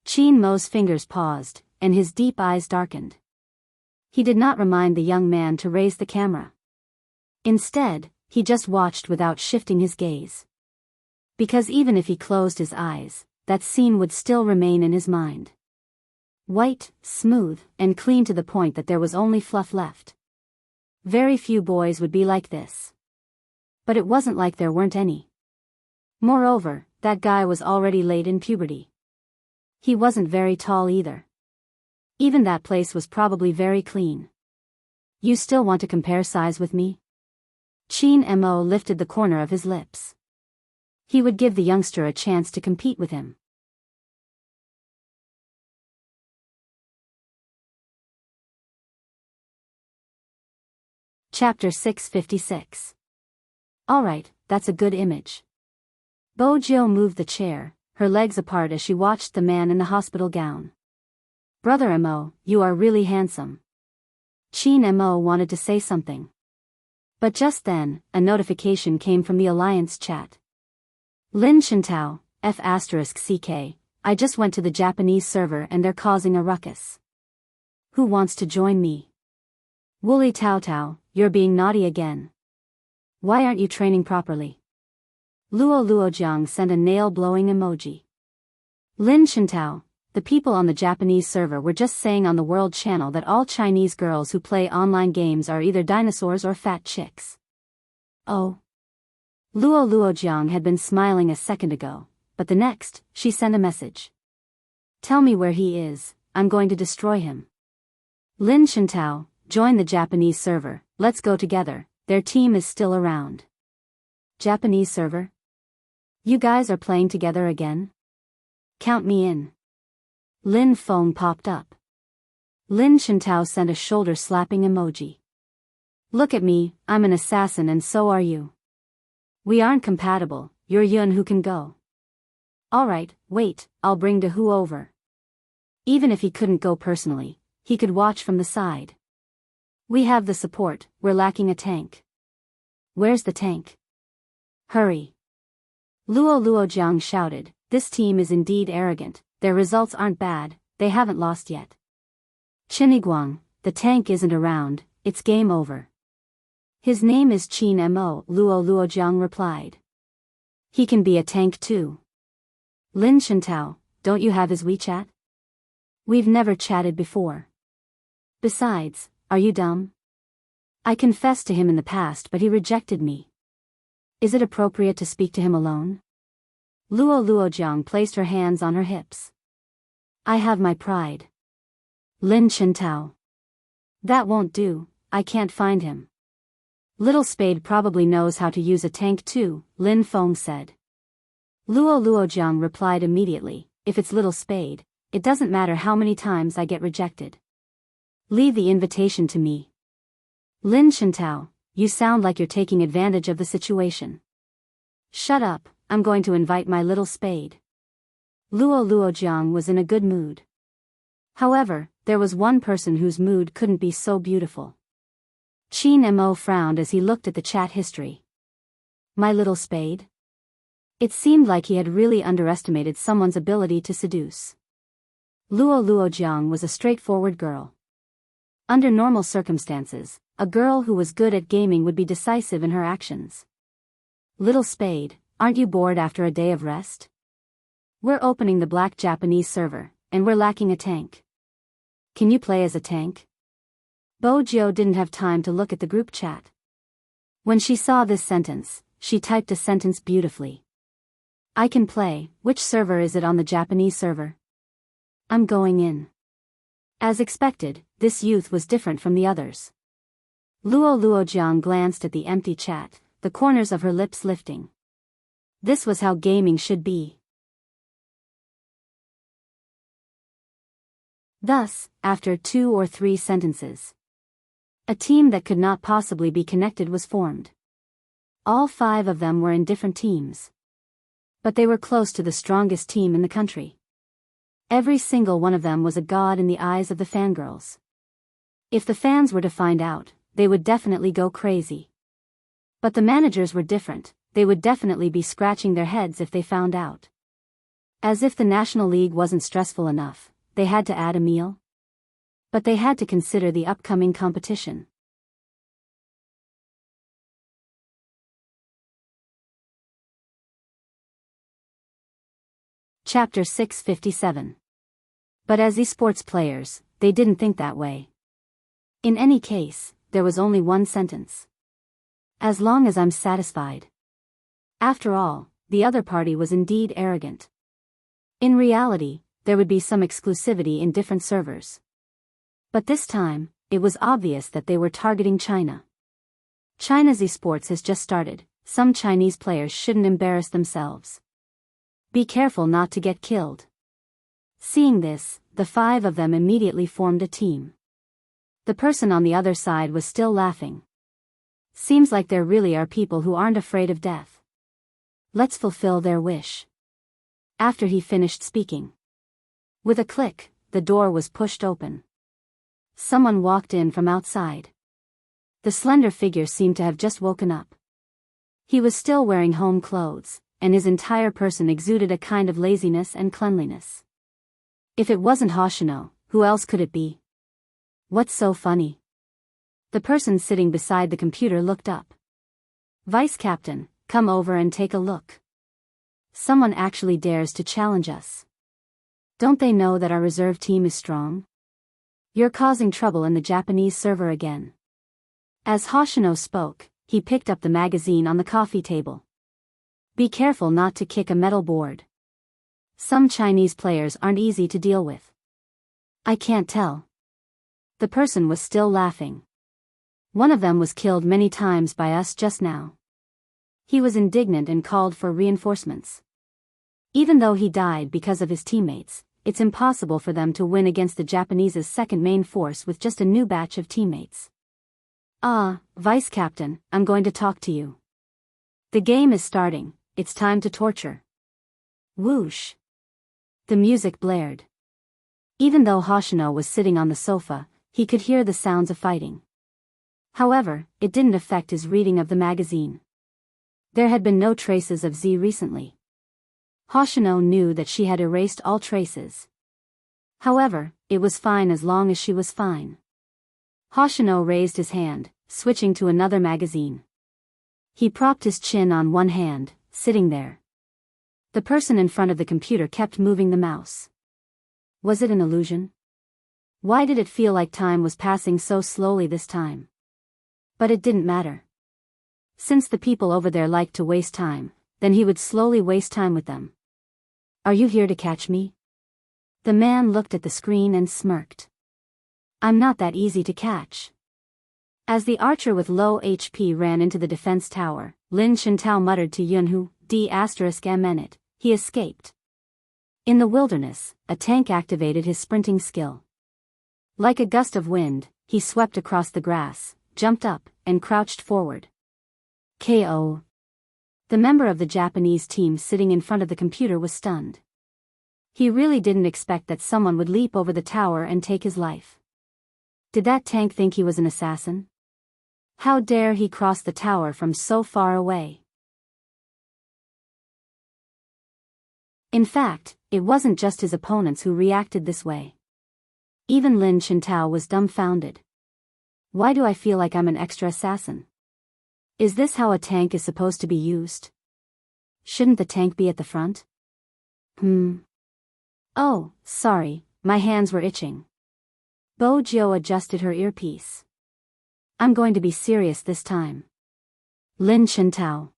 Qin Mo's fingers paused, and his deep eyes darkened. He did not remind the young man to raise the camera. Instead, he just watched without shifting his gaze. Because even if he closed his eyes, that scene would still remain in his mind. White, smooth, and clean to the point that there was only fluff left. Very few boys would be like this. But it wasn't like there weren't any. Moreover, that guy was already late in puberty. He wasn't very tall either. Even that place was probably very clean. You still want to compare size with me? Chin Mo lifted the corner of his lips. He would give the youngster a chance to compete with him. Chapter 656. Alright, that's a good image. Bo Jill moved the chair, her legs apart as she watched the man in the hospital gown. Brother Mo, you are really handsome. Chin Mo wanted to say something. But just then, a notification came from the Alliance chat. Lin Shintao, F***CK, I just went to the Japanese server and they're causing a ruckus. Who wants to join me? Wooly Tao Tao, you're being naughty again. Why aren't you training properly? Luo Luojiang sent a nail-blowing emoji. Lin Shintao, the people on the Japanese server were just saying on the world channel that all Chinese girls who play online games are either dinosaurs or fat chicks. Oh. Luo Luojiang had been smiling a second ago, but the next, she sent a message. Tell me where he is, I'm going to destroy him. Lin Shintao, join the Japanese server, let's go together, their team is still around. Japanese server? You guys are playing together again? Count me in. Lin Feng popped up. Lin Shintao sent a shoulder-slapping emoji. Look at me, I'm an assassin and so are you. We aren't compatible, you're Yun who can go. Alright, wait, I'll bring De Hu over. Even if he couldn't go personally, he could watch from the side. We have the support, we're lacking a tank. Where's the tank? Hurry. Luo Luojiang shouted, this team is indeed arrogant, their results aren't bad, they haven't lost yet. Chiniguang, the tank isn't around, it's game over. His name is Chin Mo, Luo Luojiang replied. He can be a tank too. Lin Shintao, don't you have his WeChat? We've never chatted before. Besides, are you dumb? I confessed to him in the past but he rejected me. Is it appropriate to speak to him alone? Luo Luojiang placed her hands on her hips. I have my pride. Lin Shintao. That won't do, I can't find him. Little Spade probably knows how to use a tank too, Lin Feng said. Luo Luojiang replied immediately, if it's Little Spade, it doesn't matter how many times I get rejected. Leave the invitation to me. Lin Shintao, you sound like you're taking advantage of the situation. Shut up, I'm going to invite my Little Spade. Luo Luojiang was in a good mood. However, there was one person whose mood couldn't be so beautiful. Chin Mo frowned as he looked at the chat history. My Little Spade? It seemed like he had really underestimated someone's ability to seduce. Luo Luojiang was a straightforward girl. Under normal circumstances, a girl who was good at gaming would be decisive in her actions. Little Spade, aren't you bored after a day of rest? We're opening the black Japanese server, and we're lacking a tank. Can you play as a tank? Bo Jill didn't have time to look at the group chat. When she saw this sentence, she typed a sentence beautifully. I can play, which server is it on the Japanese server? I'm going in. As expected, this youth was different from the others. Luo Luojiang glanced at the empty chat, the corners of her lips lifting. This was how gaming should be. Thus, after 2 or 3 sentences, a team that could not possibly be connected was formed. All 5 of them were in different teams. But they were close to the strongest team in the country. Every single one of them was a god in the eyes of the fangirls. If the fans were to find out, they would definitely go crazy. But the managers were different, they would definitely be scratching their heads if they found out. As if the National League wasn't stressful enough, they had to add a meal. But they had to consider the upcoming competition. Chapter 657. But as esports players, they didn't think that way. In any case, there was only one sentence. As long as I'm satisfied. After all, the other party was indeed arrogant. In reality, there would be some exclusivity in different servers. But this time, it was obvious that they were targeting China. China's esports has just started. Some Chinese players shouldn't embarrass themselves. Be careful not to get killed. Seeing this, the 5 of them immediately formed a team. The person on the other side was still laughing. Seems like there really are people who aren't afraid of death. Let's fulfill their wish. After he finished speaking. With a click, the door was pushed open. Someone walked in from outside. The slender figure seemed to have just woken up. He was still wearing home clothes, and his entire person exuded a kind of laziness and cleanliness. If it wasn't Hoshino, who else could it be? What's so funny? The person sitting beside the computer looked up. Vice Captain, come over and take a look. Someone actually dares to challenge us. Don't they know that our reserve team is strong? You're causing trouble in the Japanese server again. As Hoshino spoke, he picked up the magazine on the coffee table. Be careful not to kick a metal board. Some Chinese players aren't easy to deal with. I can't tell. The person was still laughing. One of them was killed many times by us just now. He was indignant and called for reinforcements. Even though he died because of his teammates, it's impossible for them to win against the Japanese's second main force with just a new batch of teammates. Vice Captain, I'm going to talk to you. The game is starting, it's time to torture. Whoosh. The music blared. Even though Hoshino was sitting on the sofa, he could hear the sounds of fighting. However, it didn't affect his reading of the magazine. There had been no traces of Z recently. Hoshino knew that she had erased all traces. However, it was fine as long as she was fine. Hoshino raised his hand, switching to another magazine. He propped his chin on one hand, sitting there. The person in front of the computer kept moving the mouse. Was it an illusion? Why did it feel like time was passing so slowly this time? But it didn't matter. Since the people over there liked to waste time, then he would slowly waste time with them. Are you here to catch me? The man looked at the screen and smirked. I'm not that easy to catch. As the archer with low HP ran into the defense tower, Lin Shintao muttered to Yunhu, D***M he escaped. In the wilderness, a tank activated his sprinting skill. Like a gust of wind, he swept across the grass, jumped up, and crouched forward. KO. The member of the Japanese team sitting in front of the computer was stunned. He really didn't expect that someone would leap over the tower and take his life. Did that tank think he was an assassin? How dare he cross the tower from so far away? In fact, it wasn't just his opponents who reacted this way. Even Lin Shintao was dumbfounded. Why do I feel like I'm an extra assassin? Is this how a tank is supposed to be used? Shouldn't the tank be at the front? Oh, sorry, my hands were itching. Bo Jiao adjusted her earpiece. I'm going to be serious this time. Lin Shintao.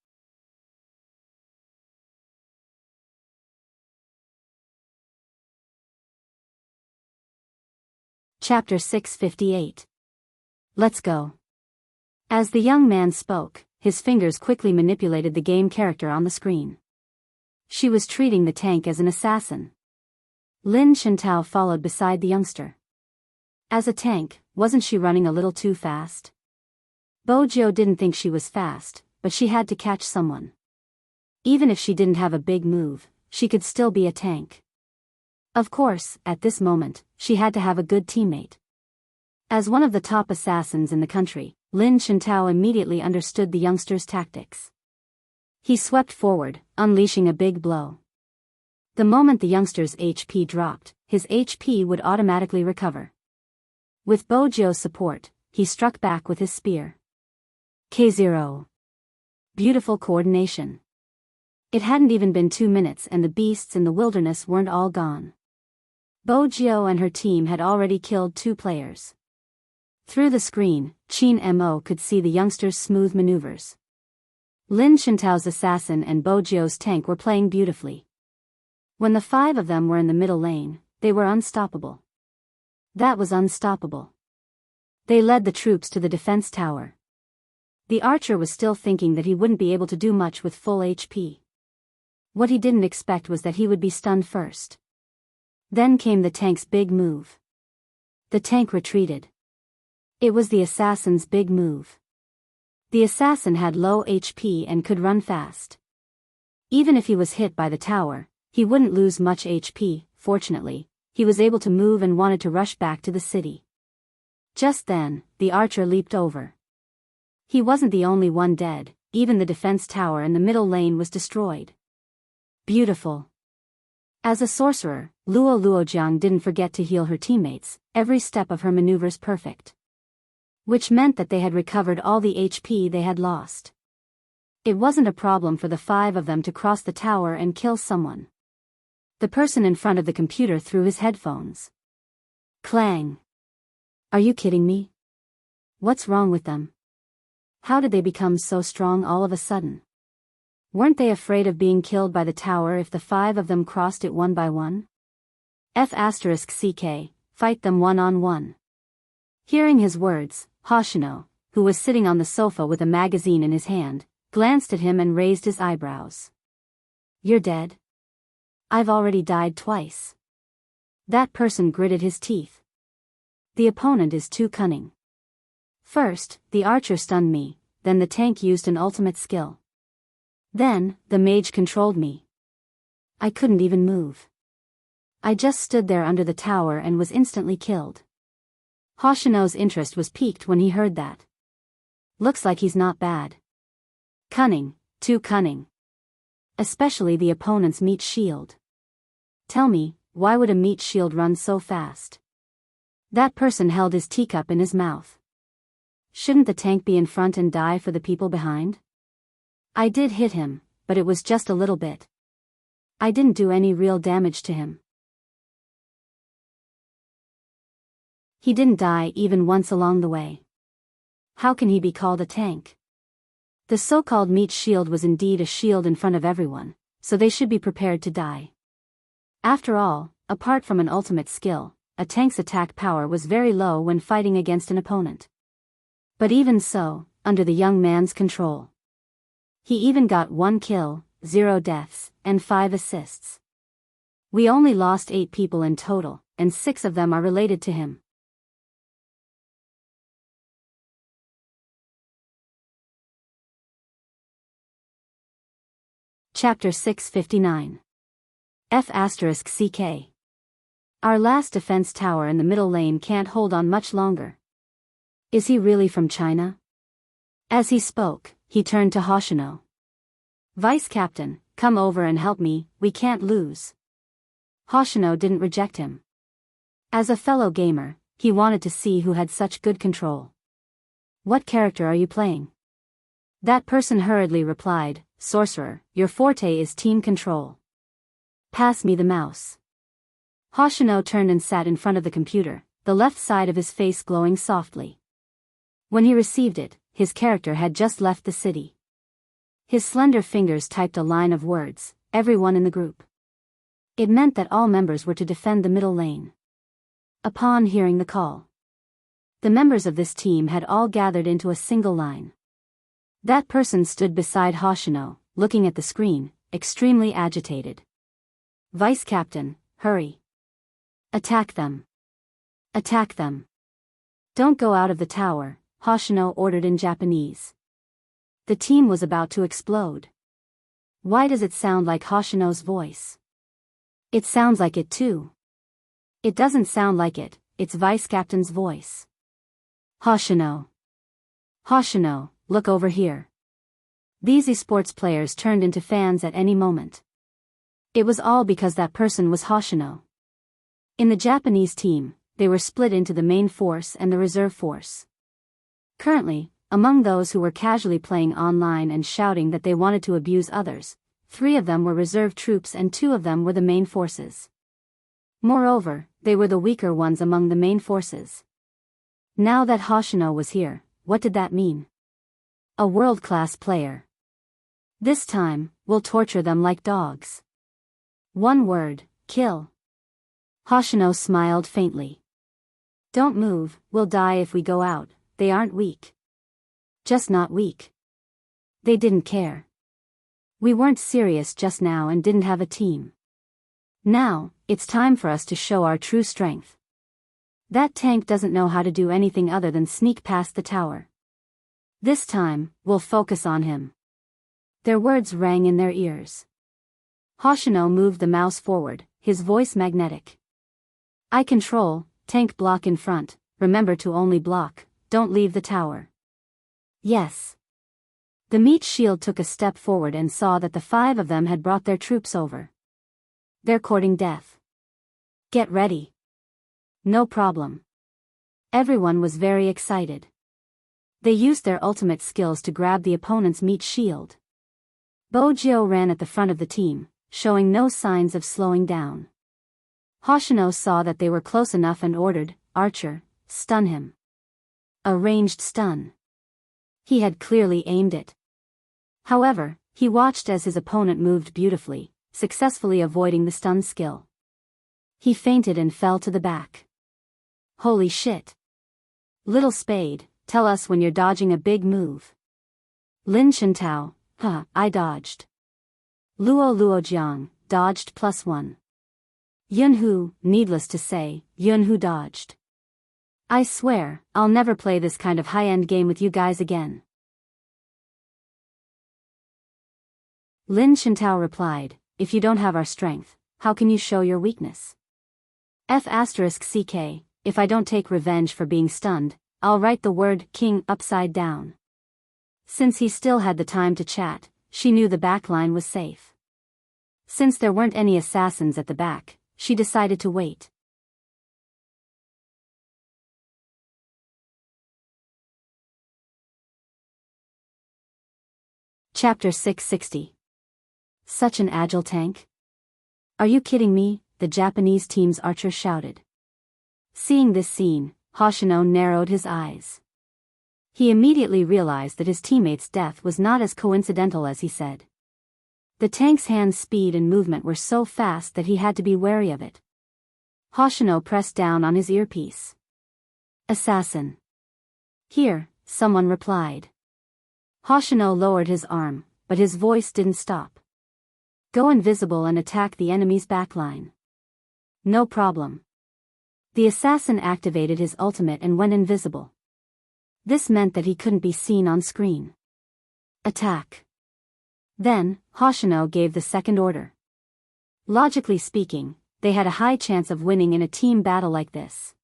Chapter 658. Let's go. As the young man spoke, his fingers quickly manipulated the game character on the screen. She was treating the tank as an assassin. Lin Shintao followed beside the youngster. As a tank, wasn't she running a little too fast? Bo Jiao didn't think she was fast, but she had to catch someone. Even if she didn't have a big move, she could still be a tank. Of course, at this moment, she had to have a good teammate. As one of the top assassins in the country, Lin Shintao immediately understood the youngster's tactics. He swept forward, unleashing a big blow. The moment the youngster's HP dropped, his HP would automatically recover. With Bo Jiao's support, he struck back with his spear. K0. Beautiful coordination. It hadn't even been 2 minutes and the beasts in the wilderness weren't all gone. Bo Jiao and her team had already killed 2 players. Through the screen, Qin Mo could see the youngsters' smooth maneuvers. Lin Shintao's assassin and Bo Jiao's tank were playing beautifully. When the 5 of them were in the middle lane, they were unstoppable. That was unstoppable. They led the troops to the defense tower. The archer was still thinking that he wouldn't be able to do much with full HP. What he didn't expect was that he would be stunned first. Then came the tank's big move. The tank retreated. It was the assassin's big move. The assassin had low HP and could run fast. Even if he was hit by the tower, he wouldn't lose much HP. Fortunately, he was able to move and wanted to rush back to the city. Just then, the archer leaped over. He wasn't the only one dead, even the defense tower in the middle lane was destroyed. Beautiful. As a sorcerer, Luo Luojiang didn't forget to heal her teammates, every step of her maneuvers perfect. Which meant that they had recovered all the HP they had lost. It wasn't a problem for the 5 of them to cross the tower and kill someone. The person in front of the computer threw his headphones. Clang. Are you kidding me? What's wrong with them? How did they become so strong all of a sudden? Weren't they afraid of being killed by the tower if the 5 of them crossed it one by one? F***CK, fight them one-on-one. Hearing his words, Hoshino, who was sitting on the sofa with a magazine in his hand, glanced at him and raised his eyebrows. You're dead? I've already died twice. That person gritted his teeth. The opponent is too cunning. First, the archer stunned me, then the tank used an ultimate skill. Then, the mage controlled me. I couldn't even move. I just stood there under the tower and was instantly killed. Hoshino's interest was piqued when he heard that. Looks like he's not bad. Cunning, too cunning. Especially the opponent's meat shield. Tell me, why would a meat shield run so fast? That person held his teacup in his mouth. Shouldn't the tank be in front and die for the people behind? I did hit him, but it was just a little bit. I didn't do any real damage to him. He didn't die even once along the way. How can he be called a tank? The so-called meat shield was indeed a shield in front of everyone, so they should be prepared to die. After all, apart from an ultimate skill, a tank's attack power was very low when fighting against an opponent. But even so, under the young man's control. He even got 1 kill, 0 deaths, and 5 assists. We only lost 8 people in total, and 6 of them are related to him. Chapter 659. F***CK. Our last defense tower in the middle lane can't hold on much longer. Is he really from China? As he spoke, he turned to Hoshino. Vice Captain, come over and help me, we can't lose. Hoshino didn't reject him. As a fellow gamer, he wanted to see who had such good control. What character are you playing? That person hurriedly replied, Sorcerer, your forte is team control. Pass me the mouse. Hoshino turned and sat in front of the computer, the left side of his face glowing softly. When he received it, his character had just left the city. His slender fingers typed a line of words, everyone in the group. It meant that all members were to defend the middle lane. Upon hearing the call, the members of this team had all gathered into a single line. That person stood beside Hoshino, looking at the screen, extremely agitated. Vice Captain, hurry. Attack them. Attack them. Don't go out of the tower, Hoshino ordered in Japanese. The team was about to explode. Why does it sound like Hoshino's voice? It sounds like it too. It doesn't sound like it, it's Vice Captain's voice. Hoshino. Hoshino, look over here. These esports players turned into fans at any moment. It was all because that person was Hoshino. In the Japanese team, they were split into the main force and the reserve force. Currently, among those who were casually playing online and shouting that they wanted to abuse others, 3 of them were reserve troops and 2 of them were the main forces. Moreover, they were the weaker ones among the main forces. Now that Hoshino was here, what did that mean? A world-class player. This time, we'll torture them like dogs. One word, kill. Hoshino smiled faintly. Don't move, we'll die if we go out. They aren't weak. Just not weak. They didn't care. We weren't serious just now and didn't have a team. Now, it's time for us to show our true strength. That tank doesn't know how to do anything other than sneak past the tower. This time, we'll focus on him. Their words rang in their ears. Hoshino moved the mouse forward, his voice magnetic. I control, tank block in front, remember to only block, don't leave the tower. Yes. The meat shield took a step forward and saw that the 5 of them had brought their troops over. They're courting death. Get ready. No problem. Everyone was very excited. They used their ultimate skills to grab the opponent's meat shield. Bojio ran at the front of the team, showing no signs of slowing down. Hoshino saw that they were close enough and ordered, Archer, stun him. A ranged stun. He had clearly aimed it. However, he watched as his opponent moved beautifully, successfully avoiding the stun skill. He fainted and fell to the back. Holy shit. Little Spade, tell us when you're dodging a big move. Lin Chintao, I dodged. Luo Luojiang, dodged +1. Yunhu, needless to say, Yunhu dodged. I swear, I'll never play this kind of high-end game with you guys again. Lin Chintao replied, if you don't have our strength, how can you show your weakness? F***ck, if I don't take revenge for being stunned, I'll write the word king upside down. Since he still had the time to chat, she knew the backline was safe. Since there weren't any assassins at the back, she decided to wait. Chapter 660. Such an agile tank? Are you kidding me? The Japanese team's archer shouted. Seeing this scene, Hoshino narrowed his eyes. He immediately realized that his teammate's death was not as coincidental as he said. The tank's hand speed and movement were so fast that he had to be wary of it. Hoshino pressed down on his earpiece. Assassin. Here, someone replied. Hoshino lowered his arm, but his voice didn't stop. Go invisible and attack the enemy's backline. No problem. The assassin activated his ultimate and went invisible. This meant that he couldn't be seen on screen. Attack. Then, Hoshino gave the second order. Logically speaking, they had a high chance of winning in a team battle like this.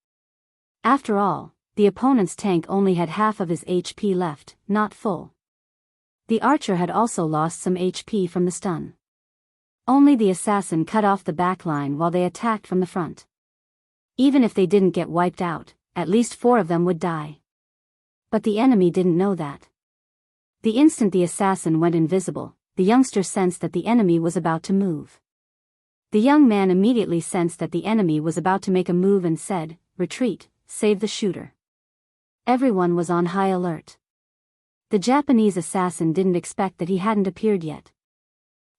After all, the opponent's tank only had half of his HP left, not full. The archer had also lost some HP from the stun. Only the assassin cut off the backline while they attacked from the front. Even if they didn't get wiped out, at least 4 of them would die. But the enemy didn't know that. The instant the assassin went invisible, the youngster sensed that the enemy was about to move. The young man immediately sensed that the enemy was about to make a move and said, retreat, save the shooter. Everyone was on high alert. The Japanese assassin didn't expect that he hadn't appeared yet.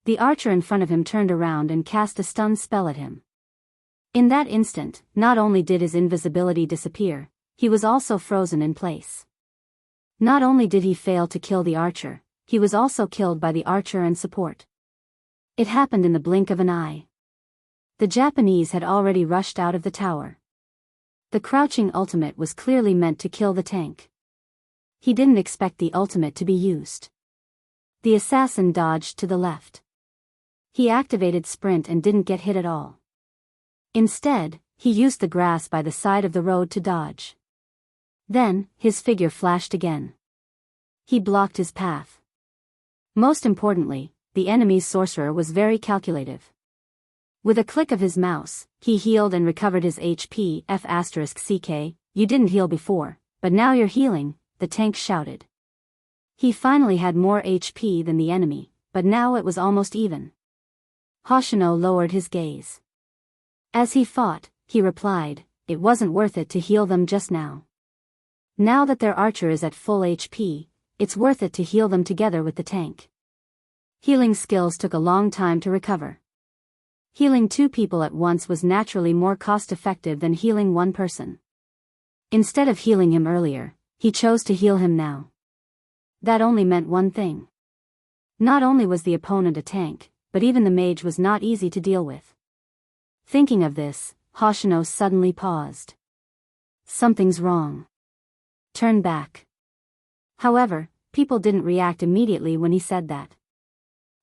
The archer in front of him turned around and cast a stun spell at him. In that instant, not only did his invisibility disappear, he was also frozen in place. Not only did he fail to kill the archer, he was also killed by the archer and support. It happened in the blink of an eye. The Japanese had already rushed out of the tower. The crouching ultimate was clearly meant to kill the tank. He didn't expect the ultimate to be used. The assassin dodged to the left. He activated sprint and didn't get hit at all. Instead, he used the grass by the side of the road to dodge. Then, his figure flashed again. He blocked his path. Most importantly, the enemy's sorcerer was very calculative. With a click of his mouse, he healed and recovered his HP. F***ck, you didn't heal before, but now you're healing, the tank shouted. He finally had more HP than the enemy, but now it was almost even. Hoshino lowered his gaze. As he fought, he replied, "It wasn't worth it to heal them just now. Now that their archer is at full HP, it's worth it to heal them together with the tank." Healing skills took a long time to recover. Healing 2 people at once was naturally more cost-effective than healing 1 person. Instead of healing him earlier, he chose to heal him now. That only meant one thing. Not only was the opponent a tank, but even the mage was not easy to deal with. Thinking of this, Hoshino suddenly paused. Something's wrong. Turn back. However, people didn't react immediately when he said that.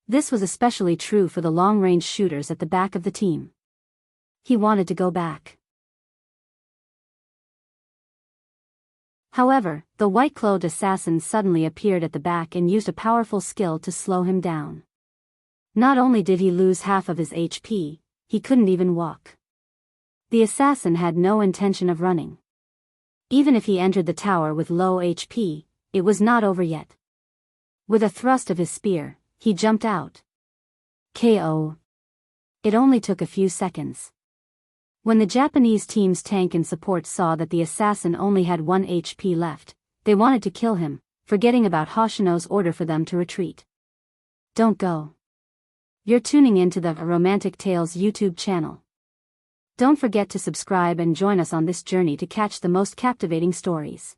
This was especially true for the long-range shooters at the back of the team. He wanted to go back. However, the white-clothed assassin suddenly appeared at the back and used a powerful skill to slow him down. Not only did he lose half of his HP, he couldn't even walk. The assassin had no intention of running. Even if he entered the tower with low HP, it was not over yet. With a thrust of his spear, he jumped out. KO. It only took a few seconds. When the Japanese team's tank and support saw that the assassin only had 1 HP left, they wanted to kill him, forgetting about Hoshino's order for them to retreat. Don't go. You're tuning into the Romantic Tales YouTube channel. Don't forget to subscribe and join us on this journey to catch the most captivating stories.